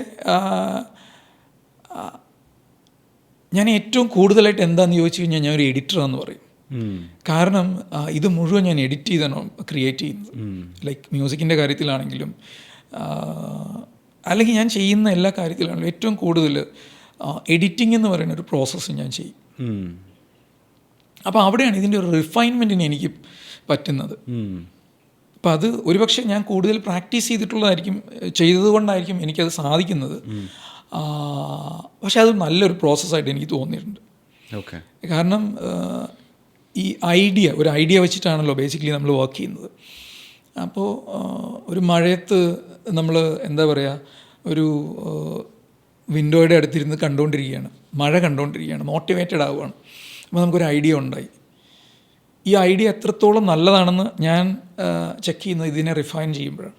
ഞാൻ ഏറ്റവും കൂടുതലായിട്ട് എന്താണെന്ന് ചോദിച്ചു കഴിഞ്ഞാൽ ഞാൻ ഒരു എഡിറ്ററാണെന്ന് പറയും. കാരണം ഇത് മുഴുവൻ ഞാൻ എഡിറ്റ് ചെയ്താണ് ക്രിയേറ്റ് ചെയ്യുന്നത്. ലൈക്ക് മ്യൂസിക്കിൻ്റെ കാര്യത്തിലാണെങ്കിലും അല്ലെങ്കിൽ ഞാൻ ചെയ്യുന്ന എല്ലാ കാര്യത്തിലാണെങ്കിലും ഏറ്റവും കൂടുതൽ എഡിറ്റിംഗ് എന്ന് പറയുന്ന ഒരു പ്രോസസ്സ് ഞാൻ ചെയ്യും. അപ്പോൾ അവിടെയാണ് ഇതിൻ്റെ ഒരു റിഫൈൻമെൻറ്റിന് എനിക്ക് പറ്റുന്നത്. അപ്പം അത് ഒരുപക്ഷെ ഞാൻ കൂടുതൽ പ്രാക്ടീസ് ചെയ്തതുകൊണ്ടായിരിക്കും എനിക്കത് സാധിക്കുന്നത്. പക്ഷെ അത് നല്ലൊരു പ്രോസസ്സായിട്ട് എനിക്ക് തോന്നിയിട്ടുണ്ട്. ഓക്കെ, കാരണം ഈ ഒരു ഐഡിയ വെച്ചിട്ടാണല്ലോ ബേസിക്കലി നമ്മൾ വർക്ക് ചെയ്യുന്നത്. അപ്പോൾ ഒരു മഴയത്ത് നമ്മൾ എന്താ പറയുക, ഒരു വിൻഡോയുടെ അടുത്തിരുന്ന് കണ്ടുകൊണ്ടിരിക്കുകയാണ്, മഴ കണ്ടുകൊണ്ടിരിക്കുകയാണ്, മോട്ടിവേറ്റഡ് ആവുകയാണ്. അപ്പോൾ നമുക്കൊരു ഐഡിയ ഉണ്ടായി. ഈ ഐഡിയ എത്രത്തോളം നല്ലതാണെന്ന് ഞാൻ ചെക്ക് ചെയ്യുന്നത് ഇതിനെ റിഫൈൻ ചെയ്യുമ്പോഴാണ്.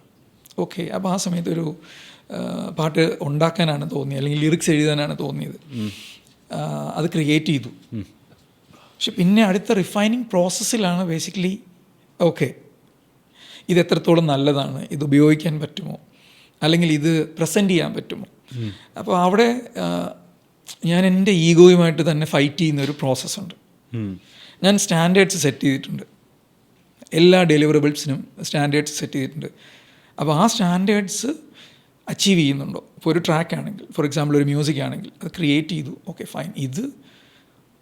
ഓക്കെ, അപ്പോൾ ആ സമയത്ത് ഒരു പാട്ട് ഉണ്ടാക്കാനാണ് തോന്നിയത്, അല്ലെങ്കിൽ ലിറിക്സ് എഴുതാനാണ് തോന്നിയത്, അത് ക്രിയേറ്റ് ചെയ്തു. പക്ഷെ പിന്നെ അടുത്ത റിഫൈനിങ് പ്രോസസ്സിലാണ് ബേസിക്കലി ഓക്കെ, ഇത് എത്രത്തോളം നല്ലതാണ്, ഇത് ഉപയോഗിക്കാൻ പറ്റുമോ, അല്ലെങ്കിൽ ഇത് പ്രസൻറ്റ് ചെയ്യാൻ പറ്റുമോ. അപ്പോൾ അവിടെ ഞാൻ എൻ്റെ ഈഗോയുമായിട്ട് തന്നെ ഫൈറ്റ് ചെയ്യുന്ന ഒരു പ്രോസസ്സുണ്ട്. ഞാൻ സ്റ്റാൻഡേർഡ്സ് സെറ്റ് ചെയ്തിട്ടുണ്ട്, എല്ലാ ഡെലിവറബിൾസിനും സ്റ്റാൻഡേർഡ്സ് സെറ്റ് ചെയ്തിട്ടുണ്ട്. അപ്പോൾ ആ സ്റ്റാൻഡേർഡ്സ് അച്ചീവ് ചെയ്യുന്നുണ്ടോ? ഇപ്പോൾ ഒരു ട്രാക്ക് ആണെങ്കിൽ, ഫോർ എക്സാമ്പിൾ ഒരു മ്യൂസിക് ആണെങ്കിൽ, അത് ക്രിയേറ്റ് ചെയ്തു, ഓക്കെ ഫൈൻ, ഇത്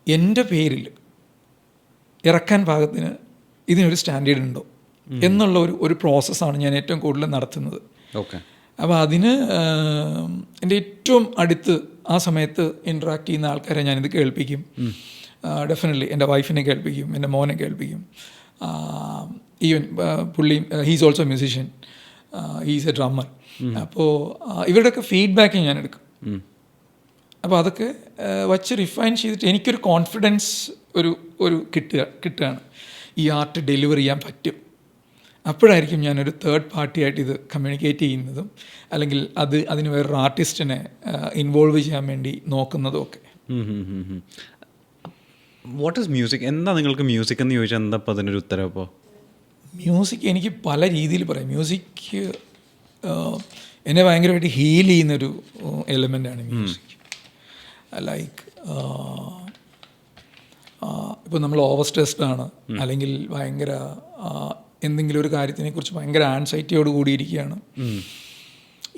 എൻ്റെ പേരിൽ ഇറക്കാൻ പാകത്തിന് ഇതിനൊരു സ്റ്റാൻഡേർഡ് ഉണ്ടോ എന്നുള്ള ഒരു പ്രോസസ്സാണ് ഞാൻ ഏറ്റവും കൂടുതൽ നടത്തുന്നത്. ഓക്കെ, അപ്പോൾ അതിന് എൻ്റെ ഏറ്റവും അടുത്ത് ആ സമയത്ത് ഇൻട്രാക്ട് ചെയ്യുന്ന ആൾക്കാരെ ഞാനിത് കേൾപ്പിക്കും. ഡെഫിനറ്റ്ലി എൻ്റെ വൈഫിനെ കേൾപ്പിക്കും, എൻ്റെ മോനെ കേൾപ്പിക്കും. ഈവൻ പുള്ളി he's also musician, he's A drummer. അപ്പോൾ ഇവരുടെയൊക്കെ ഫീഡ്ബാക്ക് ഞാൻ എടുക്കും. അപ്പോൾ അതൊക്കെ വച്ച് റിഫൈൻ ചെയ്തിട്ട് എനിക്കൊരു കോൺഫിഡൻസ് ഒരു കിട്ടുകയാണ്, ഈ ആർട്ട് ഡെലിവർ ചെയ്യാൻ പറ്റും. അപ്പോഴായിരിക്കും ഞാനൊരു തേർഡ് പാർട്ടിയായിട്ട് ഇത് കമ്മ്യൂണിക്കേറ്റ് ചെയ്യുന്നതും, അല്ലെങ്കിൽ അതിന് വേറൊരു ആർട്ടിസ്റ്റിനെ ഇൻവോൾവ് ചെയ്യാൻ വേണ്ടി നോക്കുന്നതും ഒക്കെ. What is music? എന്താ നിങ്ങൾക്ക് മ്യൂസിക് എന്ന് ചോദിച്ചാൽ എന്താ അപ്പോൾ അതിനൊരു ഉത്തരം? അപ്പോൾ മ്യൂസിക് എനിക്ക് പല രീതിയിൽ പറയാം. മ്യൂസിക് എന്നെ ഭയങ്കരമായിട്ട് ഹീൽ ചെയ്യുന്നൊരു എലമെൻ്റാണ് മ്യൂസിക്. ലൈക്ക് ഇപ്പോൾ നമ്മൾ ഓവർ സ്ട്രെസ്ഡാണ്, അല്ലെങ്കിൽ ഭയങ്കര എന്തെങ്കിലും ഒരു കാര്യത്തിനെക്കുറിച്ച് ഭയങ്കര ആൻസൈറ്റിയോട് കൂടിയിരിക്കുകയാണ്,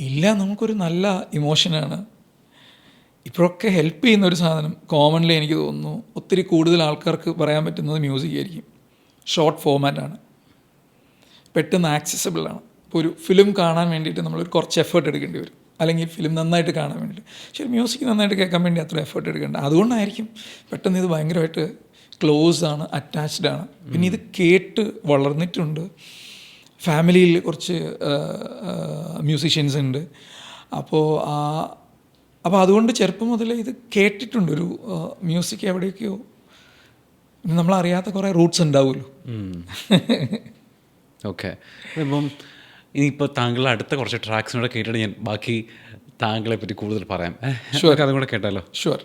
ഇല്ല, നമുക്കൊരു നല്ല ഇമോഷനാണ്. ഇപ്പോഴൊക്കെ ഹെൽപ്പ് ചെയ്യുന്ന ഒരു സാധനം കോമൺലി എനിക്ക് തോന്നുന്നു ഒത്തിരി കൂടുതൽ ആൾക്കാർക്ക് പറയാൻ പറ്റുന്നത് മ്യൂസിക് ആയിരിക്കും. ഷോർട്ട് ഫോമാറ്റാണ്, പെട്ടെന്ന് ആക്സസിബിളാണ്. ഇപ്പോൾ ഒരു ഫിലിം കാണാൻ വേണ്ടിയിട്ട് നമ്മളൊരു കുറച്ച് എഫേർട്ട് എടുക്കേണ്ടി വരും, അല്ലെങ്കിൽ ഫിലിം നന്നായിട്ട് കാണാൻ വേണ്ടിയിട്ട്. പക്ഷേ ഒരു മ്യൂസിക് നന്നായിട്ട് കേൾക്കാൻ വേണ്ടി അത്ര എഫേർട്ട് എടുക്കേണ്ട. അതുകൊണ്ടായിരിക്കും പെട്ടെന്ന് ഇത് ഭയങ്കരമായിട്ട് ക്ലോസ് ആണ്, അറ്റാച്ച്ഡ് ആണ്. പിന്നെ ഇത് കേട്ട് വളർന്നിട്ടുണ്ട്. ഫാമിലിയിൽ കുറച്ച് മ്യൂസീഷ്യൻസ് ഉണ്ട്. അപ്പോൾ അതുകൊണ്ട് ചെറുപ്പം മുതലേ ഇത് കേട്ടിട്ടുണ്ട്. ഒരു മ്യൂസിക് എവിടെയൊക്കെയോ നമ്മളറിയാത്ത കുറേ റൂട്ട്സ് ഉണ്ടാവുമല്ലോ. ഓക്കെ. ഇപ്പം ഇനിയിപ്പോൾ താങ്കളുടെ അടുത്ത കുറച്ച് ട്രാക്സിനോടെ കേട്ടിട്ട് ഞാൻ ബാക്കി താങ്കളെ പറ്റി കൂടുതൽ പറയാം. ഷുവർ, അതും കൂടെ കേട്ടാലോ? ഷുവർ.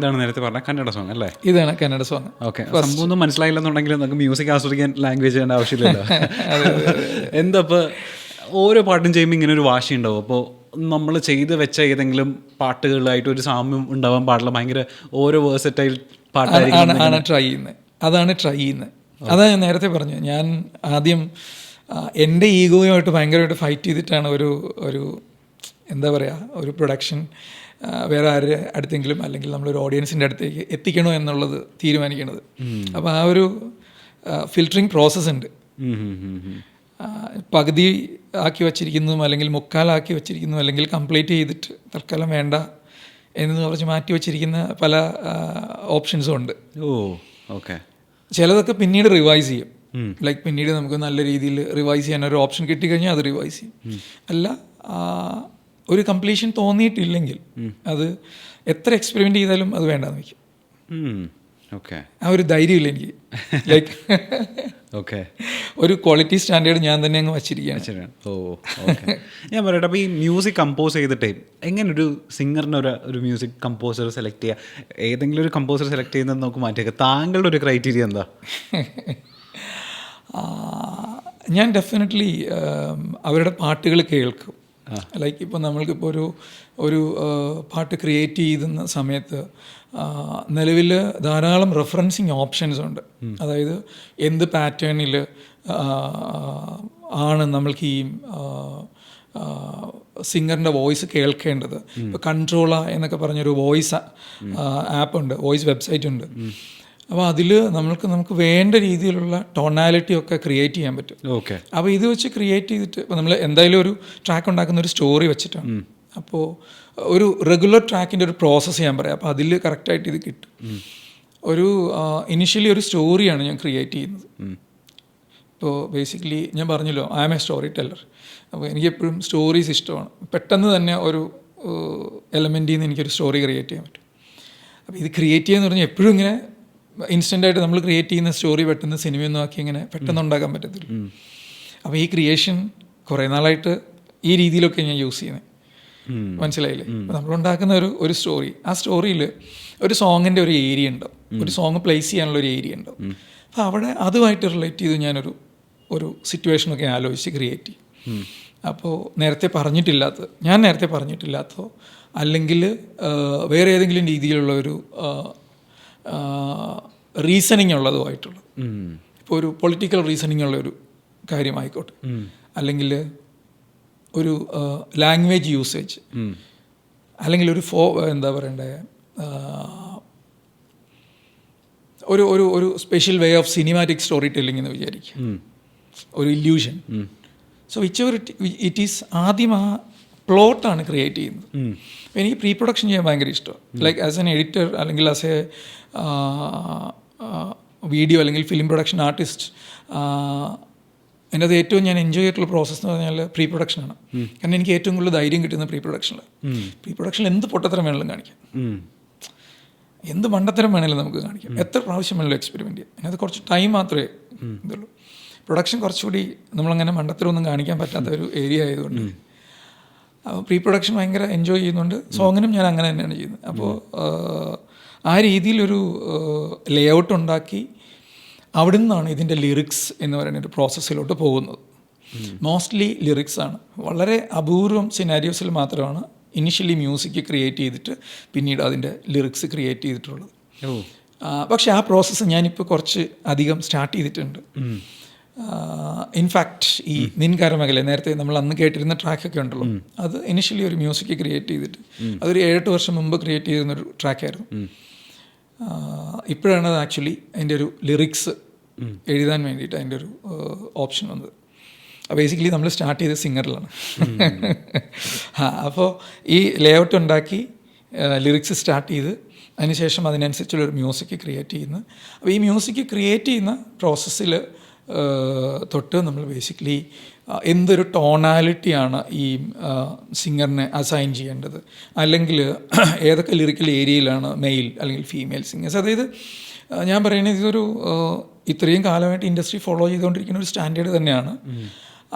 ഇതാണ് നേരത്തെ പറഞ്ഞ കന്നഡ സോങ് അല്ലേ? ഇതാണ് കന്നഡ സോങ്. ഓക്കെ. സംഭവം ഒന്നും മനസ്സിലായില്ലെന്നുണ്ടെങ്കിൽ നമുക്ക് മ്യൂസിക് ആസ്വദിക്കാൻ ലാംഗ്വേജ് ചെയ്യേണ്ട ആവശ്യമില്ലല്ലോ. എന്താ ഇപ്പോൾ ഓരോ പാട്ടും ചെയ്യുമ്പോൾ ഇങ്ങനെ ഒരു വാശി ഉണ്ടാവും. അപ്പോൾ നമ്മൾ ചെയ്ത് വെച്ച ഏതെങ്കിലും പാട്ടുകളായിട്ട് ഒരു സാമ്യം ഉണ്ടാവാൻ പാടില്ല. ഭയങ്കര ഓരോ വേഴ്സറ്റൈൽ പാട്ടാണ് ട്രൈ ചെയ്യുന്നത്. അതാണ് അതാണ് ഞാൻ നേരത്തെ പറഞ്ഞു. ഞാൻ ആദ്യം എൻ്റെ ഈഗോയുമായിട്ട് ഭയങ്കരമായിട്ട് ഫൈറ്റ് ചെയ്തിട്ടാണ് ഒരു എന്താ പറയുക, ഒരു പ്രൊഡക്ഷൻ വേറെ ആരുടെ അടുത്തെങ്കിലും അല്ലെങ്കിൽ നമ്മളൊരു ഓഡിയൻസിൻ്റെ അടുത്തേക്ക് എത്തിക്കണോ എന്നുള്ളത് തീരുമാനിക്കണത്. അപ്പോൾ ആ ഒരു ഫിൽറ്ററിങ് പ്രോസസ്സ് ഉണ്ട്. പകുതി ആക്കി വച്ചിരിക്കുന്നതും അല്ലെങ്കിൽ മുക്കാലാക്കി വച്ചിരിക്കുന്നതും അല്ലെങ്കിൽ കംപ്ലീറ്റ് ചെയ്തിട്ട് തൽക്കാലം വേണ്ട എന്ന് പറഞ്ഞ് മാറ്റി വച്ചിരിക്കുന്ന പല ഓപ്ഷൻസും ഉണ്ട്. ഓ ഓക്കെ. ചിലതൊക്കെ പിന്നീട് റിവൈസ് ചെയ്യും. ലൈക്ക് പിന്നീട് നമുക്ക് നല്ല രീതിയിൽ റിവൈസ് ചെയ്യാൻ ഒരു ഓപ്ഷൻ കിട്ടിക്കഴിഞ്ഞാൽ അത് റിവൈസ് ചെയ്യും. അല്ല, ഒരു കംപ്ലീഷൻ തോന്നിയിട്ടില്ലെങ്കിൽ അത് എത്ര എക്സ്പെരിമെൻ്റ് ചെയ്താലും അത് വേണ്ടാന്ന് വയ്ക്കും. ഓക്കെ. ആ ഒരു ധൈര്യമില്ല എനിക്ക്. ലൈക്ക് ഓക്കെ, ഒരു ക്വാളിറ്റി സ്റ്റാൻഡേർഡ് ഞാൻ തന്നെ അങ്ങ് വച്ചിരിക്കുകയാണ്. ഓ ഓക്കെ. ഞാൻ പറയട്ടെ, അപ്പോൾ ഈ മ്യൂസിക് കമ്പോസ് ചെയ്തിട്ടേ എങ്ങനെ ഒരു സിംഗറിന് ഒരു മ്യൂസിക് കമ്പോസർ സെലക്ട് ചെയ്യുക? ഏതെങ്കിലും ഒരു കമ്പോസർ സെലക്ട് ചെയ്യുന്നത് നമുക്ക് മാറ്റിയേക്കാം. താങ്കളുടെ ഒരു ക്രൈറ്റീരിയ എന്താ? ഞാൻ ഡെഫിനറ്റ്ലി അവരുടെ പാട്ടുകൾ കേൾക്കും. ലൈക്ക് ഇപ്പോൾ നമ്മൾക്കിപ്പോൾ ഒരു പാട്ട് ക്രിയേറ്റ് ചെയ്യുന്ന സമയത്ത് നിലവിൽ ധാരാളം റെഫറൻസിങ് ഓപ്ഷൻസ് ഉണ്ട്. അതായത് എന്ത് പാറ്റേണിൽ ആണ് നമ്മൾക്ക് ഈ സിംഗറിൻ്റെ വോയിസ് കേൾക്കേണ്ടത്. ഇപ്പോൾ കൺട്രോള എന്നൊക്കെ പറഞ്ഞൊരു വോയിസ് ആപ്പ് ഉണ്ട്, വോയിസ് വെബ്സൈറ്റ് ഉണ്ട്. അപ്പോൾ അതിൽ നമുക്ക് വേണ്ട രീതിയിലുള്ള ടോണാലിറ്റി ഒക്കെ ക്രിയേറ്റ് ചെയ്യാൻ പറ്റും. ഓക്കെ. അപ്പോൾ ഇത് വെച്ച് ക്രിയേറ്റ് ചെയ്തിട്ട് ഇപ്പോൾ നമ്മൾ എന്തായാലും ഒരു ട്രാക്ക് ഉണ്ടാക്കുന്ന ഒരു സ്റ്റോറി വെച്ചിട്ടാണ്. അപ്പോൾ ഒരു റെഗുലർ ട്രാക്കിൻ്റെ ഒരു പ്രോസസ്സ് ചെയ്യാൻ പറയാം. അപ്പോൾ അതിൽ കറക്റ്റായിട്ട് ഇത് കിട്ടും. ഒരു ഇനിഷ്യലി ഒരു സ്റ്റോറിയാണ് ഞാൻ ക്രിയേറ്റ് ചെയ്യുന്നത്. ഇപ്പോൾ ബേസിക്കലി ഞാൻ പറഞ്ഞല്ലോ, I am a storyteller. അപ്പോൾ എനിക്കെപ്പോഴും സ്റ്റോറീസ് ഇഷ്ടമാണ്. പെട്ടെന്ന് തന്നെ ഒരു എലമെൻറ്റിൽ നിന്ന് എനിക്കൊരു സ്റ്റോറി ക്രിയേറ്റ് ചെയ്യാൻ പറ്റും. അപ്പോൾ ഇത് ക്രിയേറ്റ് ചെയ്യാന്ന് പറഞ്ഞാൽ എപ്പോഴും ഇങ്ങനെ ഇൻസ്റ്റൻ്റായിട്ട് നമ്മൾ ക്രിയേറ്റ് ചെയ്യുന്ന സ്റ്റോറി പെട്ടെന്ന് സിനിമയൊന്നും ആക്കി ഇങ്ങനെ പെട്ടെന്ന് ഉണ്ടാക്കാൻ പറ്റത്തില്ല. അപ്പോൾ ഈ ക്രിയേഷൻ കുറേ നാളായിട്ട് ഈ രീതിയിലൊക്കെ ഞാൻ യൂസ് ചെയ്യുന്നത്. മനസ്സിലായില്ലേ? അപ്പോൾ നമ്മളുണ്ടാക്കുന്ന ഒരു സ്റ്റോറി, ആ സ്റ്റോറിയിൽ ഒരു സോങ്ങിൻ്റെ ഒരു ഏരിയ ഉണ്ടാവും, ഒരു സോങ് പ്ലേസ് ചെയ്യാനുള്ള ഒരു ഏരിയ ഉണ്ടാവും. അപ്പോൾ അവിടെ അതുമായിട്ട് റിലേറ്റ് ചെയ്ത് ഞാനൊരു സിറ്റുവേഷനൊക്കെ ആലോചിച്ച് ക്രിയേറ്റ് ചെയ്യും. അപ്പോൾ ഞാൻ നേരത്തെ പറഞ്ഞിട്ടില്ലാത്തോ അല്ലെങ്കിൽ വേറെ ഏതെങ്കിലും രീതിയിലുള്ള ഒരു റീസണിങ് ഉള്ളതുമായിട്ടുള്ള, ഇപ്പോൾ ഒരു പൊളിറ്റിക്കൽ റീസണിങ് ഉള്ള ഒരു കാര്യമായിക്കോട്ടെ, അല്ലെങ്കിൽ ഒരു ലാംഗ്വേജ് യൂസേജ്, അല്ലെങ്കിൽ ഒരു എന്താ പറയണ്ടേ, ഒരു special way of cinematic story telling എന്ന് വിചാരിക്കുക, ഒരു ഇല്യൂഷൻ. സോ ഇറ്റ് ഈസ് ആദ്യം ആ പ്ലോട്ടാണ് ക്രിയേറ്റ് ചെയ്യുന്നത്. എനിക്ക് പ്രീ പ്രൊഡക്ഷൻ ചെയ്യാൻ ഭയങ്കര ഇഷ്ടമാണ്. ലൈക്ക് ആസ് എൻ എഡിറ്റർ അല്ലെങ്കിൽ ആസ് എ വീഡിയോ അല്ലെങ്കിൽ ഫിലിം പ്രൊഡക്ഷൻ ആർട്ടിസ്റ്റ്, എൻ്റെ അത് ഏറ്റവും ഞാൻ എൻജോയ് ചെയ്തിട്ടുള്ള പ്രോസസ്സ് എന്ന് പറഞ്ഞാൽ പ്രീ പ്രൊഡക്ഷനാണ്. കാരണം എനിക്ക് ഏറ്റവും കൂടുതൽ ധൈര്യം കിട്ടുന്ന പ്രീ പ്രൊഡക്ഷനിൽ. പ്രീ പ്രൊഡക്ഷനിൽ എന്ത് പൊട്ടത്തരം വേണമെങ്കിലും കാണിക്കാം, എന്ത് മണ്ടത്തരം വേണമെങ്കിലും നമുക്ക് കാണിക്കാം, എത്ര പ്രാവശ്യം വേണമെങ്കിലും എക്സ്പെരിമെൻറ്റ് ചെയ്യാം. അതിനകത്ത് കുറച്ച് ടൈം മാത്രമേ ഇതുള്ളൂ. പ്രൊഡക്ഷൻ കുറച്ചുകൂടി നമ്മളങ്ങനെ മണ്ടത്തരമൊന്നും കാണിക്കാൻ പറ്റാത്ത ഒരു ഏരിയ ആയതുകൊണ്ട് അപ്പോൾ പ്രീ പ്രൊഡക്ഷൻ ഭയങ്കര എൻജോയ് ചെയ്യുന്നുണ്ട്. സോങ്ങിനും ഞാൻ അങ്ങനെ തന്നെയാണ് ചെയ്യുന്നത്. അപ്പോൾ ആ രീതിയിലൊരു ലേ ഔട്ട് ഉണ്ടാക്കി അവിടെ നിന്നാണ് ഇതിൻ്റെ ലിറിക്സ് എന്ന് പറയുന്ന ഒരു പ്രോസസ്സിലോട്ട് പോകുന്നത്. മോസ്റ്റ്ലി ലിറിക്സ് ആണ്. വളരെ അപൂർവം സിനാരിയോസിൽ മാത്രമാണ് ഇനിഷ്യലി മ്യൂസിക് ക്രിയേറ്റ് ചെയ്തിട്ട് പിന്നീട് അതിൻ്റെ ലിറിക്സ് ക്രിയേറ്റ് ചെയ്തിട്ടുള്ളത്. പക്ഷേ ആ പ്രോസസ്സ് ഞാനിപ്പോൾ കുറച്ച് അധികം സ്റ്റാർട്ട് ചെയ്തിട്ടുണ്ട്. ഇൻഫാക്റ്റ് ഈ നിൻകാരമകലെ നേരത്തെ നമ്മൾ അന്ന് കേട്ടിരുന്ന ട്രാക്കൊക്കെ ഉണ്ടല്ലോ, അത് ഇനിഷ്യലി ഒരു മ്യൂസിക് ക്രിയേറ്റ് ചെയ്തിട്ട് അതൊരു 7-8 വർഷം മുമ്പ് ക്രിയേറ്റ് ചെയ്തിരുന്നൊരു ട്രാക്കായിരുന്നു. ഇപ്പോഴാണ് അത് ആക്ച്വലി അതിൻ്റെ ഒരു ലിറിക്സ് എഴുതാൻ വേണ്ടിയിട്ട് അതിൻ്റെ ഒരു ഓപ്ഷൻ വന്നത്. ബേസിക്കലി നമ്മൾ സ്റ്റാർട്ട് ചെയ്ത സിംഗറിലാണ്. അപ്പോൾ ഈ ലേ ഔട്ട് ഉണ്ടാക്കി ലിറിക്സ് സ്റ്റാർട്ട് ചെയ്ത് അതിനുശേഷം അതിനനുസരിച്ചുള്ളൊരു മ്യൂസിക് ക്രിയേറ്റ് ചെയ്യുന്നു. അപ്പോൾ ഈ മ്യൂസിക് ക്രിയേറ്റ് ചെയ്യുന്ന പ്രോസസ്സിൽ തൊട്ട് നമ്മൾ ബേസിക്കലി എന്തൊരു ടോണാലിറ്റിയാണ് ഈ സിംഗറിനെ അസൈൻ ചെയ്യേണ്ടത്, അല്ലെങ്കിൽ ഏതൊക്കെ ലിറിക്കൽ ഏരിയയിലാണ് മെയിൽ അല്ലെങ്കിൽ ഫീമെയിൽ സിംഗേഴ്സ്. അതായത് ഞാൻ പറയുന്നത് ഇതൊരു ഇത്രയും കാലമായിട്ട് ഇൻഡസ്ട്രി ഫോളോ ചെയ്തുകൊണ്ടിരിക്കുന്ന ഒരു സ്റ്റാൻഡേർഡ് തന്നെയാണ്.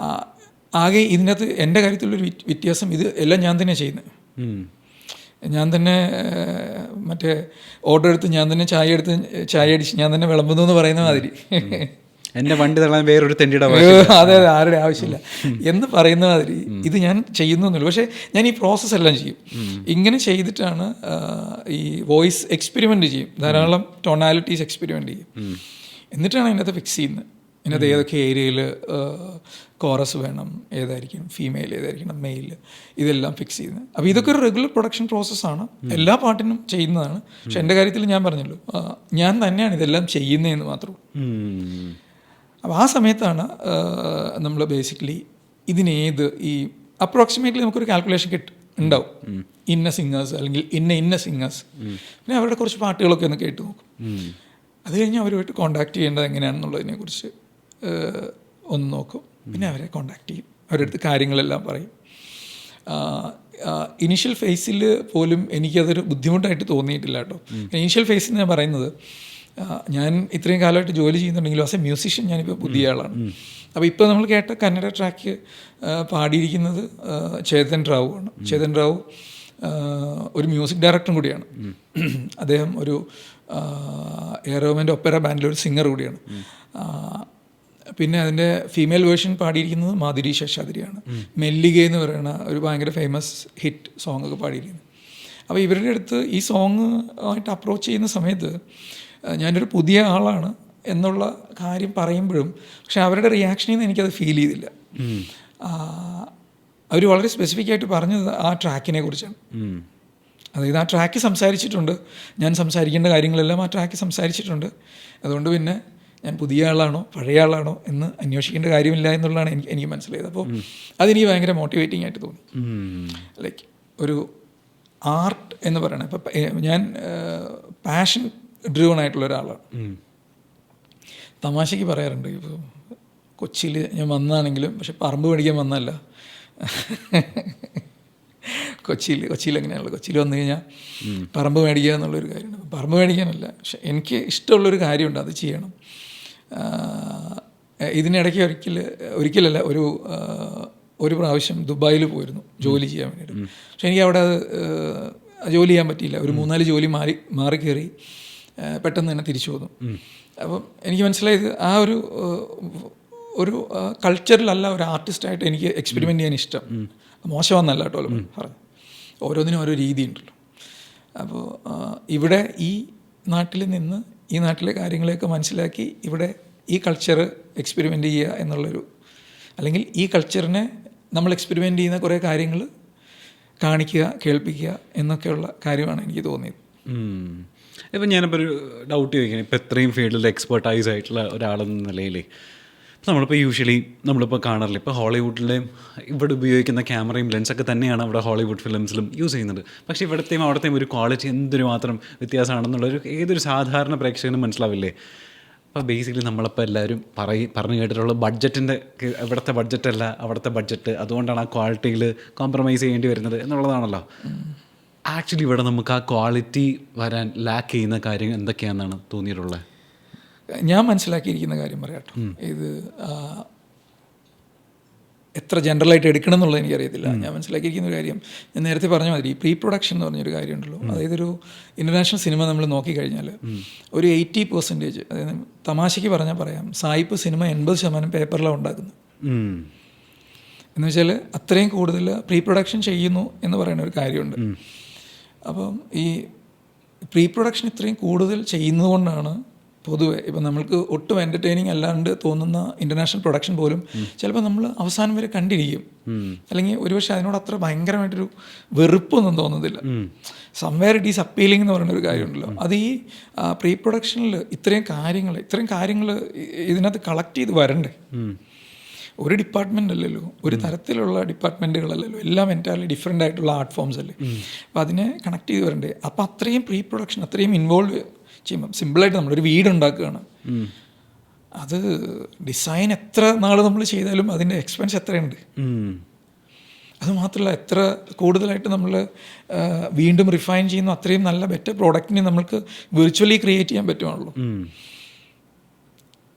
ആകെ ഇതിനകത്ത് എൻ്റെ കാര്യത്തിലുള്ളൊരു വ്യത്യാസം, ഇത് എല്ലാം ഞാൻ തന്നെ ചെയ്യുന്നത്. ഞാൻ തന്നെ മറ്റേ ഓർഡർ എടുത്ത് ഞാൻ തന്നെ ചായ അടിച്ച് ഞാൻ തന്നെ വിളമ്പുന്നു എന്ന് പറയുന്ന മാതിരി, എൻ്റെ വണ്ടി തള്ളാൻ വേറൊരു തെണ്ടിയുടെ അതെ ആരുടെ ആവശ്യമില്ല എന്ന് പറയുന്ന മാതിരി ഇത് ഞാൻ ചെയ്യുന്നില്ല. പക്ഷേ ഞാൻ ഈ പ്രോസസ്സ് എല്ലാം ചെയ്യും. ഇങ്ങനെ ചെയ്തിട്ടാണ് ഈ വോയിസ് എക്സ്പെരിമെൻ്റ് ചെയ്യും, ധാരാളം ടോണാലിറ്റീസ് എക്സ്പെരിമെൻ്റ് ചെയ്യും. എന്നിട്ടാണ് അതിനകത്ത് ഫിക്സ് ചെയ്യുന്നത്. ഇതിനകത്ത് ഏതൊക്കെ ഏരിയയിൽ കോറസ് വേണം, ഏതായിരിക്കും ഫീമെയിൽ, ഏതായിരിക്കണം മെയിൽ, ഇതെല്ലാം ഫിക്സ് ചെയ്യുന്നത്. അപ്പോൾ ഇതൊക്കെ ഒരു റെഗുലർ പ്രൊഡക്ഷൻ പ്രോസസ്സാണ്, എല്ലാ പാട്ടിനും ചെയ്യുന്നതാണ്. പക്ഷെ എൻ്റെ കാര്യത്തിൽ ഞാൻ പറഞ്ഞല്ലോ, ഞാൻ തന്നെയാണ് ഇതെല്ലാം ചെയ്യുന്നതെന്ന് മാത്രമേ. അപ്പോൾ ആ സമയത്താണ് നമ്മൾ ബേസിക്കലി ഇതിനേത് ഈ അപ്രോക്സിമേറ്റ്ലി നമുക്കൊരു കാൽക്കുലേഷൻ ഉണ്ടാവും, ഇന്ന സിംഗേഴ്സ് അല്ലെങ്കിൽ ഇന്ന സിംഗേഴ്സ്. പിന്നെ അവരുടെ കുറച്ച് പാട്ടുകളൊക്കെ ഒന്ന് കേട്ട് നോക്കും. അത് കഴിഞ്ഞ് അവരുമായിട്ട് കോൺടാക്ട് ചെയ്യേണ്ടത് എങ്ങനെയാണെന്നുള്ളതിനെക്കുറിച്ച് ഒന്ന് നോക്കും. പിന്നെ അവരെ കോൺടാക്ട് ചെയ്യും, അവരുടെ അടുത്ത് കാര്യങ്ങളെല്ലാം പറയും. ഇനീഷ്യൽ ഫേസിൽ പോലും എനിക്കതൊരു ബുദ്ധിമുട്ടായിട്ട് തോന്നിയിട്ടില്ല കേട്ടോ. ഇനീഷ്യൽ ഫേസിൽ ഞാൻ പറയുന്നത്, ഞാൻ ഇത്രയും കാലമായിട്ട് ജോലി ചെയ്യുന്നുണ്ടെങ്കിലും ആസ് എ മ്യൂസീഷ്യൻ ഞാനിപ്പോൾ പുതിയ ആളാണ്. അപ്പോൾ ഇപ്പോൾ നമ്മൾ കേട്ട കന്നഡ ട്രാക്ക് പാടിയിരിക്കുന്നത് ചേതൻ റാവു ആണ്. ചേതൻ റാവു ഒരു മ്യൂസിക് ഡയറക്ടറും കൂടിയാണ്. അദ്ദേഹം ഒരു എയറോമൻ്റെ ഒപ്പേറ ബാൻഡിലൊരു സിംഗർ കൂടിയാണ്. പിന്നെ അതിൻ്റെ ഫീമെയിൽ വേർഷൻ പാടിയിരിക്കുന്നത് മാധുരി ശേഷാദ്രിയാണ്. മെല്ലിക എന്ന് പറയുന്ന ഒരു ഭയങ്കര ഫേമസ് ഹിറ്റ് സോങ് ഒക്കെ പാടിയിരിക്കുന്നത്. അപ്പോൾ ഇവരുടെ അടുത്ത് ഈ സോങ് ആയിട്ട് അപ്രോച്ച് ചെയ്യുന്ന സമയത്ത് ഞാനൊരു പുതിയ ആളാണ് എന്നുള്ള കാര്യം പറയുമ്പോഴും പക്ഷെ അവരുടെ റിയാക്ഷനിൽ നിന്ന് എനിക്കത് ഫീൽ ചെയ്തില്ല. അവർ വളരെ സ്പെസിഫിക് ആയിട്ട് പറഞ്ഞത് ആ ട്രാക്കിനെ കുറിച്ചാണ്. അതായത് ആ ട്രാക്ക് സംസാരിച്ചിട്ടുണ്ട്, ഞാൻ സംസാരിക്കേണ്ട കാര്യങ്ങളെല്ലാം ആ ട്രാക്ക് സംസാരിച്ചിട്ടുണ്ട്. അതുകൊണ്ട് പിന്നെ ഞാൻ പുതിയ ആളാണോ പഴയ ആളാണോ എന്ന് അന്വേഷിക്കേണ്ട കാര്യമില്ല എന്നുള്ളതാണ് എനിക്ക് മനസ്സിലായത്. അപ്പോൾ അതെനിക്ക് ഭയങ്കര മോട്ടിവേറ്റിംഗ് ആയിട്ട് തോന്നി. ലൈക്ക് ഒരു ആർട്ട് എന്ന് പറയണത്, ഇപ്പം ഞാൻ പാഷൻ ഡ്രിവൺ ആയിട്ടുള്ള ഒരാളാണ്. തമാശയ്ക്ക് പറയാറുണ്ട്, ഇപ്പോൾ കൊച്ചിയിൽ ഞാൻ വന്നതാണെങ്കിലും പക്ഷെ പറമ്പ് മേടിക്കാൻ വന്നതല്ല. കൊച്ചിയിൽ എങ്ങനെയാണല്ലോ, കൊച്ചിയിൽ വന്നു കഴിഞ്ഞാൽ പറമ്പ് മേടിക്കുക എന്നുള്ളൊരു കാര്യമാണ്. പറമ്പ് മേടിക്കാനല്ല, പക്ഷെ എനിക്ക് ഇഷ്ടമുള്ളൊരു കാര്യമുണ്ട്, അത് ചെയ്യണം. ഇതിനിടയ്ക്ക് ഒരിക്കലല്ല ഒരു പ്രാവശ്യം ദുബായിൽ പോയിരുന്നു ജോലി ചെയ്യാൻ വേണ്ടിയിട്ട്. പക്ഷെ എനിക്ക് അവിടെ ജോലി ചെയ്യാൻ പറ്റിയില്ല. ഒരു 3-4 ജോലി മാറി കയറി പെട്ടെന്ന് തന്നെ തിരിച്ചു പോന്നു. അപ്പം എനിക്ക് മനസ്സിലായത് ആ ഒരു കൾച്ചറിലല്ല ഒരു ആർട്ടിസ്റ്റായിട്ട് എനിക്ക് എക്സ്പെരിമെൻ്റ് ചെയ്യാൻ ഇഷ്ടം. മോശമെന്നല്ല കേട്ടോ പറഞ്ഞു, ഓരോന്നിനും ഓരോ രീതി ഉണ്ടല്ലോ. അപ്പോൾ ഇവിടെ ഈ നാട്ടിൽ നിന്ന് ഈ നാട്ടിലെ കാര്യങ്ങളെയൊക്കെ മനസ്സിലാക്കി ഇവിടെ ഈ കൾച്ചർ എക്സ്പെരിമെൻ്റ് ചെയ്യുക എന്നുള്ളൊരു, അല്ലെങ്കിൽ ഈ കൾച്ചറിനെ നമ്മൾ എക്സ്പെരിമെൻ്റ് ചെയ്യുന്ന കുറേ കാര്യങ്ങൾ കാണിക്കുക, കേൾപ്പിക്കുക എന്നൊക്കെയുള്ള കാര്യമാണ് എനിക്ക് തോന്നിയത്. ഇപ്പം ഞാനിപ്പോൾ ഒരു ഡൗട്ട് ചോദിക്കണം, ഇപ്പോൾ ഇത്രയും ഫീൽഡിൽ എക്സ്പെർട്ടൈസ് ആയിട്ടുള്ള ഒരാളെന്ന നിലയിൽ നമ്മളിപ്പോൾ യൂഷ്വലി നമ്മളിപ്പോൾ കാണാറില്ല, ഇപ്പോൾ ഹോളിവുഡിലെയും ഇവിടെ ഉപയോഗിക്കുന്ന ക്യാമറയും ലെൻസൊക്കെ തന്നെയാണ് അവിടെ ഹോളിവുഡ് ഫിലിംസിലും യൂസ് ചെയ്യുന്നത്. പക്ഷേ ഇവിടത്തെയും അവിടത്തെയും ഒരു ക്വാളിറ്റി എന്തൊരു മാത്രം വ്യത്യാസമാണെന്നുള്ളൊരു ഏതൊരു സാധാരണ പ്രേക്ഷകനും മനസ്സിലാവില്ലേ. അപ്പോൾ ബേസിക്കലി നമ്മളിപ്പോൾ എല്ലാവരും പറഞ്ഞു കേട്ടിട്ടുള്ള ബഡ്ജറ്റിൻ്റെ, ഇവിടുത്തെ ബഡ്ജറ്റല്ല അവിടുത്തെ ബഡ്ജറ്റ്, അതുകൊണ്ടാണ് ആ ക്വാളിറ്റിയിൽ കോംപ്രമൈസ് ചെയ്യേണ്ടി വരുന്നത് എന്നുള്ളതാണല്ലോ. ആക്ച്വലി ഇവിടെ നമുക്ക് ആ ക്വാളിറ്റി വരാൻ ലാക്ക് ചെയ്യുന്ന കാര്യം എന്തൊക്കെയാണെന്നാണ് തോന്നിയിട്ടുള്ളത്? ഞാൻ മനസ്സിലാക്കിയിരിക്കുന്ന കാര്യം പറയാട്ടോ, ഇത് എത്ര ജനറലായിട്ട് എടുക്കണം എന്നുള്ളത് എനിക്കറിയത്തില്ല. ഞാൻ മനസ്സിലാക്കിയിരിക്കുന്ന ഒരു കാര്യം, ഞാൻ നേരത്തെ പറഞ്ഞ മാതിരി പ്രീ പ്രൊഡക്ഷൻ എന്ന് പറഞ്ഞൊരു കാര്യമുണ്ടല്ലോ. അതായത് ഒരു ഇൻ്റർനാഷണൽ സിനിമ നമ്മൾ നോക്കിക്കഴിഞ്ഞാൽ ഒരു 80%, അതായത് തമാശയ്ക്ക് പറഞ്ഞാൽ പറയാം, സായിപ്പ് സിനിമ 80% പേപ്പറിലാണ് ഉണ്ടാക്കുന്നത്. എന്ന് വെച്ചാൽ അത്രയും കൂടുതൽ പ്രീ പ്രൊഡക്ഷൻ ചെയ്യുന്നു എന്ന് പറയുന്ന ഒരു കാര്യമുണ്ട്. അപ്പം ഈ പ്രീ പ്രൊഡക്ഷൻ ഇത്രയും കൂടുതൽ ചെയ്യുന്നതുകൊണ്ടാണ് പൊതുവെ ഇപ്പം നമ്മൾക്ക് ഒട്ടും എൻ്റർടൈനിങ് അല്ലാണ്ട് തോന്നുന്ന ഇൻ്റർനാഷണൽ പ്രൊഡക്ഷൻ പോലും ചിലപ്പോൾ നമ്മൾ അവസാനം വരെ കണ്ടിരിക്കും. അല്ലെങ്കിൽ ഒരുപക്ഷെ അതിനോട് അത്ര ഭയങ്കരമായിട്ടൊരു വെറുപ്പൊന്നും തോന്നുന്നില്ല. സംവെയർ ഇറ്റ് ഈസ് അപ്പീലിംഗ് എന്ന് പറയുന്ന ഒരു കാര്യമുണ്ടല്ലോ. അത് ഈ പ്രീ പ്രൊഡക്ഷനിൽ ഇത്രയും കാര്യങ്ങൾ ഇതിനകത്ത് കളക്ട് ചെയ്ത് വരണ്ടേ. ഒരു ഡിപ്പാർട്ട്മെൻ്റ് അല്ലല്ലോ, ഒരു തരത്തിലുള്ള ഡിപ്പാർട്ട്മെൻറ്റുകളല്ലല്ലോ, എല്ലാം എൻറ്റയർലി ഡിഫറെൻ്റ് ആയിട്ടുള്ള ആർട്ട് ഫോംസ് അല്ലേ. അപ്പോൾ അതിനെ കണക്ട് ചെയ്ത് വരണ്ടേ. അപ്പോൾ അത്രയും പ്രീ പ്രൊഡക്ഷൻ അത്രയും ഇൻവോൾവ് ചെയ്യുമ്പം സിമ്പിളായിട്ട് നമ്മളൊരു വീടുണ്ടാക്കുകയാണ്. അത് ഡിസൈൻ എത്ര നാൾ നമ്മൾ ചെയ്താലും അതിൻ്റെ എക്സ്പെൻസ് എത്രയുണ്ട്. അതുമാത്രമല്ല എത്ര കൂടുതലായിട്ട് നമ്മൾ വീണ്ടും റിഫൈൻ ചെയ്യുന്നു അത്രയും നല്ല ബെറ്റർ പ്രോഡക്റ്റിനെ നമുക്ക് വിർച്വലി ക്രിയേറ്റ് ചെയ്യാൻ പറ്റുവാണല്ലോ.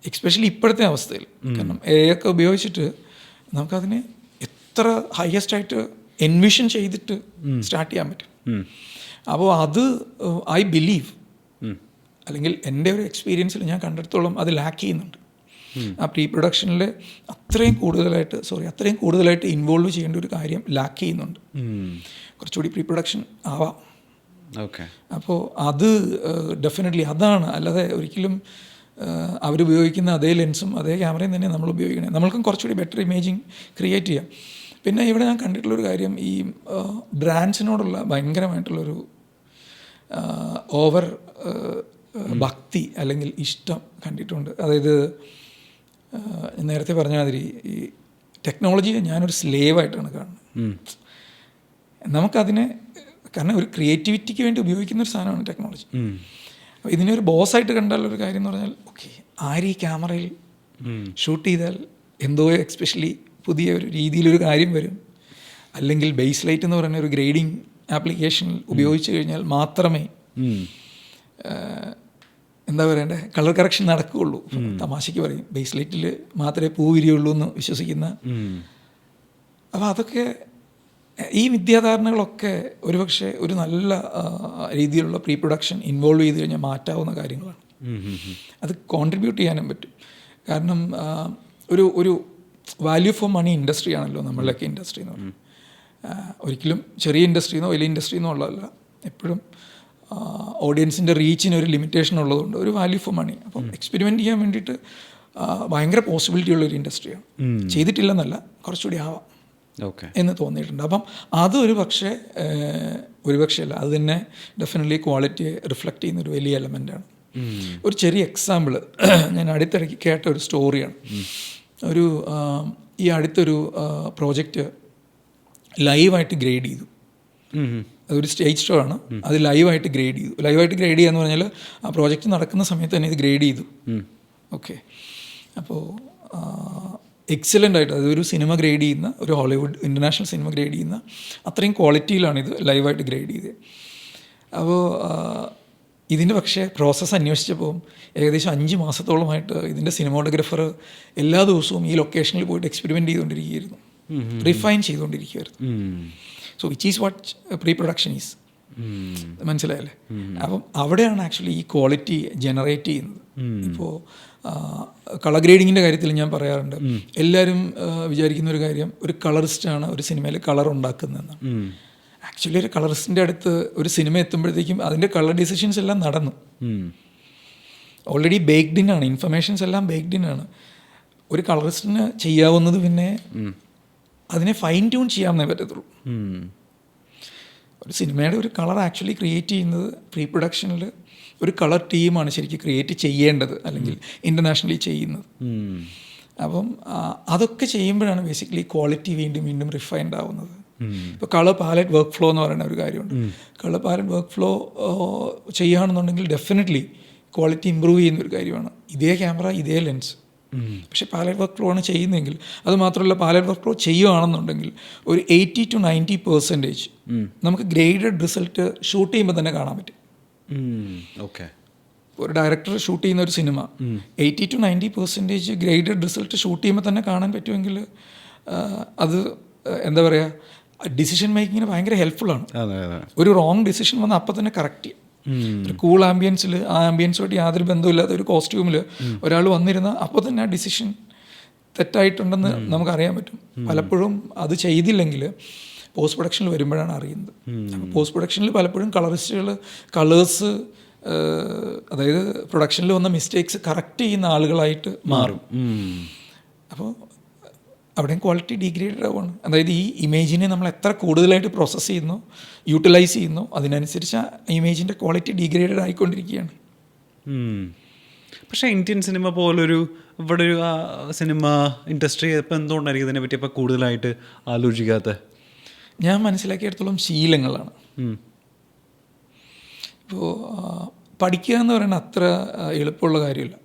എക്സ്പെഷ്യലി ഇപ്പോഴത്തെ അവസ്ഥയിൽ, കാരണം AI ഒക്കെ ഉപയോഗിച്ചിട്ട് നമുക്കതിനെ എത്ര ഹയസ്റ്റ് ആയിട്ട് എൻവിഷൻ ചെയ്തിട്ട് സ്റ്റാർട്ട് ചെയ്യാൻ പറ്റും. അപ്പോൾ അത് ഐ ബിലീവ്, അല്ലെങ്കിൽ എൻ്റെ ഒരു എക്സ്പീരിയൻസിൽ ഞാൻ കണ്ടെടുത്തോളം അത് ലാക്ക് ചെയ്യുന്നുണ്ട്. ആ പ്രീ പ്രൊഡക്ഷനിൽ അത്രയും കൂടുതലായിട്ട് ഇൻവോൾവ് ചെയ്യേണ്ട ഒരു കാര്യം ലാക്ക് ചെയ്യുന്നുണ്ട്. കുറച്ചുകൂടി പ്രീ പ്രൊഡക്ഷൻ ആവാം. അപ്പോൾ അത് ഡെഫിനറ്റ്ലി അതാണ്. അല്ലാതെ ഒരിക്കലും അവരുപയോഗിക്കുന്ന അതേ ലെൻസും അതേ ക്യാമറയും തന്നെ നമ്മൾ ഉപയോഗിക്കണേ. നമ്മൾക്കും കുറച്ചുകൂടി ബെറ്റർ ഇമേജിങ് ക്രിയേറ്റ് ചെയ്യാം. പിന്നെ ഇവിടെ ഞാൻ കണ്ടിട്ടുള്ളൊരു കാര്യം, ഈ ബ്രാൻഡ്സിനോടുള്ള ഭയങ്കരമായിട്ടുള്ളൊരു ഓവർ ഭക്തി അല്ലെങ്കിൽ ഇഷ്ടം കണ്ടിട്ടുണ്ട്. അതായത് നേരത്തെ പറഞ്ഞ മാതിരി ഈ ടെക്നോളജിയെ ഞാനൊരു സ്ലേവായിട്ടാണ് കാണുന്നത്. നമുക്കതിനെ, കാരണം ഒരു ക്രിയേറ്റിവിറ്റിക്ക് വേണ്ടി ഉപയോഗിക്കുന്ന ഒരു സാധനമാണ് ടെക്നോളജി. അപ്പോൾ ഇതിനെ ഒരു ബോസായിട്ട് കണ്ടാലൊരു കാര്യം എന്ന് പറഞ്ഞാൽ, ഓക്കെ ആര് ഈ ക്യാമറയിൽ ഷൂട്ട് ചെയ്താൽ എന്തോ എക്സ്പെഷ്യലി പുതിയ ഒരു രീതിയിലൊരു കാര്യം വരും, അല്ലെങ്കിൽ ബേസ് ലൈറ്റ് എന്ന് പറയുന്ന ഒരു ഗ്രേഡിങ് ആപ്ലിക്കേഷനിൽ ഉപയോഗിച്ച് കഴിഞ്ഞാൽ മാത്രമേ എന്താ പറയണ്ടേ കളർ കറക്ഷൻ നടക്കുകയുള്ളൂ. തമാശയ്ക്ക് പറയും ബേസ് ലൈറ്റിൽ മാത്രമേ പൂ വിരിയുള്ളൂ എന്ന് വിശ്വസിക്കുന്ന. അപ്പോൾ അതൊക്കെ ഈ വിദ്യാധാരണകളൊക്കെ ഒരുപക്ഷെ ഒരു നല്ല രീതിയിലുള്ള പ്രീ പ്രൊഡക്ഷൻ ഇൻവോൾവ് ചെയ്ത് കഴിഞ്ഞാൽ മാറ്റാവുന്ന കാര്യങ്ങളാണ്. അത് കോൺട്രിബ്യൂട്ട് ചെയ്യാനും പറ്റും. കാരണം ഒരു വാല്യൂ ഫോർ മണി ഇൻഡസ്ട്രി ആണല്ലോ നമ്മളുടെയൊക്കെ ഇൻഡസ്ട്രി എന്ന് പറയുന്നത്. ഒരിക്കലും ചെറിയ ഇൻഡസ്ട്രിന്നോ വലിയ ഇൻഡസ്ട്രിന്നോ ഉള്ളതല്ല. എപ്പോഴും ഓഡിയൻസിൻ്റെ റീച്ചിന് ഒരു ലിമിറ്റേഷൻ ഉള്ളതുകൊണ്ട് ഒരു വാല്യൂ ഫോർ മണി. അപ്പം എക്സ്പെരിമെൻറ്റ് ചെയ്യാൻ വേണ്ടിയിട്ട് ഭയങ്കര പോസിബിലിറ്റി ഉള്ളൊരു ഇൻഡസ്ട്രിയാണ്. ചെയ്തിട്ടില്ലെന്നല്ല, കുറച്ചുകൂടി ആവാം എന്ന് തോന്നിയിട്ടുണ്ട്. അപ്പം അതൊരു പക്ഷേ അല്ല, അത് തന്നെ ഡെഫിനറ്റ്ലി ക്വാളിറ്റിയെ റിഫ്ലക്റ്റ് ചെയ്യുന്നൊരു വലിയ എലമെൻ്റാണ്. ഒരു ചെറിയ എക്സാമ്പിൾ ഞാൻ അടുത്തിടയ്ക്ക് കേട്ട ഒരു സ്റ്റോറിയാണ്. ഈ അടുത്തൊരു പ്രോജക്റ്റ് ലൈവായിട്ട് ഗ്രേഡ് ചെയ്തു. അതൊരു സ്റ്റേജ് ഷോ ആണ്. അത് ലൈവായിട്ട് ഗ്രേഡ് ചെയ്യുക എന്ന് പറഞ്ഞാൽ ആ പ്രോജക്റ്റ് നടക്കുന്ന സമയത്ത് തന്നെ ഇത് ഗ്രേഡ് ചെയ്തു. ഓക്കെ, അപ്പോൾ എക്സലൻ്റ് ആയിട്ട് അതൊരു സിനിമ ഗ്രേഡ് ചെയ്യുന്ന, ഒരു ഹോളിവുഡ് ഇൻ്റർനാഷണൽ സിനിമ ഗ്രേഡ് ചെയ്യുന്ന അത്രയും ക്വാളിറ്റിയിലാണ് ഇത് ലൈവായിട്ട് ഗ്രേഡ് ചെയ്തത്. അപ്പോൾ ഇതിൻ്റെ പക്ഷേ പ്രോസസ്സ് അന്വേഷിച്ചപ്പോൾ ഏകദേശം 5 മാസത്തോളമായിട്ട് ഇതിൻ്റെ സിനിമോട്ടോഗ്രാഫർ എല്ലാ ദിവസവും ഈ ലൊക്കേഷനിൽ പോയിട്ട് എക്സ്പെരിമെൻറ്റ് ചെയ്തുകൊണ്ടിരിക്കുകയായിരുന്നു, റിഫൈൻ ചെയ്തുകൊണ്ടിരിക്കുകയായിരുന്നു. So which is what pre production is. മനസ്സിലായല്ലേ? അപ്പം അവിടെയാണ് ആക്ച്വലി ഈ ക്വാളിറ്റി ജനറേറ്റ് ചെയ്യുന്നത്. ഇപ്പോൾ കളർ ഗ്രേഡിങ്ങിൻ്റെ കാര്യത്തിൽ ഞാൻ പറയാറുണ്ട്, എല്ലാവരും വിചാരിക്കുന്ന ഒരു കാര്യം ഒരു കളറിസ്റ്റാണ് ഒരു സിനിമയിൽ കളർ ഉണ്ടാക്കുന്നതെന്നാണ്. ആക്ച്വലി ഒരു കളറിസ്റ്റിൻ്റെ അടുത്ത് ഒരു സിനിമ എത്തുമ്പോഴത്തേക്കും അതിൻ്റെ കളർ ഡിസിഷൻസ് എല്ലാം നടന്നു, ഓൾറെഡി ബേക്ക്ഡ് ഇൻ ആണ്, ഇൻഫർമേഷൻസ് എല്ലാം ബേക്ക്ഡ് ഇൻ ആണ്. ഒരു കളറിസ്റ്റിന് ചെയ്യാവുന്നത് പിന്നെ അതിനെ ഫൈൻ ട്യൂൺ ചെയ്യാമെന്നേ പറ്റത്തുള്ളൂ. ഒരു സിനിമയുടെ ഒരു കളർ ആക്ച്വലി ക്രിയേറ്റ് ചെയ്യുന്നത് പ്രീ പ്രൊഡക്ഷനിൽ ഒരു കളർ ടീമാണ് ശരിക്കും ക്രിയേറ്റ് ചെയ്യേണ്ടത്, അല്ലെങ്കിൽ ഇൻ്റർനാഷണലി ചെയ്യുന്നത്. അപ്പം അതൊക്കെ ചെയ്യുമ്പോഴാണ് ബേസിക്കലി ക്വാളിറ്റി വീണ്ടും വീണ്ടും റിഫൈൻഡ് ആവുന്നത്. ഇപ്പോൾ കളർ പാലറ്റ് വർക്ക് ഫ്ലോ എന്ന് പറയുന്ന ഒരു കാര്യമുണ്ട്. കളർ പാലറ്റ് വർക്ക് ഫ്ലോ ചെയ്യുകയാണെന്നുണ്ടെങ്കിൽ ഡെഫിനറ്റ്ലി ക്വാളിറ്റി ഇമ്പ്രൂവ് ചെയ്യുന്ന ഒരു കാര്യമാണ്. ഇതേ ക്യാമറ ഇതേ ലെൻസ്, പക്ഷേ പാലറ്റ് വർക്ക് ഫ്ലോ ആണ് ചെയ്യുന്നതെങ്കിൽ, അത് മാത്രമല്ല പാലറ്റ് വർക്ക് ഫ്ലോ ചെയ്യുകയാണെന്നുണ്ടെങ്കിൽ ഒരു 80 to 90% നമുക്ക് ഗ്രേഡഡ് റിസൾട്ട് ഷൂട്ട് ചെയ്യുമ്പോൾ തന്നെ കാണാൻ പറ്റും. ഓക്കെ, ഒരു ഡയറക്ടർ ഷൂട്ട് ചെയ്യുന്ന ഒരു cinema 80 to 90% graded result shoot ചെയ്യുമ്പോൾ തന്നെ കാണാൻ പറ്റുമെങ്കിൽ അത് എന്താ പറയുക ഡിസിഷൻ മേക്കിങ്ങിന് ഭയങ്കര ഹെൽപ്ഫുള്ളാണ്. ഒരു റോങ് ഡിസിഷൻ വന്നാൽ അപ്പം തന്നെ കറക്റ്റ് ചെയ്യും. ഒരു കൂൾ ആംബിയൻസിൽ ആ ആംബിയൻസുമായിട്ട് യാതൊരു ബന്ധമില്ലാത്ത ഒരു കോസ്റ്റ്യൂമിൽ ഒരാൾ വന്നിരുന്ന അപ്പോൾ തന്നെ ആ ഡിസിഷൻ തെറ്റായിട്ടുണ്ടെന്ന് നമുക്കറിയാൻ പറ്റും. പലപ്പോഴും അത് ചെയ്തില്ലെങ്കിൽ പോസ്റ്റ് പ്രൊഡക്ഷനിൽ വരുമ്പോഴാണ് അറിയുന്നത്. പോസ്റ്റ് പ്രൊഡക്ഷനിൽ പലപ്പോഴും കളറിസ്റ്റുകൾ കളേഴ്സ് അതായത് പ്രൊഡക്ഷനിൽ വന്ന മിസ്റ്റേക്സ് കറക്റ്റ് ചെയ്യുന്ന ആളുകളായിട്ട് മാറും. അപ്പോൾ അവിടെയും ക്വാളിറ്റി ഡീഗ്രേഡഡ് ആവുകയാണ്. അതായത് ഈ ഇമേജിനെ നമ്മൾ എത്ര കൂടുതലായിട്ട് പ്രോസസ്സ് ചെയ്യുന്നു, യൂട്ടിലൈസ് ചെയ്യുന്നു, അതിനനുസരിച്ച് ആ ഇമേജിൻ്റെ ക്വാളിറ്റി ഡീഗ്രേഡഡ് ആയിക്കൊണ്ടിരിക്കുകയാണ്. പക്ഷേ ഇന്ത്യൻ സിനിമ പോലൊരു ഇവിടെ ഒരു സിനിമ ഇൻഡസ്ട്രി ഇപ്പം എന്തുകൊണ്ടായിരിക്കും ഇതിനെ പറ്റി ഇപ്പം കൂടുതലായിട്ട് ആലോചിക്കാത്ത? ഞാൻ മനസ്സിലാക്കിയെടുത്തോളം ശീലങ്ങളാണ്. ഇപ്പോൾ പഠിക്കുക എന്ന് പറയുന്നത് അത്ര എളുപ്പമുള്ള കാര്യമില്ല.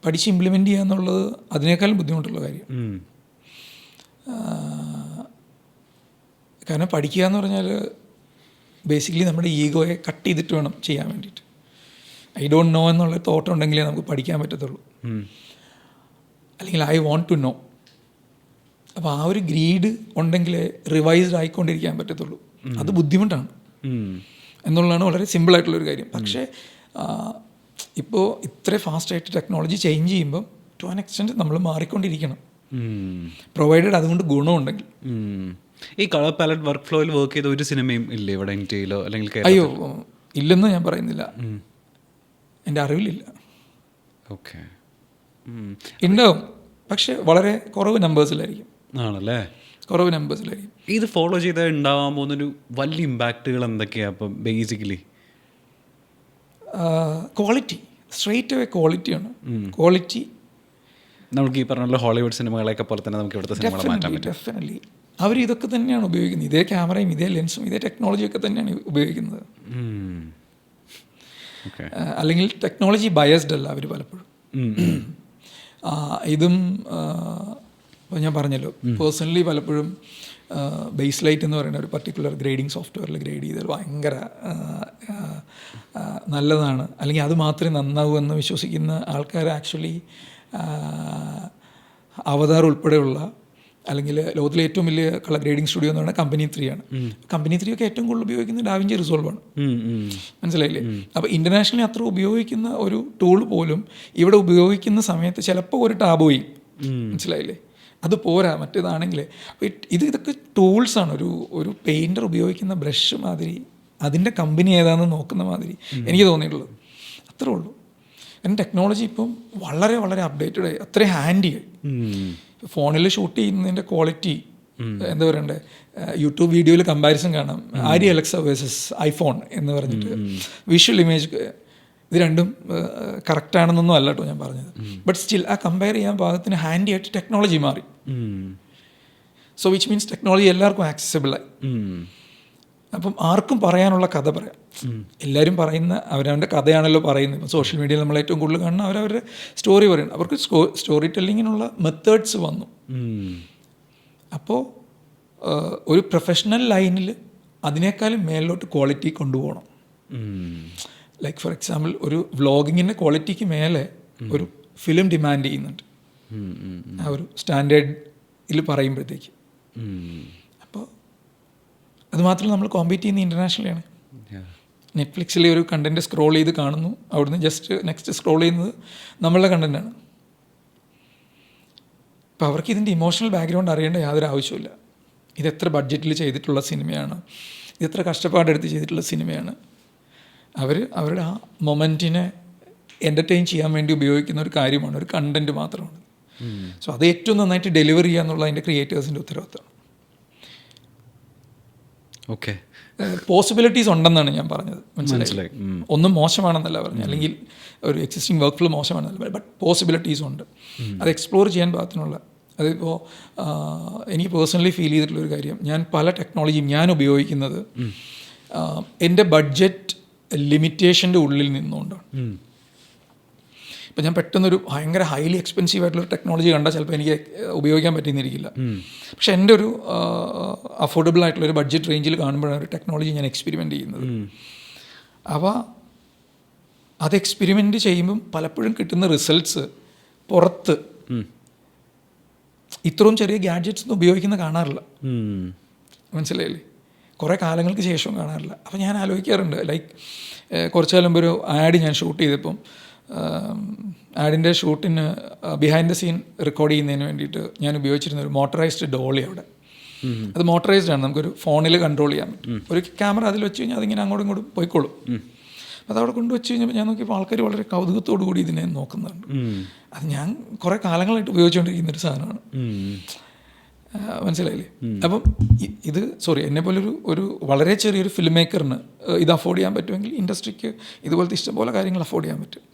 പഠിച്ച് ഇംപ്ലിമെൻ്റ് ചെയ്യുക എന്നുള്ളത് അതിനേക്കാളും ബുദ്ധിമുട്ടുള്ള കാര്യം. കാരണം പഠിക്കുക എന്ന് പറഞ്ഞാൽ ബേസിക്കലി നമ്മുടെ ഈഗോയെ കട്ട് ചെയ്തിട്ട് വേണം ചെയ്യാൻ വേണ്ടിയിട്ട്. ഐ ഡോണ്ട് നോ എന്നുള്ള തോട്ട് ഉണ്ടെങ്കിലേ നമുക്ക് പഠിക്കാൻ പറ്റത്തുള്ളൂ, അല്ലെങ്കിൽ ഐ വോണ്ട് ടു നോ. അപ്പോൾ ആ ഒരു ഗ്രീഡ് ഉണ്ടെങ്കിലേ റിവൈസ്ഡ് ആയിക്കൊണ്ടിരിക്കാൻ പറ്റത്തുള്ളൂ. അത് ബുദ്ധിമുട്ടാണ് എന്നുള്ളതാണ് വളരെ സിമ്പിളായിട്ടുള്ളൊരു കാര്യം. പക്ഷേ ഇപ്പോൾ ഇത്ര ഫാസ്റ്റായിട്ട് ടെക്നോളജി ചേഞ്ച് ചെയ്യുമ്പം ടു ആൻ എക്സ്റ്റെൻറ്റ് നമ്മൾ മാറിക്കൊണ്ടിരിക്കണം, പ്രൊവൈഡഡ് അതുകൊണ്ട് ഗുണമുണ്ടെങ്കിൽ. ഈ കളർ പാലറ്റ് വർക്ക് ഫ്ലോയിൽ വർക്ക് ചെയ്ത ഒരു സിനിമയും ഇല്ലേ ഇവിടെ ഇന്ത്യയിലോ അല്ലെങ്കിൽ? അയ്യോ ഇല്ലെന്ന് ഞാൻ പറയുന്നില്ല, എൻ്റെ അറിവിലില്ല. ഓക്കെ, ഉണ്ടാവും, പക്ഷെ വളരെ കുറവ് നമ്പേഴ്സിലായിരിക്കും. ആണല്ലേ? കുറവ് നമ്പേഴ്സിലായിരിക്കും. ഇത് ഫോളോ ചെയ്താൽ ഉണ്ടാവാൻ പോകുന്നൊരു വലിയ ഇമ്പാക്റ്റുകൾ എന്തൊക്കെയാണ് അപ്പം? ബേസിക്കലി ക്വാളിറ്റി, സ്ട്രെയിറ്റ് അവേ ക്വാളിറ്റിയാണ്. ക്വാളിറ്റി നമുക്ക് ഈ പറഞ്ഞ ഹോളിവുഡ് സിനിമകളെയൊക്കെ പോലെ തന്നെ നമുക്ക് ഇവിടുത്തെ സിനിമകളെ മാറ്റാൻ പറ്റും. ഡെഫിനറ്റ്ലി അവർ ഇതൊക്കെ തന്നെയാണ് ഉപയോഗിക്കുന്നത്. ഇതേ ക്യാമറയും ഇതേ ലെൻസും ഇതേ ടെക്നോളജിയൊക്കെ തന്നെയാണ് ഉപയോഗിക്കുന്നത്. അല്ലെങ്കിൽ ടെക്നോളജി ബയസ്ഡ് അല്ല അവർ പലപ്പോഴും. ഇതും ഇപ്പോൾ ഞാൻ പറഞ്ഞല്ലോ, പേഴ്സണലി പലപ്പോഴും ബേസ് ലൈറ്റ് എന്ന് പറയുന്ന ഒരു പർട്ടിക്കുലർ ഗ്രേഡിങ് സോഫ്റ്റ്വെയറിൽ ഗ്രേഡ് ചെയ്താൽ ഭയങ്കര നല്ലതാണ്, അല്ലെങ്കിൽ അത് മാത്രമേ നന്നാവൂ എന്ന് വിശ്വസിക്കുന്ന ആൾക്കാർ ആക്ച്വലി അവതാർ ഉൾപ്പെടെയുള്ള, അല്ലെങ്കിൽ ലോകത്തിലെ ഏറ്റവും വലിയ കളർ ഗ്രേഡിംഗ് സ്റ്റുഡിയോ എന്ന് പറയുന്നത് കമ്പനി 3 ആണ്. കമ്പനി 3 ഒക്കെ ഏറ്റവും കൂടുതൽ ഉപയോഗിക്കുന്നത് ഡാവിഞ്ചി റിസോൾവ് ആണ്. മനസ്സിലായില്ലേ? അപ്പോൾ ഇൻ്റർനാഷണലി അത്ര ഉപയോഗിക്കുന്ന ഒരു ടൂൾ പോലും ഇവിടെ ഉപയോഗിക്കുന്ന സമയത്ത് ചിലപ്പോൾ ഒരു ടാബ് ചെയ്യും. മനസ്സിലായില്ലേ? അത് പോരാ, മറ്റേതാണെങ്കിൽ ഇതൊക്കെ ടൂൾസാണ്. ഒരു പെയിൻറ്റർ ഉപയോഗിക്കുന്ന ബ്രഷ് മാതിരി അതിൻ്റെ കമ്പനി ഏതാണെന്ന് നോക്കുന്ന മാതിരി എനിക്ക് തോന്നിയിട്ടുള്ളത്. അത്രേ ഉള്ളൂ. കാരണം ടെക്നോളജി ഇപ്പം വളരെ വളരെ അപ്ഡേറ്റഡ് ആയി, അത്രയും ഹാൻഡിയായി. ഫോണിൽ ഷൂട്ട് ചെയ്യുന്നതിൻ്റെ ക്വാളിറ്റി എന്താ പറയണ്ടേ, യൂട്യൂബ് വീഡിയോയിൽ കമ്പാരിസൺ കാണാം. ആരി അലക്സ വേഴ്സസ് ഐഫോൺ എന്ന് പറഞ്ഞിട്ട് വിഷ്വൽ ഇമേജ്, ഇത് രണ്ടും കറക്റ്റാണെന്നൊന്നും അല്ല കേട്ടോ ഞാൻ പറഞ്ഞത്. ബട്ട് സ്റ്റിൽ ആ കമ്പയർ ചെയ്യാൻ പാകത്തിന് ഹാൻഡി ആയിട്ട് ടെക്നോളജി മാറി. സോ വിച്ച് മീൻസ് ടെക്നോളജി എല്ലാവർക്കും ആക്സസിബിളായി. അപ്പം ആർക്കും പറയാനുള്ള കഥ പറയാം. എല്ലാവരും പറയുന്ന അവരവൻ്റെ കഥയാണല്ലോ പറയുന്നത്. ഇപ്പം സോഷ്യൽ മീഡിയയിൽ നമ്മൾ ഏറ്റവും കൂടുതൽ കാണുന്ന അവരവരുടെ സ്റ്റോറി പറയുന്നത്. അവർക്ക് സ്റ്റോറി ടെല്ലിങ്ങിനുള്ള മെത്തേഡ്സ് വന്നു. അപ്പോൾ ഒരു പ്രൊഫഷണൽ ലൈനിൽ അതിനേക്കാളും മേലിലോട്ട് ക്വാളിറ്റി കൊണ്ടുപോകണം. ലൈക്ക് ഫോർ എക്സാമ്പിൾ, ഒരു വ്ളോഗിങ്ങിൻ്റെ ക്വാളിറ്റിക്ക് മേലെ ഒരു ഫിലിം ഡിമാൻഡ് ചെയ്യുന്നുണ്ട് ആ ഒരു സ്റ്റാൻഡേർഡിൽ പറയുമ്പോഴത്തേക്ക്. അപ്പോൾ അതുമാത്രമല്ല, നമ്മൾ കോമ്പീറ്റ് ചെയ്യുന്ന ഇൻ്റർനാഷണലാണ്. നെറ്റ്ഫ്ലിക്സിലെ ഒരു കണ്ടൻറ്റ് സ്ക്രോൾ ചെയ്ത് കാണുന്നു, അവിടുന്ന് ജസ്റ്റ് നെക്സ്റ്റ് സ്ക്രോൾ ചെയ്യുന്നത് നമ്മളുടെ കണ്ടൻറ്റാണ്. അപ്പോൾ അവർക്ക് ഇതിൻ്റെ ഇമോഷണൽ ബാക്ക്ഗ്രൗണ്ട് അറിയേണ്ട യാതൊരു ആവശ്യമില്ല. ഇതെത്ര ബഡ്ജറ്റിൽ ചെയ്തിട്ടുള്ള സിനിമയാണ്, ഇതെത്ര കഷ്ടപ്പാടെടുത്ത് ചെയ്തിട്ടുള്ള സിനിമയാണ്. അവരുടെ ആ മൊമെൻറ്റിനെ എൻ്റർടൈൻ ചെയ്യാൻ വേണ്ടി ഉപയോഗിക്കുന്ന ഒരു കാര്യമാണ്, ഒരു കണ്ടൻറ്റ് മാത്രമാണ്. സോ അത് ഏറ്റവും നന്നായിട്ട് ഡെലിവർ ചെയ്യുക എന്നുള്ള അതിൻ്റെ ക്രിയേറ്റേഴ്സിൻ്റെ ഉത്തരവാദിത്തമാണ്. ഓക്കെ, പോസിബിലിറ്റീസ് ഉണ്ടെന്നാണ് ഞാൻ പറഞ്ഞത്. മനസ്സിലായി? ഒന്നും മോശമാണെന്നല്ല പറഞ്ഞത്, അല്ലെങ്കിൽ ഒരു എക്സിസ്റ്റിംഗ് വർക്ക് ഫ്ലോ മോശമാണെന്നല്ല, ബട്ട് പോസിബിലിറ്റീസ് ഉണ്ട്. അത് എക്സ്പ്ലോർ ചെയ്യാൻ പാകത്തിനുള്ള. അതിപ്പോൾ എനിക്ക് പേഴ്സണലി ഫീൽ ചെയ്തിട്ടുള്ളൊരു കാര്യം, ഞാൻ പല ടെക്നോളജിയും ഞാൻ ഉപയോഗിക്കുന്നത് എൻ്റെ ബഡ്ജറ്റ് ലിമിറ്റേഷൻ്റെ ഉള്ളിൽ നിന്നുകൊണ്ടാണ്. ഇപ്പം ഞാൻ പെട്ടെന്നൊരു ഭയങ്കര ഹൈലി എക്സ്പെൻസീവ് ആയിട്ടുള്ള ടെക്നോളജി കണ്ടാൽ ചിലപ്പോൾ എനിക്ക് ഉപയോഗിക്കാൻ പറ്റിയെന്നിരിക്കില്ല. പക്ഷെ എൻ്റെ ഒരു അഫോർഡബിൾ ആയിട്ടുള്ളൊരു ബഡ്ജറ്റ് റേഞ്ചിൽ കാണുമ്പോഴാണ് ഒരു ടെക്നോളജി ഞാൻ എക്സ്പെരിമെൻ്റ് ചെയ്യുന്നത്. അപ്പോൾ അത് എക്സ്പെരിമെൻ്റ് ചെയ്യുമ്പം പലപ്പോഴും കിട്ടുന്ന റിസൾട്ട്സ് പുറത്ത് ഇത്രയും ചെറിയ ഗാഡ്ജറ്റ്സ് ഒന്നും ഉപയോഗിക്കുന്ന കാണാറില്ല. മനസ്സിലായില്ലേ? കുറേ കാലങ്ങൾക്ക് ശേഷവും കാണാറില്ല. അപ്പോൾ ഞാൻ ആലോചിക്കാറുണ്ട്, ലൈക്ക് കുറച്ച് കാലം ഒരു ആഡ് ഞാൻ ഷൂട്ട് ചെയ്തപ്പം ആഡിൻ്റെ ഷൂട്ടിന് ബിഹൈൻഡ് ദ സീൻ റെക്കോർഡ് ചെയ്യുന്നതിന് വേണ്ടിയിട്ട് ഞാൻ ഉപയോഗിച്ചിരുന്ന ഒരു മോട്ടറൈസ്ഡ് ഡോളി അവിടെ. അത് മോട്ടറൈസ്ഡ് ആണ്, നമുക്കൊരു ഫോണിൽ കൺട്രോൾ ചെയ്യാൻ പറ്റും. ഒരു ക്യാമറ അതിൽ വെച്ച് കഴിഞ്ഞാൽ അതിങ്ങനെ അങ്ങോട്ടും ഇങ്ങോട്ടും പോയിക്കോളും. അതവിടെ കൊണ്ടുവച്ച് കഴിഞ്ഞപ്പോൾ ഞാൻ നോക്കിയപ്പോൾ ആൾക്കാർ വളരെ കൗതുകത്തോടു കൂടി ഇതിനെ നോക്കുന്നുണ്ട്. അത് ഞാൻ കുറേ കാലങ്ങളായിട്ട് ഉപയോഗിച്ചുകൊണ്ടിരിക്കുന്നൊരു സാധനമാണ്. മനസ്സിലായില്ലേ? അപ്പം ഇത് എന്നെ പോലൊരു ഒരു വളരെ ചെറിയൊരു ഫിലിം മേക്കറിന് ഇത് അഫോർഡ് ചെയ്യാൻ പറ്റുമെങ്കിൽ ഇൻഡസ്ട്രിക്ക് ഇതുപോലത്തെ ഇഷ്ടംപോലെ കാര്യങ്ങൾ അഫോർഡ് ചെയ്യാൻ പറ്റും,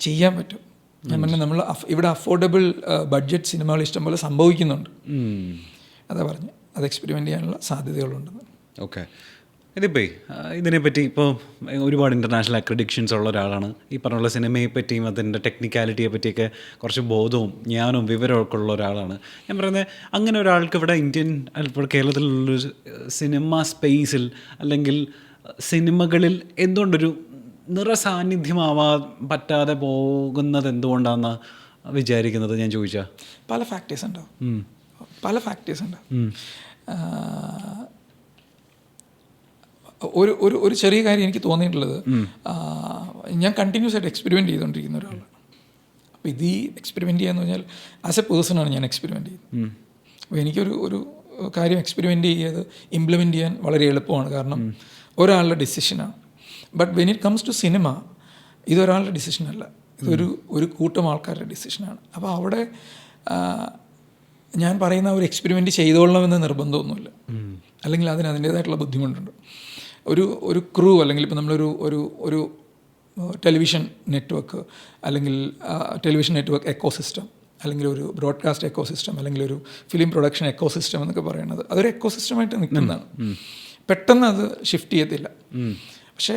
ചെയ്യാൻ പറ്റും. ഞാൻ പറഞ്ഞാൽ നമ്മൾ ഇവിടെ അഫോർഡബിൾ ബഡ്ജറ്റ് സിനിമകൾ ഇഷ്ടംപോലെ സംഭവിക്കുന്നുണ്ട്. അതാ പറഞ്ഞ് അത് എക്സ്പെരിമെൻ്റ് ചെയ്യാനുള്ള സാധ്യതകളുണ്ടെന്ന്. ഓക്കെ, ഇതിപ്പോൾ ഇതിനെപ്പറ്റി ഇപ്പോൾ ഒരുപാട് ഇൻ്റർനാഷണൽ അക്രഡിക്ഷൻസ് ഉള്ള ഒരാളാണ്. ഈ പറഞ്ഞുള്ള സിനിമയെ പറ്റിയും അതിൻ്റെ ടെക്നിക്കാലിറ്റിയെ പറ്റിയൊക്കെ കുറച്ച് ബോധവും ജ്ഞാനവും വിവരമൊക്കെ ഉള്ള ഒരാളാണ്. ഞാൻ പറയുന്നത് അങ്ങനെ ഒരാൾക്ക് ഇവിടെ ഇപ്പോൾ കേരളത്തിലുള്ളൊരു സിനിമ സ്പേസിൽ അല്ലെങ്കിൽ സിനിമകളിൽ എന്തുകൊണ്ടൊരു നിറസാന്നിധ്യമാവാൻ പറ്റാതെ പോകുന്നത് എന്തുകൊണ്ടാണെന്ന് വിചാരിക്കുന്നത് ഞാൻ ചോദിച്ചാൽ? പല ഫാക്ടേഴ്സ് ഉണ്ടാവും. ഒരു ചെറിയ കാര്യം എനിക്ക് തോന്നിയിട്ടുള്ളത്, ഞാൻ കണ്ടിന്യൂസ് ആയിട്ട് എക്സ്പെരിമെൻ്റ് ചെയ്തുകൊണ്ടിരിക്കുന്ന ഒരാളാണ്. അപ്പോൾ ഇത് ഈ എക്സ്പെരിമെൻ്റ് ചെയ്യാന്ന് പറഞ്ഞാൽ ആസ് എ പേഴ്സണാണ് ഞാൻ എക്സ്പെരിമെൻ്റ് ചെയ്യുന്നത്. അപ്പോൾ എനിക്കൊരു കാര്യം എക്സ്പെരിമെൻ്റ് ചെയ്ത് ഇംപ്ലിമെൻ്റ് ചെയ്യാൻ വളരെ എളുപ്പമാണ്, കാരണം ഒരാളുടെ ഡിസിഷനാണ്. But when it comes to cinema ഇതൊരാളുടെ ഡിസിഷനല്ല, ഇതൊരു കൂട്ടം ആൾക്കാരുടെ ഡിസിഷനാണ്. അപ്പോൾ അവിടെ ഞാൻ പറയുന്ന ഒരു എക്സ്പെരിമെൻ്റ് ചെയ്തോളണമെന്ന് നിർബന്ധമൊന്നുമില്ല, അല്ലെങ്കിൽ അതിന് അതിൻ്റേതായിട്ടുള്ള ബുദ്ധിമുട്ടുണ്ട്. ഒരു ക്രൂ അല്ലെങ്കിൽ ഇപ്പോൾ നമ്മളൊരു ഒരു ടെലിവിഷൻ നെറ്റ്വർക്ക് അല്ലെങ്കിൽ ടെലിവിഷൻ നെറ്റ്വർക്ക് എക്കോസിസ്റ്റം അല്ലെങ്കിൽ ഒരു ബ്രോഡ്കാസ്റ്റ് എക്കോസിസ്റ്റം അല്ലെങ്കിൽ ഒരു ഫിലിം പ്രൊഡക്ഷൻ എക്കോസിസ്റ്റം എന്നൊക്കെ പറയുന്നത് അതൊരു എക്കോസിസ്റ്റമായിട്ട് നിൽക്കുന്നതാണ്. പെട്ടെന്ന് അത് ഷിഫ്റ്റ് ചെയ്യത്തില്ല. പക്ഷേ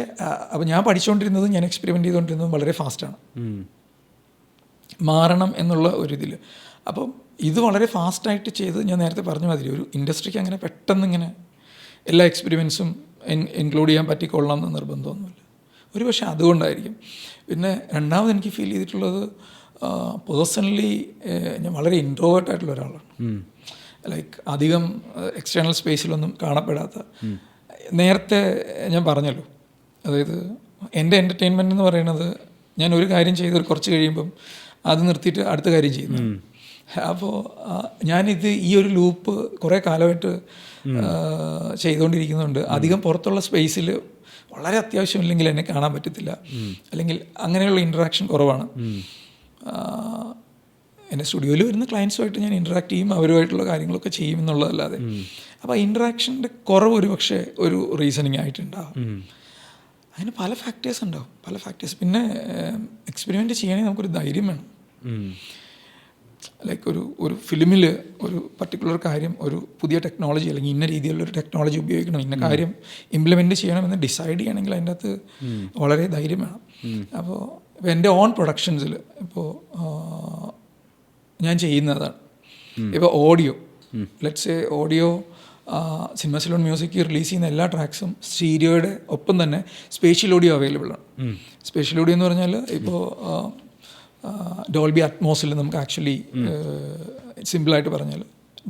അപ്പോൾ ഞാൻ പഠിച്ചുകൊണ്ടിരുന്നതും ഞാൻ എക്സ്പെരിമെൻ്റ് ചെയ്തുകൊണ്ടിരുന്നതും വളരെ ഫാസ്റ്റാണ്, മാറണം എന്നുള്ള ഒരിതിൽ. അപ്പം ഇത് വളരെ ഫാസ്റ്റായിട്ട് ചെയ്ത് ഞാൻ നേരത്തെ പറഞ്ഞ മാതിരി ഒരു ഇൻഡസ്ട്രിക്ക് അങ്ങനെ പെട്ടെന്ന് ഇങ്ങനെ എല്ലാ എക്സ്പെരിമെൻസും ഇൻക്ലൂഡ് ചെയ്യാൻ പറ്റിക്കൊള്ളാം എന്ന് നിർബന്ധമൊന്നുമില്ല. ഒരു പക്ഷേ അതുകൊണ്ടായിരിക്കും. പിന്നെ രണ്ടാമത് എനിക്ക് ഫീൽ ചെയ്തിട്ടുള്ളത്, പേഴ്സണലി ഞാൻ വളരെ ഇൻട്രോവേർട്ടായിട്ടുള്ള ഒരാളാണ്. ലൈക്ക് അധികം എക്സ്റ്റേണൽ സ്പേസിലൊന്നും കാണപ്പെടാത്ത. നേരത്തെ ഞാൻ പറഞ്ഞല്ലോ, അതായത് എൻ്റെ എൻ്റർടൈൻമെൻറ്റ് എന്ന് പറയുന്നത് ഞാൻ ഒരു കാര്യം ചെയ്ത് കുറച്ച് കഴിയുമ്പം അത് നിർത്തിയിട്ട് അടുത്ത കാര്യം ചെയ്യുന്നു. അപ്പോൾ ഞാനിത് ഈ ഒരു ലൂപ്പ് കുറേ കാലമായിട്ട് ചെയ്തുകൊണ്ടിരിക്കുന്നുണ്ട്. അധികം പുറത്തുള്ള സ്പേസിൽ വളരെ അത്യാവശ്യമില്ലെങ്കിൽ എന്നെ കാണാൻ പറ്റത്തില്ല, അല്ലെങ്കിൽ അങ്ങനെയുള്ള ഇൻട്രാക്ഷൻ കുറവാണ്. എൻ്റെ സ്റ്റുഡിയോയിൽ വരുന്ന ക്ലയൻസുമായിട്ട് ഞാൻ ഇൻട്രാക്ട് ചെയ്യും, അവരുമായിട്ടുള്ള കാര്യങ്ങളൊക്കെ ചെയ്യും എന്നുള്ളതല്ലാതെ. അപ്പോൾ ആ ഇൻട്രാക്ഷൻ്റെ കുറവ് ഒരു പക്ഷേ ഒരു റീസണിങ് ആയിട്ടുണ്ടാവും. അതിന് പല ഫാക്ടേഴ്സ് ഉണ്ടാവും, പല ഫാക്ടേഴ്സ്. പിന്നെ എക്സ്പെരിമെൻ്റ് ചെയ്യണമെങ്കിൽ നമുക്കൊരു ധൈര്യം വേണം. ലൈക്ക് ഒരു ഫിലിമിൽ ഒരു പർട്ടിക്കുലർ കാര്യം, ഒരു പുതിയ ടെക്നോളജി അല്ലെങ്കിൽ ഇന്ന രീതിയിലുള്ളൊരു ടെക്നോളജി ഉപയോഗിക്കണം, ഇന്ന കാര്യം ഇംപ്ലിമെൻ്റ് ചെയ്യണമെന്ന് ഡിസൈഡ് ചെയ്യണമെങ്കിൽ അതിൻ്റെ അകത്ത് വളരെ ധൈര്യം വേണം. അപ്പോൾ എൻ്റെ ഓൺ പ്രൊഡക്ഷൻസിൽ ഇപ്പോൾ ഞാൻ ചെയ്യുന്നതാണ്. ഇപ്പോൾ audio, let's A audio cinema Ceylon music release ചെയ്യുന്ന എല്ലാ ട്രാക്സും സ്റ്റീരിയോയുടെ ഒപ്പം തന്നെ സ്പേഷ്യൽ ഓഡിയോ അവൈലബിൾ ആണ്. സ്പേഷ്യൽ ഓഡിയോ എന്ന് പറഞ്ഞാൽ ഇപ്പോൾ ഡോൾബി അറ്റ്മോസിൽ നമുക്ക് ആക്ച്വലി സിമ്പിളായിട്ട് പറഞ്ഞാൽ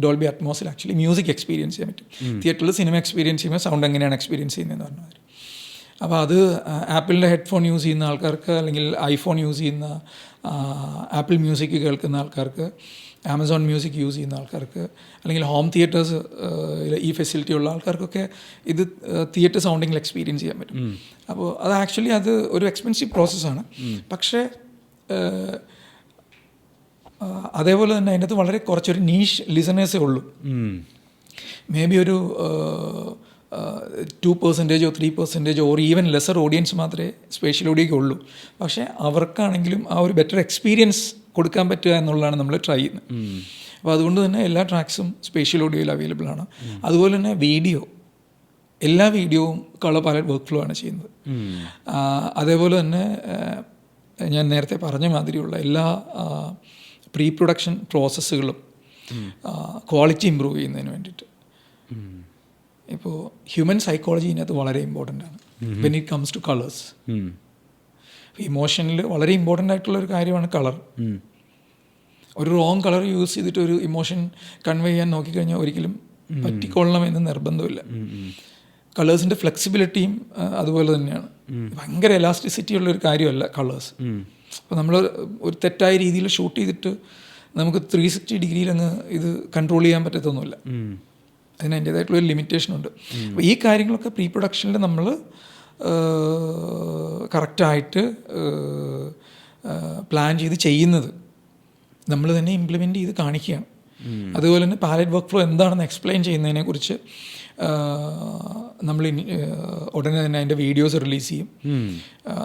ഡോൾബി അറ്റ്മോസിൽ ആക്ച്വലി മ്യൂസിക് എക്സ്പീരിയൻസ് ചെയ്യാൻ പറ്റും. തിയേറ്ററിൽ സിനിമ എക്സ്പീരിയൻസ് ചെയ്യുമ്പോൾ സൗണ്ട് എങ്ങനെയാണ് എക്സ്പീരിയൻസ് ചെയ്യുന്നതെന്ന് പറഞ്ഞാൽ, അപ്പോൾ അത് ആപ്പിളിൻ്റെ ഹെഡ്ഫോൺ യൂസ് ചെയ്യുന്ന ആൾക്കാർക്ക്, അല്ലെങ്കിൽ ഐഫോൺ യൂസ് ചെയ്യുന്ന ആപ്പിൾ മ്യൂസിക് കേൾക്കുന്ന ആൾക്കാർക്ക്, ആമസോൺ മ്യൂസിക് യൂസ് ചെയ്യുന്ന ആൾക്കാർക്ക്, അല്ലെങ്കിൽ ഹോം തിയേറ്റേഴ്സ് ഈ ഫെസിലിറ്റി ഉള്ള ആൾക്കാർക്കൊക്കെ ഇത് തിയേറ്റർ സൗണ്ടിങ്ങിൽ എക്സ്പീരിയൻസ് ചെയ്യാൻ പറ്റും. അപ്പോൾ അത് ആക്ച്വലി അത് ഒരു എക്സ്പെൻസീവ് പ്രോസസ്സാണ്. പക്ഷേ അതേപോലെ തന്നെ അതിൻ്റെ അകത്ത് വളരെ കുറച്ചൊരു നീഷ് ലിസണേഴ്സേ ഉള്ളൂ. മേ ബി ഒരു 2% or 3% or even lesser audience മാത്രമേ സ്പേഷ്യൽ ഓഡിയോയ്ക്ക് ഉള്ളൂ. പക്ഷേ അവർക്കാണെങ്കിലും ആ ഒരു ബെറ്റർ എക്സ്പീരിയൻസ് കൊടുക്കാൻ പറ്റുക എന്നുള്ളതാണ് നമ്മൾ ട്രൈ ചെയ്യുന്നത്. അപ്പോൾ അതുകൊണ്ട് തന്നെ എല്ലാ ട്രാക്സും സ്പേഷ്യൽ ഓഡിയോയിൽ അവൈലബിൾ ആണ്. അതുപോലെ തന്നെ വീഡിയോ, എല്ലാ വീഡിയോവും കളർ പാലറ്റ് വർക്ക് ഫ്ലോ ആണ് ചെയ്യുന്നത്. അതേപോലെ തന്നെ ഞാൻ നേരത്തെ പറഞ്ഞ മാതിരിയുള്ള എല്ലാ പ്രീ പ്രൊഡക്ഷൻ പ്രോസസ്സുകളും ക്വാളിറ്റി ഇമ്പ്രൂവ് ചെയ്യുന്നതിന് വേണ്ടിയിട്ട്. ഇപ്പോൾ ഹ്യൂമൻ സൈക്കോളജി ഇതിനകത്ത് വളരെ ഇമ്പോർട്ടൻ്റ് ആണ് when it comes to colours. ഇമോഷനിൽ വളരെ ഇമ്പോർട്ടൻ്റ് ആയിട്ടുള്ള ഒരു കാര്യമാണ് കളർ. ഒരു റോങ് കളർ യൂസ് ചെയ്തിട്ട് ഒരു ഇമോഷൻ കൺവേ ചെയ്യാൻ നോക്കിക്കഴിഞ്ഞാൽ ഒരിക്കലും പറ്റിക്കൊള്ളണം എന്ന് നിർബന്ധമില്ല. കളേഴ്സിൻ്റെ ഫ്ലെക്സിബിലിറ്റിയും അതുപോലെ തന്നെയാണ്. ഭയങ്കര എലാസ്റ്റിസിറ്റി ഉള്ള ഒരു കാര്യമല്ല കളേഴ്സ്. അപ്പോൾ നമ്മൾ ഒരു തെറ്റായ രീതിയിൽ ഷൂട്ട് ചെയ്തിട്ട് നമുക്ക് 360 ഡിഗ്രിയിൽ അങ്ങ് ഇത് കൺട്രോൾ ചെയ്യാൻ പറ്റത്തൊന്നുമില്ല. അതിന് അതിൻ്റേതായിട്ടുള്ളൊരു ലിമിറ്റേഷൻ ഉണ്ട്. അപ്പോൾ ഈ കാര്യങ്ങളൊക്കെ പ്രീ പ്രൊഡക്ഷനിൽ നമ്മൾ കറക്റ്റായിട്ട് പ്ലാൻ ചെയ്ത് ചെയ്യുന്നത് നമ്മൾ തന്നെ ഇംപ്ലിമെൻ്റ് ചെയ്ത് കാണിക്കുകയാണ്. അതുപോലെ തന്നെ പാലറ്റ് വർക്ക് ഫ്ലോ എന്താണെന്ന് എക്സ്പ്ലെയിൻ ചെയ്യുന്നതിനെക്കുറിച്ച് നമ്മൾ ഉടനെ തന്നെ അതിൻ്റെ വീഡിയോസ് റിലീസ് ചെയ്യും.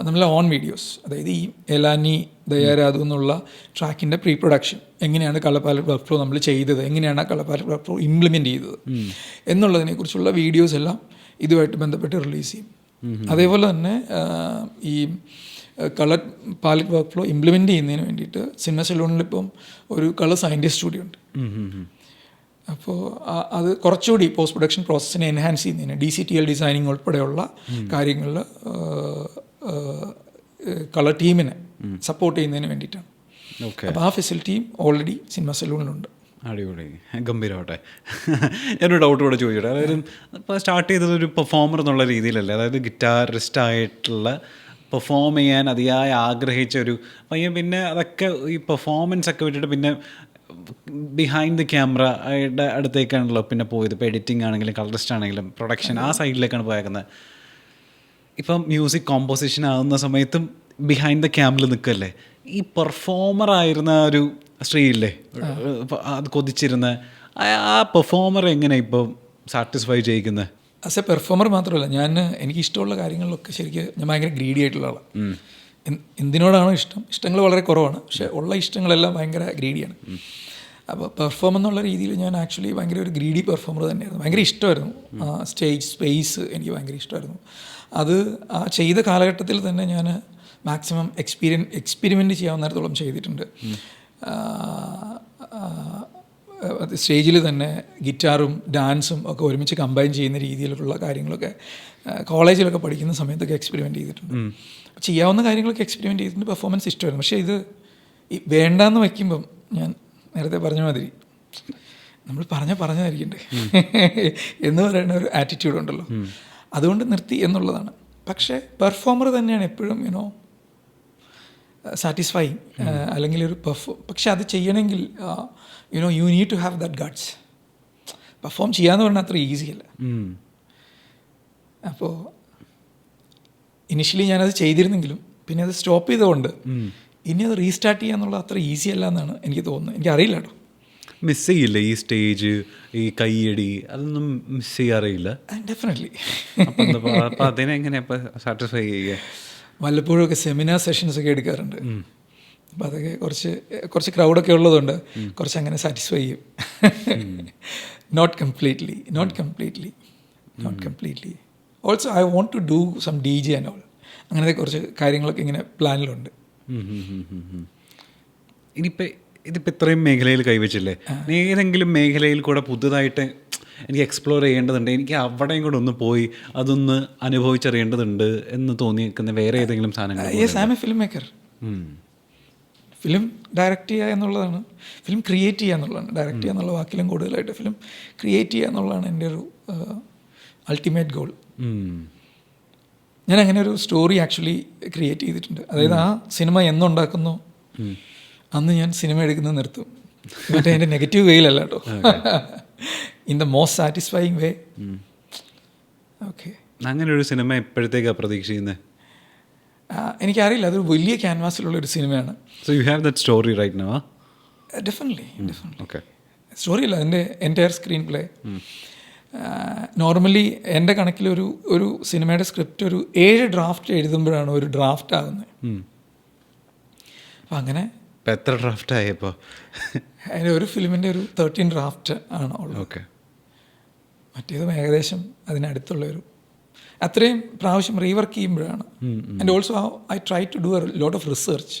നമ്മൾ ഓൺ വീഡിയോസ്, അതായത് ഈ എലാനി ദയാരാധു എന്നുള്ള ട്രാക്കിൻ്റെ പ്രീ പ്രൊഡക്ഷൻ എങ്ങനെയാണ് കളർ പാലറ്റ് വർക്ക് ഫ്ലോ നമ്മൾ ചെയ്തത്, എങ്ങനെയാണ് ആ colour palette work flow implement ചെയ്തത് എന്നുള്ളതിനെക്കുറിച്ചുള്ള വീഡിയോസ് എല്ലാം ഇതുമായിട്ട് ബന്ധപ്പെട്ട് റിലീസ് ചെയ്യും. അതേപോലെ തന്നെ ഈ colour palette work flow implement ചെയ്യുന്നതിന് വേണ്ടിയിട്ട് സിനിമ സെലൂണിലിപ്പം ഒരു കളർ സയൻറ്റിസ്റ്റ് കൂടി ഉണ്ട്. അപ്പോൾ അത് കുറച്ചുകൂടി പോസ്റ്റ് പ്രൊഡക്ഷൻ പ്രോസസ്സിനെ എൻഹാൻസ് ചെയ്യുന്നതിന് DCTL ഡിസൈനിങ് ഉൾപ്പെടെയുള്ള കാര്യങ്ങളിൽ കളർ ടീമിനെ സപ്പോർട്ട് ചെയ്യുന്നതിന് വേണ്ടിയിട്ടാണ്. അപ്പോൾ ആ ഫെസിലിറ്റിയും ഓൾറെഡി സിനിമ സെലൂണിലുണ്ട്. അടിപൊളി, ഗംഭീരമാവട്ടെ. ഞാനൊരു ഡൗട്ട് കൂടെ ചോദിച്ചോട്ടെ. അതായത് ഇപ്പോൾ സ്റ്റാർട്ട് ചെയ്തത് ഒരു പെർഫോമർ എന്നുള്ള രീതിയിലല്ലേ, അതായത് ഗിറ്റാറിസ്റ്റ് ആയിട്ടുള്ള പെർഫോം ചെയ്യാൻ അതിയായി ആഗ്രഹിച്ച ഒരു പയ്യൻ, പിന്നെ അതൊക്കെ ഈ പെർഫോമൻസ് ഒക്കെ വിട്ടിട്ട് പിന്നെ ബിഹൈൻഡ് ദി ക്യാമറയുടെ അടുത്തേക്കാണല്ലോ പിന്നെ പോയത്. ഇപ്പോൾ എഡിറ്റിംഗ് ആണെങ്കിലും കളറിസ്റ്റ് ആണെങ്കിലും പ്രൊഡക്ഷൻ ആ സൈഡിലേക്കാണ് പോയേക്കുന്നത്. ഇപ്പം മ്യൂസിക് കോമ്പോസിഷൻ ആകുന്ന സമയത്തും ബിഹൈൻഡ് ദ ക്യാമിൽ നിൽക്കല്ലേ. ഈ പെർഫോമർ ആയിരുന്ന ഒരു സ്ത്രീയില്ലേ, അത് കൊതിച്ചിരുന്ന ആ പെർഫോമർ എങ്ങനെ ഇപ്പം സാറ്റിസ്ഫൈ ചെയ്യിക്കുന്നത്? ആസ് എ പെർഫോമർ മാത്രമല്ല, എനിക്ക് ഇഷ്ടമുള്ള കാര്യങ്ങളിലൊക്കെ ശരിക്കും ഞാൻ ഭയങ്കര ഗ്രീഡി ആയിട്ടുള്ള ആളാണ്. എന്തിനോടാണോ ഇഷ്ടങ്ങൾ വളരെ കുറവാണ്, പക്ഷേ ഉള്ള ഇഷ്ടങ്ങളെല്ലാം ഭയങ്കര ഗ്രീഡിയാണ്. അപ്പോൾ പെർഫോം എന്നുള്ള രീതിയിൽ ഞാൻ ആക്ച്വലി ഭയങ്കര ഒരു ഗ്രീഡി പെർഫോമർ തന്നെയായിരുന്നു. ഭയങ്കര ഇഷ്ടമായിരുന്നു സ്റ്റേജ് സ്പേസ്, എനിക്ക് ഭയങ്കര ഇഷ്ടമായിരുന്നു. അത് ആ ചെയ്ത കാലഘട്ടത്തിൽ തന്നെ ഞാൻ മാക്സിമം എക്സ്പെരിമെൻ്റ് ചെയ്യാവുന്നിടത്തോളം ചെയ്തിട്ടുണ്ട്. സ്റ്റേജിൽ തന്നെ ഗിറ്റാറും ഡാൻസും ഒക്കെ ഒരുമിച്ച് കമ്പൈൻ ചെയ്യുന്ന രീതിയിലുള്ള കാര്യങ്ങളൊക്കെ കോളേജിലൊക്കെ പഠിക്കുന്ന സമയത്തൊക്കെ എക്സ്പെരിമെൻ്റ് ചെയ്തിട്ടുണ്ട്. ചെയ്യാവുന്ന കാര്യങ്ങളൊക്കെ എക്സ്പെരിമെൻ്റ് ചെയ്തിട്ടുണ്ട്. പെർഫോമൻസ് ഇഷ്ടമായിരുന്നു. പക്ഷേ ഇത് വേണ്ടാന്ന് വയ്ക്കുമ്പം ഞാൻ നേരത്തെ പറഞ്ഞ മാതിരി നമ്മൾ പറഞ്ഞതായിരിക്കണ്ടേ എന്ന് പറയുന്ന ഒരു ആറ്റിറ്റ്യൂഡ് ഉണ്ടല്ലോ, അതുകൊണ്ട് നിർത്തി എന്നുള്ളതാണ്. പക്ഷേ പെർഫോമർ തന്നെയാണ് എപ്പോഴും സാറ്റിസ്ഫൈങ്, അല്ലെങ്കിൽ ഒരു പക്ഷെ അത് ചെയ്യണമെങ്കിൽ you need to have that guts. Perform ചെയ്യാന്ന് പറഞ്ഞാൽ അത്ര ഈസി അല്ല. അപ്പോൾ ഇനിഷ്യലി ഞാനത് ചെയ്തിരുന്നെങ്കിലും പിന്നെ അത് സ്റ്റോപ്പ് ചെയ്തുകൊണ്ട് ഇനി അത് റീസ്റ്റാർട്ട് ചെയ്യാന്നുള്ളത് അത്ര ഈസി അല്ല എന്നാണ് എനിക്ക് തോന്നുന്നത്. എനിക്കറിയില്ല കേട്ടോ. മിസ് ചെയ്യില്ല ഈ സ്റ്റേജ്, ഈ കയ്യടി, അതൊന്നും മിസ് ചെയ്യാറില്ല? ഡെഫിനറ്റ്ലി. അപ്പം അതിനെങ്ങനെ സാറ്റിസ്ഫൈ ചെയ്യുക? വല്ലപ്പോഴൊക്കെ സെമിനാർ സെഷൻസ് ഒക്കെ എടുക്കാറുണ്ട്. അപ്പോൾ അതൊക്കെ കുറച്ച് ക്രൗഡൊക്കെ ഉള്ളതുകൊണ്ട് കുറച്ച് അങ്ങനെ സാറ്റിസ്ഫൈ ചെയ്യും. Not completely. Also I want to do some DJ and all. അങ്ങനത്തെ കുറച്ച് കാര്യങ്ങളൊക്കെ ഇങ്ങനെ പ്ലാനിലുണ്ട്. ഇതിപ്പോൾ ഇത്രയും മേഖലയിൽ കൈവച്ചില്ലേ, ഏതെങ്കിലും മേഖലയിൽ കൂടെ പുതുതായിട്ട് എനിക്ക് എക്സ്പ്ലോർ ചെയ്യേണ്ടതുണ്ട്, എനിക്ക് അവിടെയും കൂടെ ഒന്ന് പോയി അതൊന്ന് അനുഭവിച്ചറിയേണ്ടതുണ്ട് എന്ന് തോന്നിയിരിക്കുന്ന വേറെ ഏതെങ്കിലും സാധനങ്ങൾ? Yes, I am a filmmaker. Film direct ചെയ്യുക എന്നുള്ളതാണ്, ഫിലിം ക്രിയേറ്റ് ചെയ്യുക എന്നുള്ളതാണ്. ഡയറക്റ്റ് ചെയ്യുക എന്നുള്ള വാക്കിലും കൂടുതലായിട്ട് ഫിലിം ക്രിയേറ്റ് ചെയ്യുക എന്നുള്ളതാണ് എൻ്റെ ഒരു അൾട്ടിമേറ്റ് ഗോൾ. ഞാൻ അങ്ങനെ ഒരു സ്റ്റോറി ആക്ച്വലി ക്രിയേറ്റ് ചെയ്തിട്ടുണ്ട്. അതായത് ആ സിനിമ എന്നുണ്ടാക്കുന്നു അന്ന് ഞാൻ സിനിമ എടുക്കുന്നത് നിർത്തും. മറ്റേ എൻ്റെ നെഗറ്റീവ് വേയിലല്ല കേട്ടോ, in the most satisfying way. Okay, അങ്ങനെ ഒരു സിനിമ എപ്പോഴത്തേക്കാണ് പ്രതീക്ഷിക്കുന്നത്? എനിക്കറിയില്ല, അതൊരു വലിയ ക്യാൻവാസിലുള്ളൊരു സിനിമയാണ്. So you have that story right now? Definitely. Okay, story അല്ല, അതിൻ്റെ എൻറ്റയർ സ്ക്രീൻ പ്ലേ. നോർമലി എൻ്റെ കണക്കിൽ ഒരു സിനിമയുടെ സ്ക്രിപ്റ്റ് ഒരു 7 ഡ്രാഫ്റ്റ് എഴുതുമ്പോഴാണ് ഒരു ഡ്രാഫ്റ്റ് ആകുന്നത്. അപ്പം അങ്ങനെ എത്ര ഡ്രാഫ്റ്റ് ആയപ്പോൾ? അതിൻ്റെ ഒരു ഫിലിമിൻ്റെ ഒരു 13 ഡ്രാഫ്റ്റ് ആണ് ഉള്ളത്. ഓക്കെ, മറ്റേതും ഏകദേശം അതിനടുത്തുള്ളൊരു അത്രയും പ്രാവശ്യം റീവർക്ക് ചെയ്യുമ്പോഴാണ്. And also I try to do a lot of research.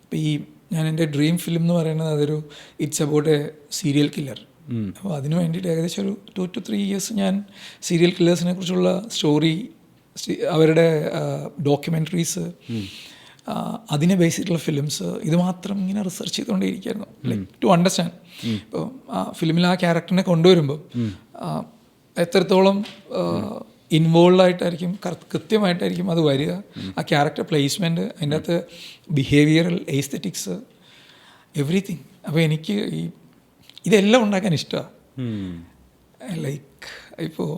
അപ്പോൾ ഞാൻ എൻ്റെ ഡ്രീം ഫിലിം എന്ന് പറയുന്നത് അതൊരു it's about a serial killer. അപ്പോൾ അതിന് വേണ്ടിയിട്ട് ഏകദേശം ഒരു 2 to 3 years ഞാൻ സീരിയൽ കില്ലേഴ്സിനെ കുറിച്ചുള്ള സ്റ്റോറി അവരുടെ ഡോക്യുമെൻ്ററീസ്, അതിനെ ബേസ് ചെയ്തിട്ടുള്ള ഫിലിംസ്, ഇത് മാത്രം ഇങ്ങനെ റിസർച്ച് ചെയ്തുകൊണ്ടേയിരിക്കുകയായിരുന്നു, ലൈക്ക് ടു അണ്ടർസ്റ്റാൻഡ്. ഇപ്പോൾ ആ ഫിലിമിൽ ആ ക്യാരക്ടറിനെ കൊണ്ടുവരുമ്പോൾ എത്രത്തോളം ഇൻവോൾവ് ആയിട്ടായിരിക്കും, കൃത്യമായിട്ടായിരിക്കും അത് വരിക, ആ ക്യാരക്ടർ പ്ലേസ്മെൻറ്റ്, അതിൻ്റെ അകത്ത് ബിഹേവിയറൽ എസ്തെറ്റിക്സ്, എവറിത്തിങ്. അപ്പോൾ എനിക്ക് ഇതെല്ലാം ഉണ്ടാക്കാൻ ഇഷ്ടമാണ്. ലൈക്ക് ഇപ്പോൾ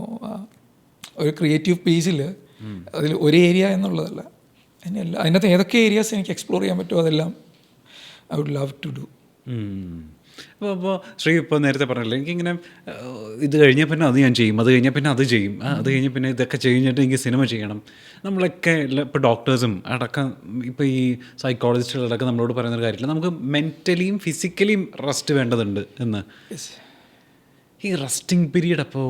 ഒരു ക്രിയേറ്റീവ് പീസിൽ അതിൽ ഒരു ഏരിയ എന്നുള്ളതല്ല, അതിനകത്ത് ഏതൊക്കെ ഏരിയാസ് എനിക്ക് എക്സ്പ്ലോർ ചെയ്യാൻ പറ്റുമോ അതെല്ലാം I would love to do. അപ്പോൾ ശ്രീ ഇപ്പോൾ നേരത്തെ പറഞ്ഞില്ലേ, എനിക്കിങ്ങനെ ഇത് കഴിഞ്ഞാൽ പിന്നെ അത് ഞാൻ ചെയ്യും, അത് കഴിഞ്ഞാൽ പിന്നെ അത് ചെയ്യും, അത് കഴിഞ്ഞാൽ പിന്നെ ഇതൊക്കെ കഴിഞ്ഞിട്ട് എനിക്ക് സിനിമ ചെയ്യണം. നമ്മളൊക്കെ ഇപ്പോൾ ഡോക്ടേഴ്സും അടക്കം, ഇപ്പോൾ ഈ സൈക്കോളജിസ്റ്റുകളടക്കം നമ്മളോട് പറയുന്നൊരു കാര്യമില്ല, നമുക്ക് മെൻ്റലിയും ഫിസിക്കലിയും റെസ്റ്റ് വേണ്ടതുണ്ട് എന്ന്. ഈ റെസ്റ്റിംഗ് പീരീഡ് അപ്പോൾ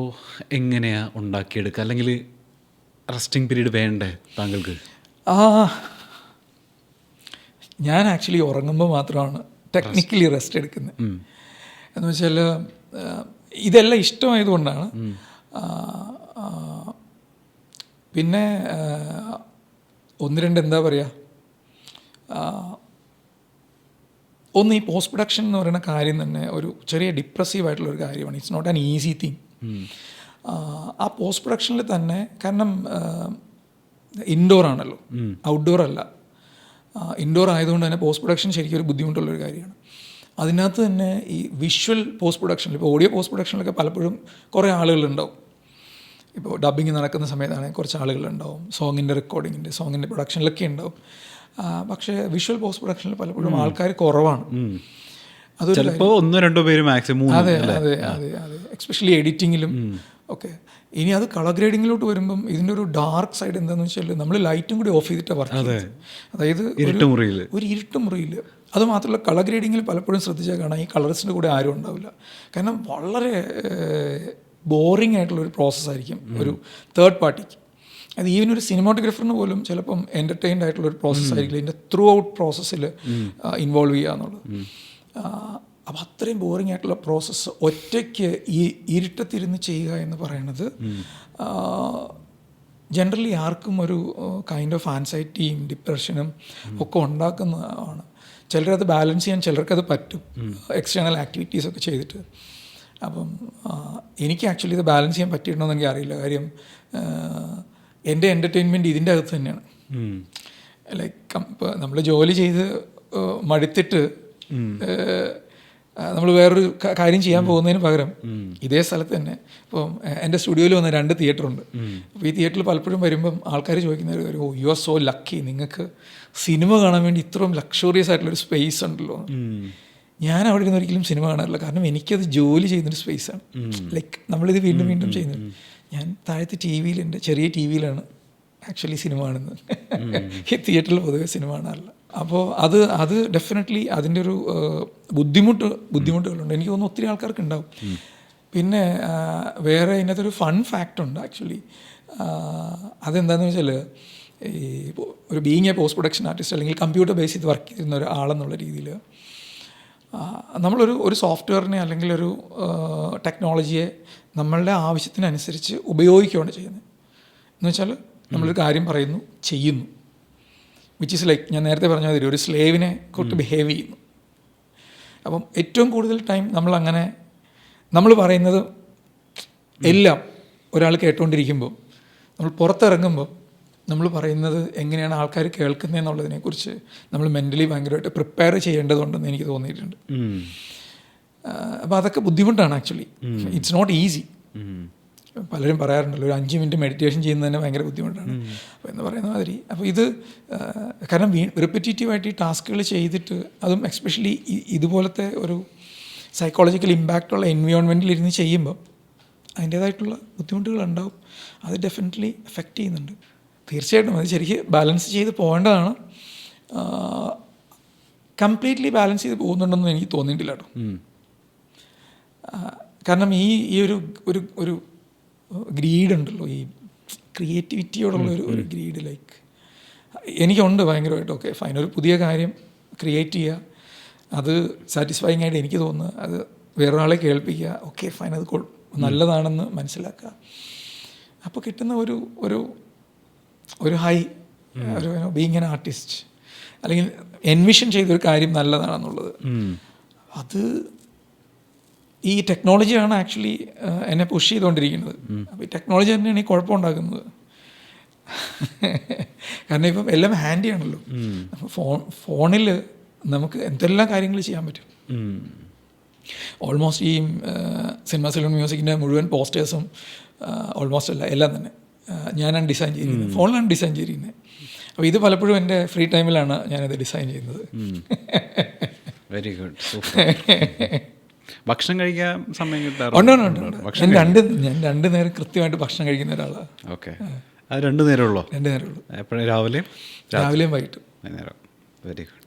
എങ്ങനെയാണ് ഉണ്ടാക്കിയെടുക്കുക, അല്ലെങ്കിൽ റെസ്റ്റിംഗ് പീരീഡ് വേണ്ടേ താങ്കൾക്ക്? ഞാൻ ആക്ച്വലി ഉറങ്ങുമ്പോൾ മാത്രമാണ് ടെക്നിക്കലി റെസ്റ്റ് എടുക്കുന്നത്. എന്ന് വെച്ചാൽ ഇതെല്ലാം ഇഷ്ടമായതുകൊണ്ടാണ്. പിന്നെ ഒന്ന് രണ്ട് എന്താ പറയുക, ഒന്ന് ഈ പോസ്റ്റ് പ്രൊഡക്ഷൻ എന്ന് പറയുന്ന കാര്യം തന്നെ ഒരു ചെറിയ ഡിപ്രസീവ് ആയിട്ടുള്ളൊരു കാര്യമാണ്. It's not an easy thing. ആ പോസ്റ്റ് പ്രൊഡക്ഷനിൽ തന്നെ, കാരണം ഇൻഡോർ ആണല്ലോ, ഔട്ട്ഡോർ അല്ല. ഇൻഡോർ ആയതുകൊണ്ട് തന്നെ പോസ്റ്റ് പ്രൊഡക്ഷൻ ശരിക്കും ഒരു ബുദ്ധിമുട്ടുള്ളൊരു കാര്യമാണ്. അതിനകത്ത് തന്നെ ഈ വിഷ്വൽ പോസ്റ്റ് പ്രൊഡക്ഷനിൽ, ഇപ്പോൾ ഓഡിയോ പോസ്റ്റ് പ്രൊഡക്ഷനിലൊക്കെ പലപ്പോഴും കുറേ ആളുകളുണ്ടാവും. ഇപ്പോൾ ഡബ്ബിങ് നടക്കുന്ന സമയത്താണെങ്കിൽ കുറച്ച് ആളുകളുണ്ടാവും, സോങ്ങിൻ്റെ റെക്കോർഡിങ്ങിൻ്റെ, സോങ്ങിൻ്റെ പ്രൊഡക്ഷനിലൊക്കെ ഉണ്ടാവും. പക്ഷേ വിഷ്വൽ പോസ്റ്റ് പ്രൊഡക്ഷനിൽ പലപ്പോഴും ആൾക്കാർ കുറവാണ്. അതൊരു ചിലപ്പോൾ 1-2 പേര് മാക്സിമം. അതെ അതെ അതെ അതെ, എക്സ്പെഷ്യലി എഡിറ്റിങ്ങിലും ഒക്കെ. ഇനി അത് കളർ ഗ്രേഡിങ്ങിലോട്ട് വരുമ്പം ഇതിൻ്റെ ഒരു ഡാർക്ക് സൈഡ് എന്താണെന്ന് വെച്ചാൽ നമ്മൾ ലൈറ്റും കൂടി ഓഫ് ചെയ്തിട്ടാണ് വർക്ക് ചെയ്യുന്നത്. അതായത് ഒരു ഇരുട്ട് മുറിയിൽ. അതുമാത്രമല്ല കളർ ഗ്രേഡിങ്ങിൽ പലപ്പോഴും ശ്രദ്ധിച്ചാൽ കാണാം ഈ കളറിസ്റ്റിൻ്റെ കൂടെ ആരും ഉണ്ടാവില്ല. കാരണം വളരെ ബോറിംഗ് ആയിട്ടുള്ളൊരു പ്രോസസ്സായിരിക്കും ഒരു തേർഡ് പാർട്ടിക്ക്. അത് ഈവൻ ഒരു സിനിമാറ്റോഗ്രാഫറിന് പോലും ചിലപ്പം എൻ്റർടൈൻഡ് ആയിട്ടുള്ളൊരു പ്രോസസ്സായിരിക്കില്ല ഇതിൻ്റെ ത്രൂ ഔട്ട് പ്രോസസ്സിൽ ഇൻവോൾവ് ചെയ്യുക എന്നുള്ളത്. അപ്പോൾ അത്രയും ബോറിംഗ് ആയിട്ടുള്ള പ്രോസസ്സ് ഒറ്റയ്ക്ക് ഈ ഇരുട്ടത്തിരുന്ന് ചെയ്യുക എന്ന് പറയുന്നത് ജനറലി ആർക്കും ഒരു കൈൻഡ് ഓഫ് ആൻസൈറ്റിയും ഡിപ്രഷനും ഒക്കെ ഉണ്ടാക്കുന്നതാണ്. ചിലരത് ബാലൻസ് ചെയ്യാൻ ചിലർക്കത് പറ്റും, എക്സ്റ്റേണൽ ആക്ടിവിറ്റീസൊക്കെ ചെയ്തിട്ട്. അപ്പം എനിക്ക് ആക്ച്വലി ഇത് ബാലൻസ് ചെയ്യാൻ പറ്റിയിട്ടുണ്ടോ എന്ന് എനിക്ക് അറിയില്ല. കാര്യം എൻ്റെ എൻ്റർടൈൻമെൻറ്റ് ഇതിൻ്റെ അകത്ത് തന്നെയാണ്. ലൈക്ക് ഇപ്പോൾ നമ്മൾ ജോലി ചെയ്ത് മടുത്തിട്ട് നമ്മൾ വേറൊരു കാര്യം ചെയ്യാൻ പോകുന്നതിന് പകരം ഇതേ സ്ഥലത്ത് തന്നെ, ഇപ്പം എൻ്റെ സ്റ്റുഡിയോയിൽ വന്ന 2 തിയേറ്ററുണ്ട്. അപ്പോൾ ഈ തിയേറ്ററിൽ പലപ്പോഴും വരുമ്പം ആൾക്കാർ ചോദിക്കുന്ന ഒരു കാര്യം, യു ആർ സോ ലക്കി, നിങ്ങൾക്ക് സിനിമ കാണാൻ വേണ്ടി ഇത്രയും ലക്ഷറിയസ് ആയിട്ടുള്ളൊരു സ്പേസ് ഉണ്ടല്ലോ. ഞാൻ അവിടെ ഇരുന്ന് ഒരിക്കലും സിനിമ കാണാറില്ല, കാരണം എനിക്കത് ജോലി ചെയ്യുന്നൊരു സ്പേസാണ്. ലൈക്ക് നമ്മളിത് വീണ്ടും വീണ്ടും ചെയ്യുന്നത്. ഞാൻ താഴത്തെ ടി വിയിൽ, എൻ്റെ ചെറിയ ടി വിയിലാണ് ആക്ച്വലി സിനിമ കാണുന്നത്. ഈ തിയേറ്ററിൽ പൊതുവെ സിനിമ കാണാറില്ല. അപ്പോൾ അത് ഡെഫിനറ്റ്ലി അതിൻ്റെ ഒരു ബുദ്ധിമുട്ടുകളുണ്ട്. എനിക്ക് തോന്നുന്നു ഒത്തിരി ആൾക്കാർക്ക് ഉണ്ടാവും. പിന്നെ വേറെ ഇതിനകത്തൊരു ഫൺ ഫാക്റ്റ് ഉണ്ട് ആക്ച്വലി. അതെന്താണെന്ന് വെച്ചാൽ, ഈ ഒരു being A post production artist അല്ലെങ്കിൽ കമ്പ്യൂട്ടർ ബേസ് ചെയ്ത് വർക്ക് ചെയ്യുന്ന ഒരാളെന്നുള്ള രീതിയിൽ നമ്മളൊരു സോഫ്റ്റ്വെയറിനെ അല്ലെങ്കിൽ ഒരു ടെക്നോളജിയെ നമ്മളുടെ ആവശ്യത്തിനനുസരിച്ച് ഉപയോഗിക്കുകയാണ് ചെയ്യുന്നത്. എന്ന് വെച്ചാൽ നമ്മളൊരു കാര്യം പറയുന്നു, ചെയ്യുന്നു, വിച്ച് ഈസ് ലൈക്ക് ഞാൻ നേരത്തെ പറഞ്ഞ മാതിരി ഒരു സ്ലേവിനെ കൊണ്ട് ബിഹേവ് ചെയ്യുന്നു. അപ്പം ഏറ്റവും കൂടുതൽ ടൈം നമ്മൾ പറയുന്നത് എല്ലാം ഒരാൾ കേട്ടുകൊണ്ടിരിക്കുമ്പോൾ, നമ്മൾ പുറത്തിറങ്ങുമ്പോൾ നമ്മൾ പറയുന്നത് എങ്ങനെയാണ് ആൾക്കാർ കേൾക്കുന്നതെന്നുള്ളതിനെക്കുറിച്ച് നമ്മൾ മെൻ്റലി ഭയങ്കരമായിട്ട് പ്രിപ്പയർ ചെയ്യേണ്ടതുണ്ടെന്ന് എനിക്ക് തോന്നിയിട്ടുണ്ട്. അപ്പോൾ അതൊക്കെ ബുദ്ധിമുട്ടാണ് ആക്ച്വലി. It's not easy. പലരും പറയാറുണ്ടല്ലോ, ഒരു 5 മിനിറ്റ് മെഡിറ്റേഷൻ ചെയ്യുന്നത് തന്നെ ഭയങ്കര ബുദ്ധിമുട്ടാണ് അപ്പോൾ എന്ന് പറയുന്ന മാതിരി. അപ്പോൾ ഇത് കാരണം റിപ്പറ്റേറ്റീവായിട്ട് ഈ ടാസ്കുകൾ ചെയ്തിട്ട്, അതും എക്സ്പെഷ്യലി ഇതുപോലത്തെ ഒരു സൈക്കോളജിക്കൽ ഇമ്പാക്റ്റുള്ള എൻവയോൺമെൻറ്റിൽ ഇരുന്ന് ചെയ്യുമ്പോൾ അതിൻ്റേതായിട്ടുള്ള ബുദ്ധിമുട്ടുകളുണ്ടാവും. അത് ഡെഫിനറ്റ്ലി എഫക്റ്റ് ചെയ്യുന്നുണ്ട്. തീർച്ചയായിട്ടും അത് ശരിക്കും ബാലൻസ് ചെയ്ത് പോകേണ്ടതാണ്. കംപ്ലീറ്റ്ലി ബാലൻസ് ചെയ്ത് പോകുന്നുണ്ടെന്ന് എനിക്ക് തോന്നിയിട്ടില്ല കേട്ടോ. കാരണം ഈ ഒരു ഗ്രീഡ് ഉണ്ടല്ലോ, ഈ ക്രിയേറ്റിവിറ്റിയോടുള്ള ഒരു ഗ്രീഡ്, ലൈക്ക് എനിക്കുണ്ട് ഭയങ്കരമായിട്ട്. ഓക്കെ ഫൈൻ, ഒരു പുതിയ കാര്യം ക്രിയേറ്റ് ചെയ്യുക, അത് സാറ്റിസ്ഫൈങ് ആയിട്ട് എനിക്ക് തോന്നുന്നത്, അത് വേറൊരാളെ കേൾപ്പിക്കുക, ഓക്കെ ഫൈൻ, അത് നല്ലതാണെന്ന് മനസ്സിലാക്കുക. അപ്പോൾ കിട്ടുന്ന ഒരു ഒരു ഹൈ, ഒരു ബീങ് എൻ ആർട്ടിസ്റ്റ്, അല്ലെങ്കിൽ എൻവിഷൻ ചെയ്തൊരു കാര്യം നല്ലതാണെന്നുള്ളത്. അത് ഈ ടെക്നോളജിയാണ് ആക്ച്വലി എന്നെ പുഷ് ചെയ്തുകൊണ്ടിരിക്കുന്നത്. അപ്പോൾ ഈ ടെക്നോളജി തന്നെയാണ് ഈ കുഴപ്പമുണ്ടാക്കുന്നത്. കാരണം ഇപ്പം എല്ലാം ഹാൻഡി ആണല്ലോ. ഫോണിൽ നമുക്ക് എന്തെല്ലാം കാര്യങ്ങൾ ചെയ്യാൻ പറ്റും. ഓൾമോസ്റ്റ് ഈ സിനിമ സലൂൺ മ്യൂസിക്കിൻ്റെ മുഴുവൻ പോസ്റ്റേഴ്സും ഓൾമോസ്റ്റ് എല്ലാം തന്നെ ഞാനാണ് ഡിസൈൻ ചെയ്തിരിക്കുന്നത്, ഫോണിലാണ് ഡിസൈൻ ചെയ്തിരിക്കുന്നത്. അപ്പോൾ ഇത് പലപ്പോഴും എൻ്റെ ഫ്രീ ടൈമിലാണ് ഞാനത് ഡിസൈൻ ചെയ്യുന്നത്. Very good. ഭക്ഷണം കഴിക്കാൻ സമയം കിട്ടാറുണ്ട്? ഉണ്ട്. ഞാൻ 2 നേരം കൃത്യമായിട്ട് ഭക്ഷണം കഴിക്കുന്ന ഒരാളാണ്. ഓക്കെ. അത് 2 നേരമുള്ളൂ? 2 നേരമുള്ളൂ. എപ്പോഴും രാവിലെയും വൈകിട്ടും. വൈകുന്നേരം. Very good.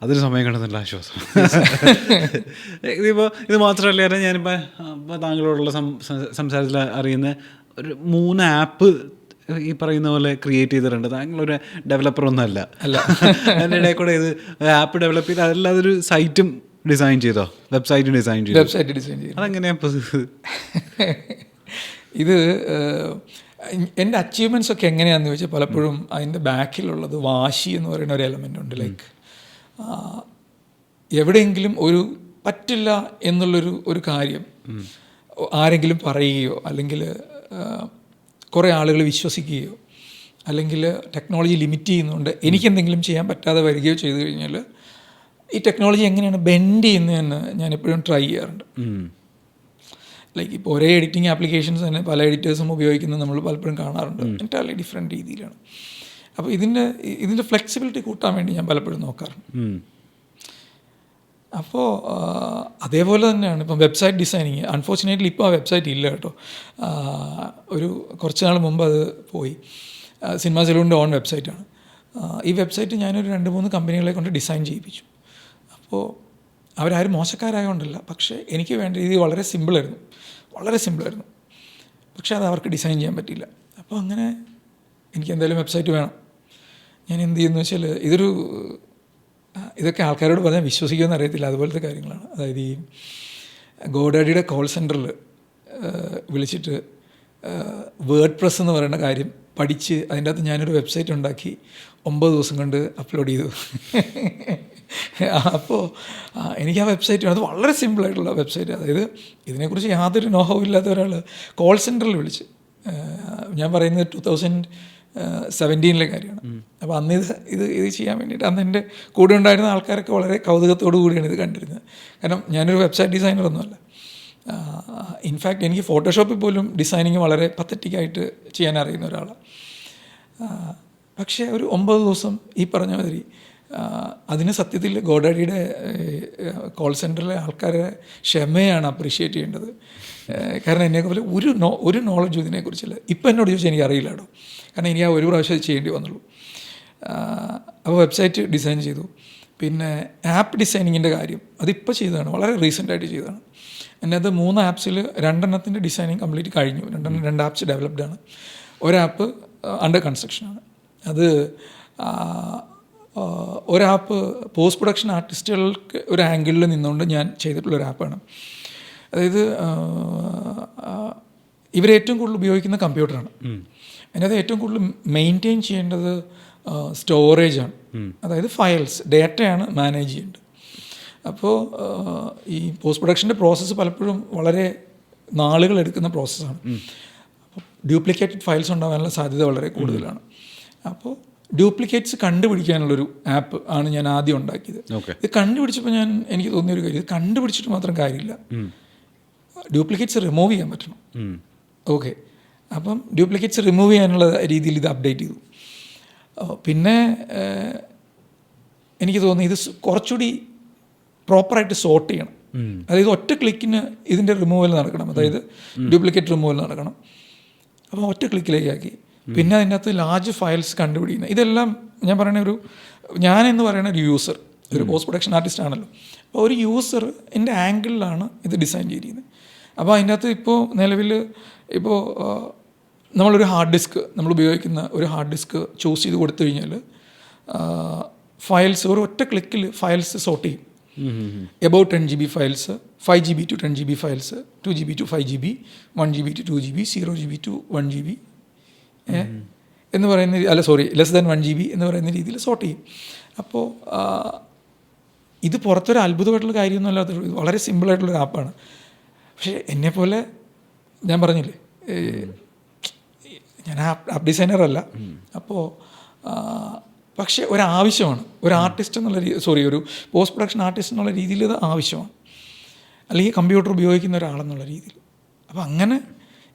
അതൊരു സമയം കണ്ടെന്നുള്ള ആശ്വാസം. ഇതിപ്പോൾ ഇത് മാത്രമല്ല, ഞാനിപ്പോൾ താങ്കളോടുള്ള സംസാരത്തിൽ അറിയുന്ന ഒരു 3 ആപ്പ് ഈ പറയുന്ന പോലെ ക്രിയേറ്റ് ചെയ്തിട്ടുണ്ട്. താങ്കളൊരു ഡെവലപ്പറൊന്നും അല്ല. അതിൻ്റെ ഇടയിൽ കൂടെ ഇത് ആപ്പ് ഡെവലപ്പ് ചെയ്ത് അതല്ലാതെ ഒരു സൈറ്റും ഡിസൈൻ ചെയ്തോ? വെബ്സൈറ്റ് ഡിസൈൻ ചെയ്തു? അതെങ്ങനെയാണ്? ഇത് എൻ്റെ അച്ചീവ്മെൻറ്റ്സ് ഒക്കെ എങ്ങനെയാണെന്ന് ചോദിച്ചാൽ പലപ്പോഴും അതിൻ്റെ ബാക്കിലുള്ളത് വാശി എന്ന് പറയുന്ന ഒരു എലമെൻ്റ് ഉണ്ട്. ലൈക്ക് എവിടെയെങ്കിലും ഒരു പറ്റില്ല എന്നുള്ളൊരു കാര്യം ആരെങ്കിലും പറയുകയോ, അല്ലെങ്കിൽ കുറേ ആളുകൾ വിശ്വസിക്കുകയോ, അല്ലെങ്കിൽ ടെക്നോളജി ലിമിറ്റ് ചെയ്യുന്നതുകൊണ്ട് എനിക്കെന്തെങ്കിലും ചെയ്യാൻ പറ്റാതെ വരികയോ ചെയ്തു കഴിഞ്ഞാൽ ഈ ടെക്നോളജി എങ്ങനെയാണ് ബെൻഡ് ചെയ്യുന്നതെന്ന് ഞാൻ എപ്പോഴും ട്രൈ ചെയ്യാറുണ്ട്. ലൈക്ക് ഇപ്പോൾ ഒരേ എഡിറ്റിംഗ് ആപ്ലിക്കേഷൻസ് തന്നെ പല എഡിറ്റേഴ്സും ഉപയോഗിക്കുന്നത് നമ്മൾ പലപ്പോഴും കാണാറുണ്ട്. എൻറ്റയർലി ഡിഫറെൻറ്റ് രീതിയിലാണ്. അപ്പോൾ ഇതിൻ്റെ ഫ്ലെക്സിബിലിറ്റി കൂട്ടാൻ വേണ്ടി ഞാൻ പലപ്പോഴും നോക്കാറുണ്ട്. അപ്പോൾ അതേപോലെ തന്നെയാണ് ഇപ്പം വെബ്സൈറ്റ് ഡിസൈനിങ്. അൺഫോർച്ചുനേറ്റ്ലി ഇപ്പോൾ ആ വെബ്സൈറ്റ് ഇല്ല കേട്ടോ. കുറച്ച് നാൾ മുമ്പ് അത് പോയി. സിനിമ സലൂണിൻ്റെ ഓൺ വെബ്സൈറ്റാണ്. ഈ വെബ്സൈറ്റ് ഞാനൊരു 2-3 കമ്പനികളെ കൊണ്ട് ഡിസൈൻ ചെയ്യിപ്പിച്ചു. അപ്പോൾ അവരാരും മോശക്കാരായതുകൊണ്ടല്ല, പക്ഷേ എനിക്ക് വേണ്ട രീതി വളരെ സിമ്പിളായിരുന്നു. പക്ഷേ അത് അവർക്ക് ഡിസൈൻ ചെയ്യാൻ പറ്റിയില്ല. അപ്പോൾ അങ്ങനെ എനിക്ക് എന്തായാലും വെബ്സൈറ്റ് വേണം. ഞാൻ എന്ത് ചെയ്യുന്നു വെച്ചാൽ ഇതൊക്കെ ആൾക്കാരോട് പറഞ്ഞാൽ വിശ്വസിക്കുമെന്ന് അറിയത്തില്ല, അതുപോലത്തെ കാര്യങ്ങളാണ്. അതായത് ഈ ഗോഡാഡിയുടെ കോൾ സെൻറ്ററിൽ വിളിച്ചിട്ട് വേർഡ് പ്രസ് എന്ന് പറയുന്ന കാര്യം പഠിച്ച് അതിൻ്റെ അകത്ത് ഞാനൊരു വെബ്സൈറ്റ് ഉണ്ടാക്കി 9 ദിവസം കൊണ്ട് അപ്ലോഡ് ചെയ്തു. അപ്പോൾ എനിക്ക് ആ വെബ്സൈറ്റ്, അത് വളരെ സിമ്പിളായിട്ടുള്ള വെബ്സൈറ്റ്. അതായത് ഇതിനെക്കുറിച്ച് യാതൊരു നോഹവും ഇല്ലാത്ത ഒരാൾ കോൾ സെൻറ്ററിൽ വിളിച്ച്, ഞാൻ പറയുന്നത് 2017 കാര്യമാണ്. അപ്പോൾ അന്ന് ഇത് ചെയ്യാൻ വേണ്ടിയിട്ട് അന്ന് എൻ്റെ കൂടെ ഉണ്ടായിരുന്ന ആൾക്കാരൊക്കെ വളരെ കൗതുകത്തോടു കൂടിയാണ് ഇത് കണ്ടിരുന്നത്. കാരണം ഞാനൊരു വെബ്സൈറ്റ് ഡിസൈനറൊന്നുമല്ല. ഇൻഫാക്റ്റ് എനിക്ക് ഫോട്ടോഷോപ്പിൽ പോലും ഡിസൈനിങ് വളരെ പത്തറ്റിക്കായിട്ട് ചെയ്യാൻ അറിയുന്ന ഒരാളാണ്. പക്ഷേ ഒരു 9 ദിവസം ഈ പറഞ്ഞ മാതിരി അതിന് സത്യത്തിൽ ഗോഡാഡിയുടെ കോൾ സെൻറ്ററിലെ ആൾക്കാരെ ക്ഷമയാണ് അപ്രീഷിയേറ്റ് ചെയ്യേണ്ടത്. കാരണം എന്നെപ്പോലെ ഒരു നോളജും ഇതിനെക്കുറിച്ചില്ല. ഇപ്പം എന്നോട് ചോദിച്ചാൽ എനിക്ക് അറിയില്ല കേട്ടോ. കാരണം എനിക്ക് ആ ഒരു പ്രാവശ്യം ചെയ്യേണ്ടി വന്നുള്ളൂ. അപ്പോൾ വെബ്സൈറ്റ് ഡിസൈൻ ചെയ്തു. പിന്നെ ആപ്പ് ഡിസൈനിങ്ങിൻ്റെ കാര്യം അതിപ്പോൾ ചെയ്തതാണ്, വളരെ റീസെൻ്റായിട്ട് ചെയ്തതാണ്. എൻ്റെ അത് 3 ആപ്സിൽ 2 ഡിസൈനിങ് കംപ്ലീറ്റ് കഴിഞ്ഞു. 2 ആപ്സ് ഡെവലപ്ഡ് ആണ്. ഒരാപ്പ് അണ്ടർ കൺസ്ട്രക്ഷനാണ്. അത് ഒരാപ്പ് പോസ്റ്റ് പ്രൊഡക്ഷൻ ആർട്ടിസ്റ്റുകൾക്ക് ഒരു ആംഗിളിൽ നിന്നുകൊണ്ട് ഞാൻ ചെയ്തിട്ടുള്ളൊരു ആപ്പാണ്. അതായത് ഇവരേറ്റവും കൂടുതൽ ഉപയോഗിക്കുന്ന കമ്പ്യൂട്ടറാണ്. അതിനകത്ത് ഏറ്റവും കൂടുതൽ മെയിൻറ്റെയിൻ ചെയ്യേണ്ടത് സ്റ്റോറേജാണ്. അതായത് ഫയൽസ്, ഡേറ്റയാണ് മാനേജ് ചെയ്യേണ്ടത്. അപ്പോൾ ഈ പോസ്റ്റ് പ്രൊഡക്ഷൻ്റെ പ്രോസസ്സ് പലപ്പോഴും വളരെ നാളുകൾ എടുക്കുന്ന പ്രോസസ്സാണ്. അപ്പോൾ ഡ്യൂപ്ലിക്കേറ്റഡ് ഫയൽസ് ഉണ്ടാകാനുള്ള സാധ്യത വളരെ കൂടുതലാണ്. അപ്പോൾ ഡ്യൂപ്ലിക്കേറ്റ്സ് കണ്ടുപിടിക്കാനുള്ളൊരു ആപ്പ് ആണ് ഞാൻ ആദ്യം ഉണ്ടാക്കിയത്. ഇത് കണ്ടുപിടിച്ചപ്പോൾ എനിക്ക് തോന്നിയൊരു കാര്യം, ഇത് കണ്ടുപിടിച്ചിട്ട് മാത്രം കാര്യമില്ല, ഡ്യൂപ്ലിക്കേറ്റ്സ് റിമൂവ് ചെയ്യാൻ പറ്റണം. ഓക്കെ, അപ്പം ഡ്യൂപ്ലിക്കേറ്റ്സ് റിമൂവ് ചെയ്യാനുള്ള രീതിയിൽ ഇത് അപ്ഡേറ്റ് ചെയ്തു. പിന്നെ എനിക്ക് തോന്നി ഇത് കുറച്ചുകൂടി പ്രോപ്പറായിട്ട് സോർട്ട് ചെയ്യണം. അതായത് ഒറ്റ ക്ലിക്കിന് ഇതിൻ്റെ റിമൂവൽ നടക്കണം, അതായത് ഡ്യൂപ്ലിക്കേറ്റ് റിമൂവൽ നടക്കണം. അപ്പോൾ ഒറ്റ ക്ലിക്കിലേക്കാക്കി. പിന്നെ അതിൻ്റെ അകത്ത് ലാർജ് ഫയൽസ് കണ്ടുപിടിക്കുന്നത്, ഇതെല്ലാം ഞാൻ ഞാനെന്ന് പറയുന്ന ഒരു യൂസർ, ഒരു പോസ്റ്റ് പ്രൊഡക്ഷൻ ആർട്ടിസ്റ്റ് ആണല്ലോ. അപ്പോൾ ഒരു യൂസർ എൻ്റെ ആംഗിളിലാണ് ഇത് ഡിസൈൻ ചെയ്തിരിക്കുന്നത്. അപ്പോൾ അതിൻ്റെ അകത്ത് ഇപ്പോൾ നിലവിൽ നമ്മളൊരു ഹാർഡ് ഡിസ്ക്, നമ്മൾ ഉപയോഗിക്കുന്ന ഒരു ഹാർഡ് ഡിസ്ക് ചൂസ് ചെയ്ത് കൊടുത്തു കഴിഞ്ഞാൽ ഫയൽസ് ഒരു ഒറ്റ ക്ലിക്കിൽ ഫയൽസ് സോർട്ട് ചെയ്യും. About 10 GB files, 5 GB to 10 GB files, 2 GB to 5 GB, 1 GB to 2 GB, 0 GB to 1 GB. എന്ന് പറയുന്ന അല്ല സോറി ലെസ് ദാൻ 1 GB എന്ന് പറയുന്ന രീതിയിൽ സോർട്ട് ചെയ്യും. അപ്പോൾ ഇത് പുറത്തൊരു അത്ഭുതമായിട്ടുള്ള കാര്യമൊന്നുമല്ല, അത് വളരെ സിമ്പിളായിട്ടുള്ളൊരു ആപ്പാണ്. പക്ഷേ എന്നെപ്പോലെ ഞാൻ പറഞ്ഞില്ലേ ഞാൻ ആപ്പ് ഡിസൈനർ അല്ല. അപ്പോൾ പക്ഷേ ഒരാവശ്യമാണ്, ഒരു ആർട്ടിസ്റ്റ് എന്നുള്ള ഒരു പോസ്റ്റ് പ്രൊഡക്ഷൻ ആർട്ടിസ്റ്റ് എന്നുള്ള രീതിയിൽ ഇത് ആവശ്യമാണ്, അല്ലെങ്കിൽ കമ്പ്യൂട്ടർ ഉപയോഗിക്കുന്ന ഒരാളെന്നുള്ള രീതിയിൽ. അപ്പോൾ അങ്ങനെ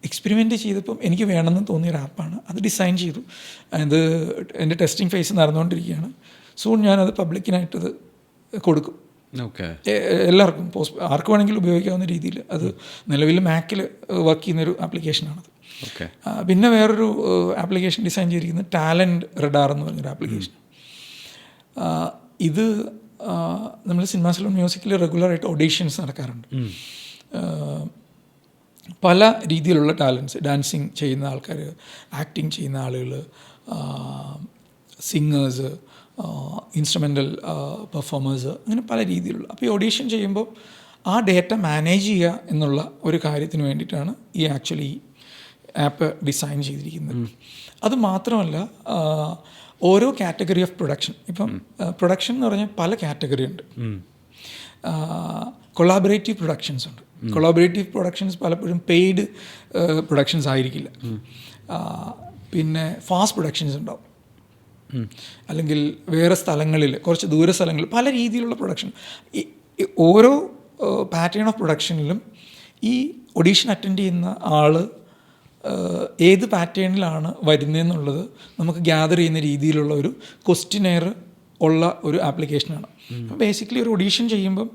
എക്സ്പെരിമെൻറ്റ് ചെയ്തപ്പം എനിക്ക് വേണമെന്ന് തോന്നിയൊരു ആപ്പാണ്. അത് ഡിസൈൻ ചെയ്തു. അത് എൻ്റെ ടെസ്റ്റിംഗ് ഫേസ് നടന്നുകൊണ്ടിരിക്കുകയാണ്. സൂൺ ഞാനത് പബ്ലിക്കിനായിട്ടത് കൊടുക്കും. ഓക്കെ, എല്ലാവർക്കും ആർക്ക് വേണമെങ്കിലും ഉപയോഗിക്കാവുന്ന രീതിയിൽ. അത് നിലവിൽ മാക്കിൽ വർക്ക് ചെയ്യുന്നൊരു ആപ്ലിക്കേഷനാണത്. ഓക്കെ. പിന്നെ വേറൊരു ആപ്ലിക്കേഷൻ ഡിസൈൻ ചെയ്തിരിക്കുന്നത് ടാലൻറ്റ് റഡാർ എന്ന് പറഞ്ഞൊരു ആപ്ലിക്കേഷൻ. ഇത് നമ്മൾ സിനിമ സലൂൺ മ്യൂസിക്കിൽ റെഗുലറായിട്ട് ഓഡീഷൻസ് നടക്കാറുണ്ട്. പല രീതിയിലുള്ള ടാലൻസ്, ഡാൻസിങ് ചെയ്യുന്ന ആൾക്കാർ, ആക്ടിങ് ചെയ്യുന്ന ആളുകൾ, സിംഗേഴ്സ്, ഇൻസ്ട്രുമെൻ്റൽ പെർഫോമേഴ്സ്, അങ്ങനെ പല രീതിയിലുള്ള. അപ്പോൾ ഈ ഓഡീഷൻ ചെയ്യുമ്പോൾ ആ ഡേറ്റ മാനേജ് ചെയ്യുക എന്നുള്ള ഒരു കാര്യത്തിന് വേണ്ടിയിട്ടാണ് ഈ ആക്ച്വലി ആപ്പ് ഡിസൈൻ ചെയ്തിരിക്കുന്നത്. അത് മാത്രമല്ല ഓരോ കാറ്റഗറി ഓഫ് പ്രൊഡക്ഷൻ, ഇപ്പം പ്രൊഡക്ഷൻ എന്ന് പറഞ്ഞാൽ പല കാറ്റഗറി ഉണ്ട്. കൊളാബറേറ്റീവ് പ്രൊഡക്ഷൻസ് ഉണ്ട്. കൊളാബറേറ്റീവ് പ്രൊഡക്ഷൻസ് പലപ്പോഴും പെയ്ഡ് പ്രൊഡക്ഷൻസ് ആയിരിക്കില്ല. പിന്നെ ഫാസ്റ്റ് പ്രൊഡക്ഷൻസ് ഉണ്ടാവും, അല്ലെങ്കിൽ വേറെ സ്ഥലങ്ങളിൽ, കുറച്ച് ദൂര സ്ഥലങ്ങളിൽ, പല രീതിയിലുള്ള പ്രൊഡക്ഷൻ. ഓരോ പാറ്റേൺ ഓഫ് പ്രൊഡക്ഷനിലും ഈ ഒഡീഷൻ അറ്റൻഡ് ചെയ്യുന്ന ആൾ ഏത് പാറ്റേണിലാണ് വരുന്നതെന്നുള്ളത് നമുക്ക് ഗ്യാദർ ചെയ്യുന്ന രീതിയിലുള്ള ഒരു ക്വസ്റ്റിനെയർ ഉള്ള ഒരു ആപ്ലിക്കേഷനാണ്. ബേസിക്കലി ഒരു ഒഡീഷൻ ചെയ്യുമ്പം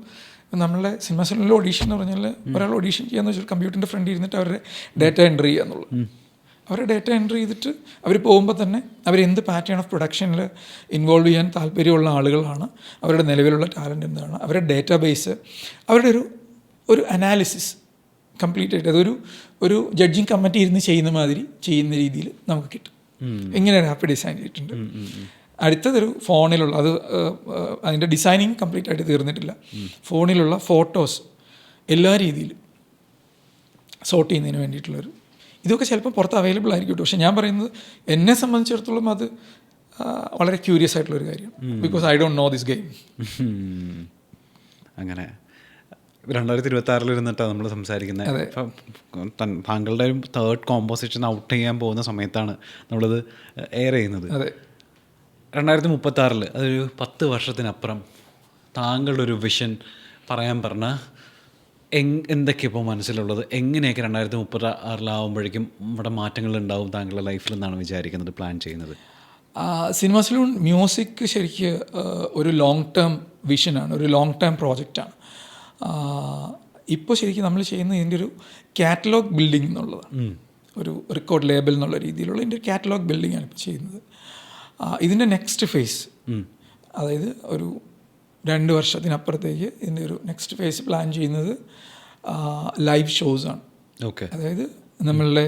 നമ്മളെ സിനിമ സലൂണിലെ ഓഡീഷൻ എന്ന് പറഞ്ഞാൽ ഒരാൾ ഓഡീഷൻ ചെയ്യാന്ന് വെച്ചാൽ കമ്പ്യൂട്ടറിൻ്റെ ഫ്രണ്ടിൽ ഇരുന്നിട്ട് അവരുടെ ഡേറ്റ എൻട്രി ചെയ്യുക എന്നുള്ളത്. അവരുടെ ഡേറ്റ എൻട്രി ചെയ്തിട്ട് അവർ പോകുമ്പോൾ തന്നെ അവരെന്ത് പാറ്റേൺ ഓഫ് പ്രൊഡക്ഷനിൽ ഇൻവോൾവ് ചെയ്യാൻ താല്പര്യമുള്ള ആളുകളാണ്, അവരുടെ നിലവിലുള്ള ടാലൻറ്റ് എന്താണ്, അവരുടെ ഡേറ്റാ ബേസ്, അവരുടെ ഒരു അനാലിസിസ് കംപ്ലീറ്റ് ആയിട്ട് അതൊരു ജഡ്ജിങ് കമ്മിറ്റി ഇരുന്ന് ചെയ്യുന്ന മാതിരി ചെയ്യുന്ന രീതിയിൽ നമുക്ക് കിട്ടും. ഇങ്ങനെ ഒരു ആപ്പ് ഡിസൈൻ ചെയ്തിട്ടുണ്ട്. അടുത്തതൊരു ഫോണിലുള്ള, അത് അതിൻ്റെ ഡിസൈനിങ് കംപ്ലീറ്റ് ആയിട്ട് തീർന്നിട്ടില്ല. ഫോണിലുള്ള ഫോട്ടോസ് എല്ലാ രീതിയിലും സോർട്ട് ചെയ്യുന്നതിന് വേണ്ടിയിട്ടുള്ളൊരു, ഇതൊക്കെ ചിലപ്പോൾ പുറത്ത് അവൈലബിൾ ആയിരിക്കും കേട്ടോ. പക്ഷെ ഞാൻ പറയുന്നത് എന്നെ സംബന്ധിച്ചിടത്തോളം അത് വളരെ ക്യൂരിയസ് ആയിട്ടുള്ളൊരു കാര്യമാണ്. Because I don't know this game. അങ്ങനെ 2026 ഇരുന്നിട്ടാണ് നമ്മൾ സംസാരിക്കുന്നത്. ഇപ്പം താങ്കളുടെ ഒരു തേർഡ് കോമ്പോസിഷൻ ഔട്ട് ചെയ്യാൻ പോകുന്ന സമയത്താണ് നമ്മളിത് എയർ ചെയ്യുന്നത്. അതെ, 2036 അതൊരു 10 വർഷത്തിനപ്പുറം താങ്കളുടെ ഒരു വിഷൻ പറയാൻ പറഞ്ഞാൽ എന്തൊക്കെ ഇപ്പോൾ മനസ്സിലുള്ളത്? എങ്ങനെയൊക്കെ 2036 ഇവിടെ മാറ്റങ്ങൾ ഉണ്ടാവും താങ്കളുടെ ലൈഫിൽ എന്നാണ് വിചാരിക്കുന്നത്, പ്ലാൻ ചെയ്യുന്നത്? സിനിമ സലൂൺ മ്യൂസിക് ശരിക്ക് ഒരു ലോങ് ടേം വിഷനാണ്, ഒരു ലോങ് ടേം പ്രോജക്റ്റാണ്. ഇപ്പോൾ ശരിക്കും നമ്മൾ ചെയ്യുന്നത് ഇതിൻ്റെ ഒരു കാറ്റലോഗ് ബിൽഡിംഗ് എന്നുള്ളതാണ്. ഒരു റെക്കോർഡ് ലേബൽ എന്നുള്ള രീതിയിലുള്ള ഇതിൻ്റെ കാറ്റലോഗ് ബിൽഡിംഗ് ആണ് ഇപ്പോൾ ചെയ്യുന്നത്. ഇതിൻ്റെ നെക്സ്റ്റ് ഫേസ്, അതായത് ഒരു 2 വർഷത്തിനപ്പുറത്തേക്ക് ഇതിൻ്റെ ഒരു നെക്സ്റ്റ് ഫേസ് പ്ലാൻ ചെയ്യുന്നത് ലൈവ് ഷോസാണ്. ഓക്കെ, അതായത് നമ്മളുടെ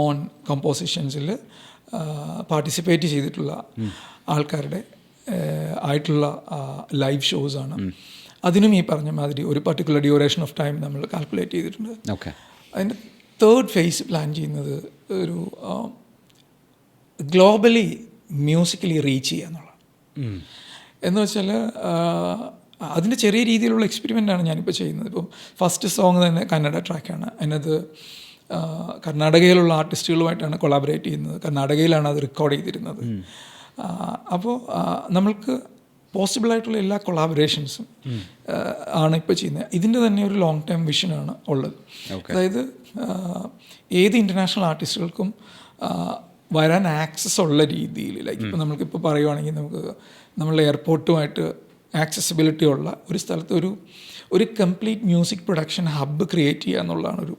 ഓൺ കമ്പോസിഷൻസിൽ പാർട്ടിസിപ്പേറ്റ് ചെയ്തിട്ടുള്ള ആൾക്കാരുടെ ആയിട്ടുള്ള ലൈവ് ഷോസാണ്. അതിനും ഈ പറഞ്ഞ മാതിരി ഒരു പർട്ടിക്കുലർ ഡ്യൂറേഷൻ ഓഫ് ടൈം നമ്മൾ കാൽക്കുലേറ്റ് ചെയ്തിട്ടുണ്ട്. ഓക്കെ, അതിൻ്റെ തേർഡ് ഫേസ് പ്ലാൻ ചെയ്യുന്നത് ഒരു ഗ്ലോബലി മ്യൂസിക്കലി റീച്ച് ചെയ്യുക എന്നുള്ളതാണ്. എന്ന് വെച്ചാൽ അതിൻ്റെ ചെറിയ രീതിയിലുള്ള എക്സ്പെരിമെൻ്റാണ് ഞാനിപ്പോൾ ചെയ്യുന്നത്. ഇപ്പം ഫസ്റ്റ് സോങ് തന്നെ കന്നഡ ട്രാക്കാണ്. അതിനകത്ത് കർണാടകയിലുള്ള ആർട്ടിസ്റ്റുകളുമായിട്ടാണ് കൊളാബറേറ്റ് ചെയ്യുന്നത്. കർണാടകയിലാണ് അത് റെക്കോർഡ് ചെയ്തിരുന്നത്. അപ്പോൾ നമ്മൾക്ക് പോസിബിളായിട്ടുള്ള എല്ലാ കൊളാബറേഷൻസും ആണ് ഇപ്പോൾ ചെയ്യുന്നത്. ഇതിൻ്റെ തന്നെ ഒരു ലോങ് ടൈം വിഷനാണ് ഉള്ളത്. അതായത് ഏത് ഇൻ്റർനാഷണൽ ആർട്ടിസ്റ്റുകൾക്കും വരാൻ ആക്സസ് ഉള്ള രീതിയിൽ, ലൈക്ക് ഇപ്പോൾ നമുക്കിപ്പോൾ പറയുവാണെങ്കിൽ നമുക്ക് നമ്മളുടെ എയർപോർട്ടുമായിട്ട് ആക്സസിബിലിറ്റി ഉള്ള ഒരു സ്ഥലത്ത് ഒരു complete music production hub create ചെയ്യുക എന്നുള്ളതാണ് ഒരു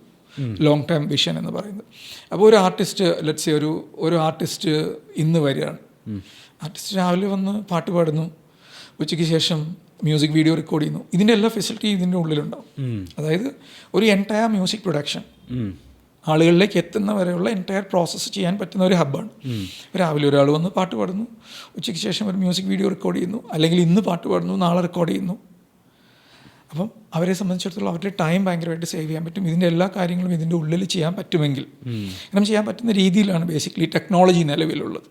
ലോങ് ടൈം വിഷൻ എന്ന് പറയുന്നത്. അപ്പോൾ ഒരു ആർട്ടിസ്റ്റ്, ലെറ്റ്സ് സേ ഒരു ആർട്ടിസ്റ്റ് ഇന്ന് വരികയാണ്. ആർട്ടിസ്റ്റ് രാവിലെ വന്ന് പാട്ട് പാടുന്നു, ഉച്ചയ്ക്ക് ശേഷം മ്യൂസിക് വീഡിയോ റെക്കോർഡ് ചെയ്യുന്നു. ഇതിൻ്റെ എല്ലാ ഫെസിലിറ്റി ഇതിൻ്റെ ഉള്ളിലുണ്ടാവും. അതായത് ഒരു എൻറ്റയർ മ്യൂസിക് പ്രൊഡക്ഷൻ ആളുകളിലേക്ക് എത്തുന്ന വരെയുള്ള എൻറ്റയർ പ്രോസസ്സ് ചെയ്യാൻ പറ്റുന്ന ഒരു ഹബ്ബാണ്. രാവിലെ ഒരാൾ വന്ന് പാട്ട് പാടുന്നു, ഉച്ചയ്ക്ക് ശേഷം ഒരു മ്യൂസിക് വീഡിയോ റെക്കോർഡ് ചെയ്യുന്നു, അല്ലെങ്കിൽ ഇന്ന് പാട്ട് പാടുന്നു, നാളെ റെക്കോർഡ് ചെയ്യുന്നു. അപ്പം അവരെ സംബന്ധിച്ചിടത്തോളം അവരുടെ ടൈം ഭയങ്കരമായിട്ട് സേവ് ചെയ്യാൻ പറ്റും. ഇതിൻ്റെ എല്ലാ കാര്യങ്ങളും ഇതിൻ്റെ ഉള്ളിൽ ചെയ്യാൻ പറ്റുമെങ്കിൽ, കാരണം ചെയ്യാൻ പറ്റുന്ന രീതിയിലാണ് ബേസിക്കലി ടെക്നോളജി നിലവിലുള്ളത്.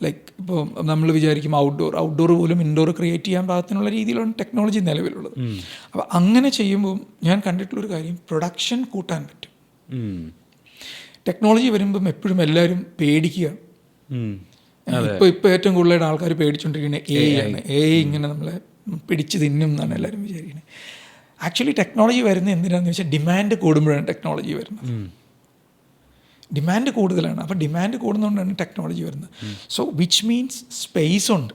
ലൈക്ക് ഇപ്പോൾ നമ്മൾ വിചാരിക്കും ഔട്ട്ഡോർ പോലും ഇൻഡോർ ക്രിയേറ്റ് ചെയ്യാൻ പാകത്തിനുള്ള രീതിയിലാണ് ടെക്നോളജി നിലവിലുള്ളത്. അപ്പോൾ അങ്ങനെ ചെയ്യുമ്പോൾ ഞാൻ കണ്ടിട്ടുള്ളൊരു കാര്യം, പ്രൊഡക്ഷൻ കൂട്ടാൻ പറ്റും. ടെക്നോളജി വരുമ്പം എപ്പോഴും എല്ലാവരും പേടിക്കുക. ഇപ്പോൾ ഏറ്റവും കൂടുതലായിട്ട് ആൾക്കാർ പേടിച്ചുകൊണ്ടിരിക്കുന്നത് AI ആണ്. AI ഇങ്ങനെ നമ്മളെ പിടിച്ച് തിന്നും എന്നാണ് എല്ലാവരും വിചാരിക്കുന്നത്. ആക്ച്വലി ടെക്നോളജി വരുന്നത് എന്തിനാണെന്ന് വെച്ചാൽ ഡിമാൻഡ് കൂടുമ്പോഴാണ് ടെക്നോളജി വരുന്നത്. ഡിമാൻഡ് കൂടുതലാണ്. അപ്പോൾ ഡിമാൻഡ് കൂടുന്നതുകൊണ്ടാണ് ടെക്നോളജി വരുന്നത്. സോ വിച്ച് മീൻസ് സ്പേസ് ഉണ്ട്,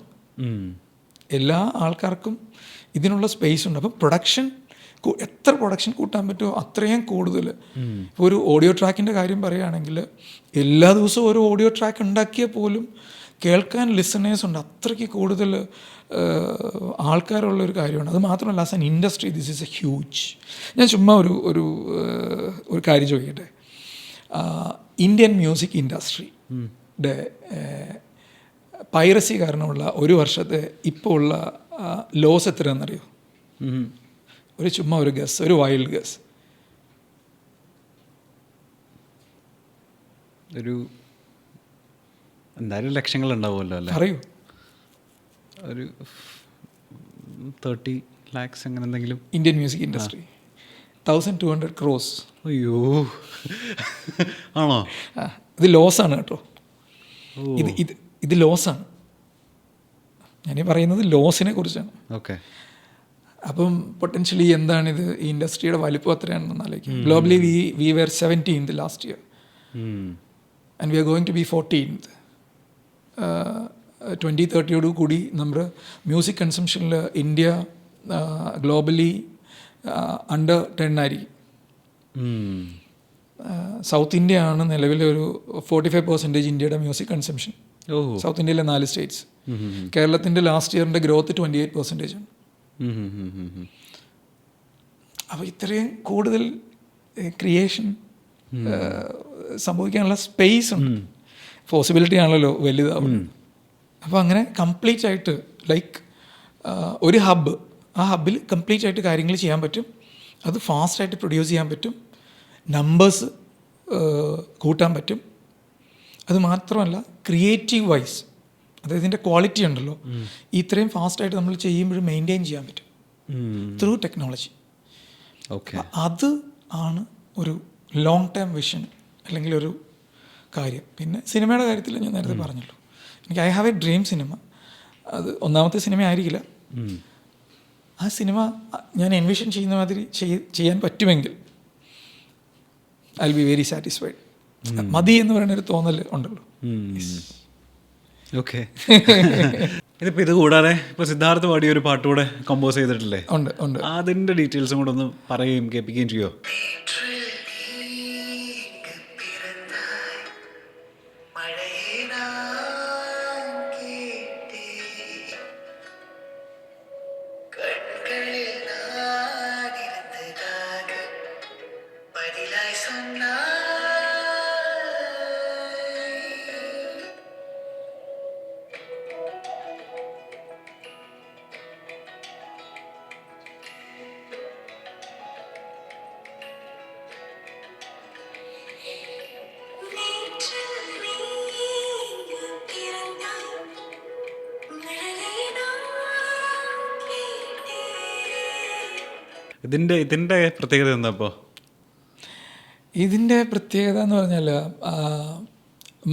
എല്ലാ ആൾക്കാർക്കും ഇതിനുള്ള സ്പേസ് ഉണ്ട്. അപ്പം പ്രൊഡക്ഷൻ എത്ര പ്രൊഡക്ഷൻ കൂട്ടാൻ പറ്റുമോ അത്രയും കൂടുതൽ. ഇപ്പോൾ ഒരു ഓഡിയോ ട്രാക്കിൻ്റെ കാര്യം പറയുകയാണെങ്കിൽ എല്ലാ ദിവസവും ഒരു ഓഡിയോ ട്രാക്ക് ഉണ്ടാക്കിയാൽ പോലും കേൾക്കാൻ ലിസണേഴ്സ് ഉണ്ട്. അത്രയ്ക്ക് കൂടുതൽ ആൾക്കാരുള്ളൊരു കാര്യമാണ്. അത് മാത്രമല്ല, as an industry this is A huge. ഞാൻ ചുമ്മാ ഒരു കാര്യം ചോദിക്കട്ടെ. ഇന്ത്യൻ മ്യൂസിക് ഇൻഡസ്ട്രിയുടെ പൈറസി കാരണമുള്ള ഒരു വർഷത്തെ ഇപ്പോൾ ഉള്ള ലോസ് എത്രയാണെന്നറിയോ? ചുമ്മാ ഒരു ഗസ്, ഒരു വൈൽഡ് ഗസ്. എന്തായാലും ലക്ഷങ്ങൾ ഉണ്ടാവുമല്ലോ അല്ലേ? പറയൂ. ഒരു 30 lakhs അങ്ങനെ എന്തെങ്കിലും. Indian music industry 1200 crores. അയ്യോ, ആണോ? ഇത് ലോസാണ് കേട്ടോ. ഇത് ലോസാണ്. ഞാനീ പറയുന്നത് ലോസിനെ കുറിച്ചാണ്. ഓക്കെ. അപ്പം പൊട്ടൻഷ്യലി എന്താണിത്, ഈ ഇൻഡസ്ട്രിയുടെ വലിപ്പം എത്രയാണെന്ന് ആലോചിക്കും. Globally we were 17th last year and we are going to be 14th. 2030 കൂടി നമ്മുടെ മ്യൂസിക് കൺസംഷനിൽ ഇന്ത്യ ഗ്ലോബലി അണ്ടർ 10 ആയിരിക്കും. സൗത്ത് ഇന്ത്യ ആണ് നിലവിലെ ഒരു 45% ഇന്ത്യയുടെ മ്യൂസിക് കൺസംഷൻ. സൗത്ത് ഇന്ത്യയിലെ 4 states. കേരളത്തിൻ്റെ ലാസ്റ്റ് ഇയറിൻ്റെ ഗ്രോത്ത് 28% ആണ്. അപ്പോൾ ഇത്രയും കൂടുതൽ ക്രിയേഷൻ സംഭവിക്കാനുള്ള സ്പേസ് ഉണ്ട്. പോസിബിലിറ്റി ആണല്ലോ വലുതാവുന്നത്. അപ്പോൾ അങ്ങനെ കംപ്ലീറ്റ് ആയിട്ട് ലൈക്ക് ഒരു ഹബ്ബ്, ആ ഹബ്ബിൽ കംപ്ലീറ്റ് ആയിട്ട് കാര്യങ്ങൾ ചെയ്യാൻ പറ്റും. അത് ഫാസ്റ്റായിട്ട് പ്രൊഡ്യൂസ് ചെയ്യാൻ പറ്റും. നമ്പേഴ്സ് കൂട്ടാൻ പറ്റും. അത് മാത്രമല്ല ക്രിയേറ്റീവ് വൈസ്, അതായത് ഇതിൻ്റെ ക്വാളിറ്റി ഉണ്ടല്ലോ, ഇത്രയും ഫാസ്റ്റായിട്ട് നമ്മൾ ചെയ്യുമ്പോഴും മെയിൻറ്റെയിൻ ചെയ്യാൻ പറ്റും ത്രൂ ടെക്നോളജി. ഓക്കെ. അത് ആണ് ഒരു ലോങ് ടേം വിഷൻ അല്ലെങ്കിൽ ഒരു കാര്യം. പിന്നെ സിനിമയുടെ കാര്യത്തിൽ ഞാൻ നേരത്തെ പറഞ്ഞല്ലോ, എനിക്ക് I have A dream cinema. അത് ഒന്നാമത്തെ സിനിമ ആയിരിക്കില്ല. ആ സിനിമ ഞാൻ എൻവിഷൻ ചെയ്യുന്ന മാതിരി ചെയ്യാൻ പറ്റുമെങ്കിൽ I will be very satisfied. മതി എന്ന് പറയുന്നൊരു തോന്നൽ ഉണ്ടല്ലോ. ഓക്കെ. ഇതിപ്പോൾ ഇത് കൂടാതെ ഇപ്പോൾ സിദ്ധാർത്ഥ് പാടിയ ഒരു പാട്ടുകൂടെ കമ്പോസ് ചെയ്തിട്ടില്ലേ? ഉണ്ട്. അതിൻ്റെ ഡീറ്റെയിൽസും കൂടെ ഒന്ന് പറയുകയും കേൾപ്പിക്കുകയും ചെയ്യുമോ? ഇതിൻ്റെ പ്രത്യേകത എന്താ? അപ്പോൾ ഇതിൻ്റെ പ്രത്യേകത എന്ന് പറഞ്ഞാൽ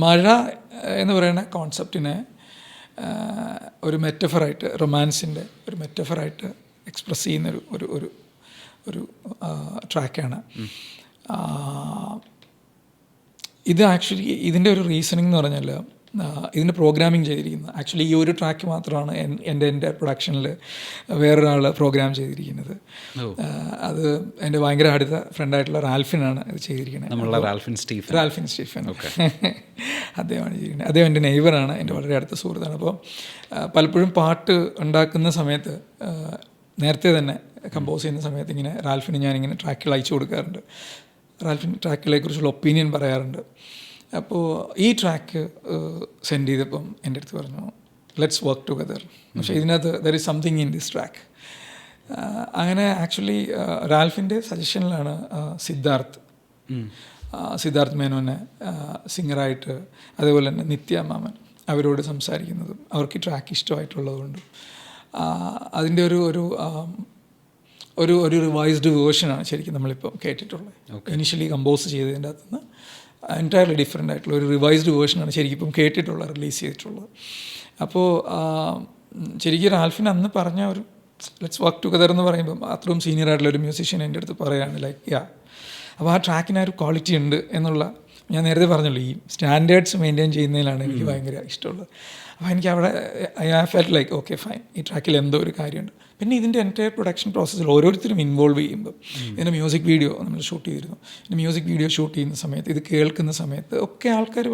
മഴ എന്ന് പറയുന്ന കോൺസെപ്റ്റിനെ ഒരു മെറ്റഫറായിട്ട്, റൊമാൻസിൻ്റെ ഒരു മെറ്റഫറായിട്ട് എക്സ്പ്രസ് ചെയ്യുന്നൊരു ഒരു ഒരു ഒരു ട്രാക്കാണ്. ഇത് ആക്ച്വലി ഇതിൻ്റെ ഒരു റീസണിങ് എന്ന് പറഞ്ഞാൽ ഇതിൻ്റെ പ്രോഗ്രാമിങ് ചെയ്തിരിക്കുന്നത് ആക്ച്വലി ഈ ഒരു ട്രാക്ക് മാത്രമാണ് എൻ്റെ പ്രൊഡക്ഷനിൽ വേറൊരാൾ പ്രോഗ്രാം ചെയ്തിരിക്കുന്നത്. അത് എൻ്റെ ഭയങ്കര അടുത്ത ഫ്രണ്ടായിട്ടുള്ള റാൽഫിനാണ് ഇത് ചെയ്തിരിക്കുന്നത്. റാൽഫിൻ സ്റ്റീഫൻ അദ്ദേഹമാണ് ചെയ്തിരിക്കുന്നത്. അദ്ദേഹം എൻ്റെ നെയ്ബറാണ്, എൻ്റെ വളരെ അടുത്ത സുഹൃത്താണ്. അപ്പോൾ പലപ്പോഴും പാട്ട് ഉണ്ടാക്കുന്ന സമയത്ത് നേരത്തെ തന്നെ കമ്പോസ് ചെയ്യുന്ന സമയത്ത് ഇങ്ങനെ റാൽഫിന് ഞാനിങ്ങനെ ട്രാക്കുകൾ അയച്ചു കൊടുക്കാറുണ്ട്. റാൽഫിൻ ട്രാക്കുകളെ കുറിച്ചുള്ള ഒപ്പീനിയൻ പറയാറുണ്ട്. അപ്പോൾ ഈ ട്രാക്ക് സെൻഡ് ചെയ്തപ്പം എൻ്റെ അടുത്ത് പറഞ്ഞു ലെറ്റ്സ് വർക്ക് ടുഗദർ. പക്ഷേ ഇതിനകത്ത് there is something in this track. അങ്ങനെ ആക്ച്വലി റാൽഫിൻ്റെ സജഷനിലാണ് സിദ്ധാർത്ഥ് മേനോനെ സിംഗറായിട്ട്, അതേപോലെ തന്നെ നിത്യ മാമൻ അവരോട് സംസാരിക്കുന്നതും അവർക്ക് ട്രാക്ക് ഇഷ്ടമായിട്ടുള്ളതുകൊണ്ടും അതിൻ്റെ ഒരു റിവൈസ്ഡ് വേർഷനാണ് ശരിക്കും നമ്മളിപ്പോൾ കേട്ടിട്ടുള്ളത്. ഇനിഷ്യലി കമ്പോസ് ചെയ്തതിൻ്റെ അകത്ത് നിന്ന് എൻറ്റയർലി ഡിഫറെൻ്റ് ആയിട്ടുള്ള ഒരു റിവൈസ്ഡ് വേർഷനാണ് ശരിക്കും ഇപ്പം കേട്ടിട്ടുള്ളത്, റിലീസ് ചെയ്തിട്ടുള്ളത്. അപ്പോൾ ശരിക്കും റാൽഫിന് അന്ന് പറഞ്ഞ ഒരു ലെറ്റ്സ് വർക്ക് ടുഗദർ എന്ന് പറയുമ്പം അത്രയും സീനിയർ ആയിട്ടുള്ള ഒരു മ്യൂസീഷ്യൻ എൻ്റെ അടുത്ത് പറയുകയാണ് ലൈക്ക് അപ്പോൾ ആ ട്രാക്കിന് ഒരു ക്വാളിറ്റി ഉണ്ട് എന്നുള്ള, ഞാൻ നേരത്തെ പറഞ്ഞല്ലോ ഈ സ്റ്റാൻഡേർഡ്സ് മെയിൻറ്റെയിൻ ചെയ്യുന്നതിലാണ് എനിക്ക് ഭയങ്കര ഇഷ്ടമുള്ളത്. അപ്പോൾ എനിക്ക് അവിടെ I felt like okay fine, ഈ ട്രാക്കിൽ എന്തോ ഒരു കാര്യമുണ്ട്. പിന്നെ ഇതിൻ്റെ എൻറ്റയർ പ്രൊഡക്ഷൻ പ്രോസസ്സിൽ ഓരോരുത്തരും ഇൻവോൾവ് ചെയ്യുമ്പോൾ ഇതിൻ്റെ മ്യൂസിക് വീഡിയോ നമ്മൾ ഷൂട്ട് ചെയ്തിരുന്നു. ഇതിൻ്റെ മ്യൂസിക് വീഡിയോ ഷൂട്ട് ചെയ്യുന്ന സമയത്ത്, ഇത് കേൾക്കുന്ന സമയത്ത് ഒക്കെ ആൾക്കാർ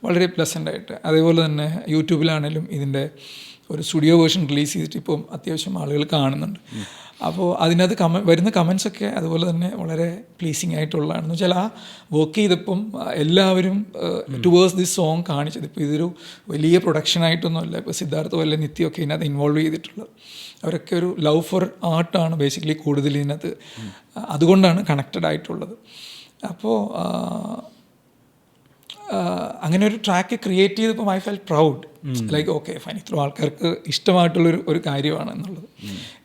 വളരെ പ്ലസൻ്റായിട്ട്, അതേപോലെ തന്നെ യൂട്യൂബിലാണെങ്കിലും ഇതിൻ്റെ ഒരു സ്റ്റുഡിയോ വേർഷൻ റിലീസ് ചെയ്തിട്ട് ഇപ്പം അത്യാവശ്യം ആളുകൾ കാണുന്നുണ്ട്. അപ്പോൾ അതിനകത്ത് വരുന്ന കമൻസൊക്കെ അതുപോലെ തന്നെ വളരെ പ്ലീസിങ് ആയിട്ടുള്ളതാണെന്ന് വെച്ചാൽ ആ വർക്ക് ചെയ്തപ്പം എല്ലാവരും ടുവേഴ്സ് ദിസ് സോങ് കാണിച്ചത്. ഇപ്പോൾ ഇതൊരു വലിയ പ്രൊഡക്ഷനായിട്ടൊന്നുമല്ല, ഇപ്പോൾ സിദ്ധാർത്ഥോ അല്ലെ നിത്യമൊക്കെ ഇതിനകത്ത് ഇൻവോൾവ് ചെയ്തിട്ടുള്ളത്. അവരൊക്കെ ഒരു ലവ് ഫോർ ആർട്ടാണ് ബേസിക്കലി കൂടുതൽ ഇതിനകത്ത്, അതുകൊണ്ടാണ് കണക്റ്റഡ് ആയിട്ടുള്ളത്. അപ്പോൾ അങ്ങനെ ഒരു ട്രാക്ക് ക്രിയേറ്റ് ചെയ്തപ്പോൾ I felt proud like okay fine, ഇത്ര ആൾക്കാർക്ക് ഇഷ്ടമായിട്ടുള്ളൊരു കാര്യമാണ് എന്നുള്ളത്.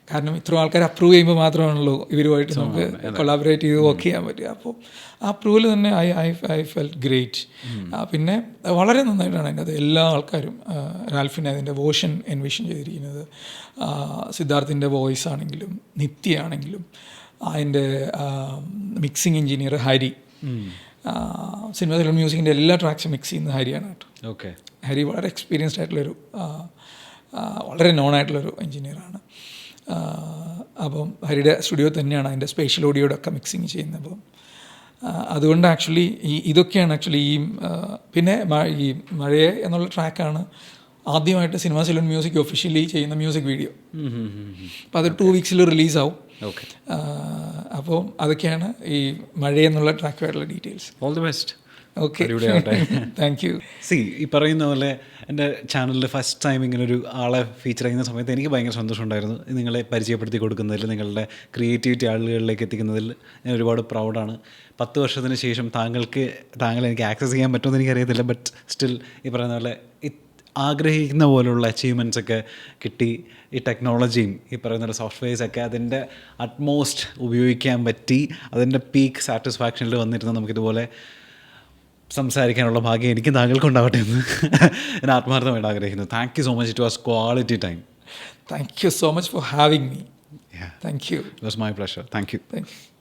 കാരണം ഇത്ര ആൾക്കാർ അപ്രൂവ് ചെയ്യുമ്പോൾ മാത്രമാണല്ലോ ഇവരുമായിട്ട് നമുക്ക് കൊളാബറേറ്റ് ചെയ്ത് വർക്ക് ചെയ്യാൻ പറ്റുക. അപ്പോൾ ആ അപ്രൂവൽ തന്നെ ഐ ഫെൽറ്റ് ഗ്രേറ്റ്. പിന്നെ വളരെ നന്നായിട്ടാണ് അതിൻ്റെ എല്ലാ ആൾക്കാരും റാൽഫിനെ അതിൻ്റെ വേർഷൻ എൻവിഷൻ ചെയ്തിരിക്കുന്നത്. സിദ്ധാർത്ഥിൻ്റെ വോയിസ് ആണെങ്കിലും നിത്യ ആണെങ്കിലും അതിൻ്റെ മിക്സിങ് എഞ്ചിനീയർ ഹരി, സിനിമ മ്യൂസിക്കിൻ്റെ എല്ലാ ട്രാക്സും മിക്സ് ചെയ്യുന്ന ഹരിയാണ് കേട്ടോ. ഓക്കെ, ഹരി വളരെ എക്സ്പീരിയൻസ്ഡ് ആയിട്ടുള്ളൊരു വളരെ നോൺ ആയിട്ടുള്ളൊരു എഞ്ചിനീയറാണ്. അപ്പം ഹരിയുടെ സ്റ്റുഡിയോ തന്നെയാണ് അതിൻ്റെ സ്പേഷ്യൽ ഓഡിയോയുടെ ഒക്കെ മിക്സിങ് ചെയ്യുന്നത്. അപ്പം അതുകൊണ്ട് ആക്ച്വലി ഇതൊക്കെയാണ് ആക്ച്വലി പിന്നെ ഈ മഴയെ എന്നുള്ള ട്രാക്കാണ് ആദ്യമായിട്ട് സിനിമ സെലൂൺ മ്യൂസിക് ഒഫീഷ്യലി ചെയ്യുന്ന മ്യൂസിക് വീഡിയോ. അപ്പോൾ അത് 2 വീക്സിൽ റിലീസാവും. അപ്പോൾ അതൊക്കെയാണ് ഈ മഴ എന്നുള്ള ട്രാക്കുമായിട്ടുള്ള details. All the best. Okay, thank you. ഈ പറയുന്ന പോലെ എൻ്റെ ചാനലിൽ ഫസ്റ്റ് ടൈം ഇങ്ങനൊരു ആളെ ഫീച്ചർ ചെയ്യുന്ന സമയത്ത് എനിക്ക് ഭയങ്കര സന്തോഷമുണ്ടായിരുന്നു. നിങ്ങളെ പരിചയപ്പെടുത്തി കൊടുക്കുന്നതിൽ, നിങ്ങളുടെ ക്രിയേറ്റിവിറ്റി ആളുകളിലേക്ക് എത്തിക്കുന്നതിൽ ഞാൻ ഒരുപാട് പ്രൗഡാണ്. 10 വർഷത്തിന് ശേഷം താങ്കളെ എനിക്ക് ആക്സസ് ചെയ്യാൻ പറ്റുമെന്ന് എനിക്കറിയത്തില്ല. ബട്ട് സ്റ്റിൽ ഈ പറയുന്ന പോലെ ആഗ്രഹിക്കുന്ന പോലുള്ള അച്ചീവ്മെൻറ്റ്സൊക്കെ കിട്ടി. ഈ ടെക്നോളജിയും ഈ പറയുന്ന സോഫ്റ്റ്വെയർസൊക്കെ അതിൻ്റെ അറ്റ്മോസ്റ്റ് ഉപയോഗിക്കാൻ പറ്റി. അതിൻ്റെ പീക്ക് സാറ്റിസ്ഫാക്ഷനിൽ വന്നിരുന്ന നമുക്കിതുപോലെ സംസാരിക്കാനുള്ള ഭാഗ്യം എനിക്ക് താങ്കൾക്കുണ്ടാവട്ടെ എന്ന് ഞാൻ ആത്മാർത്ഥമായിട്ട് ആഗ്രഹിക്കുന്നു. Thank you so much. It was quality time. Thank you so much for having me. Thank you. It was my pleasure. Thank you.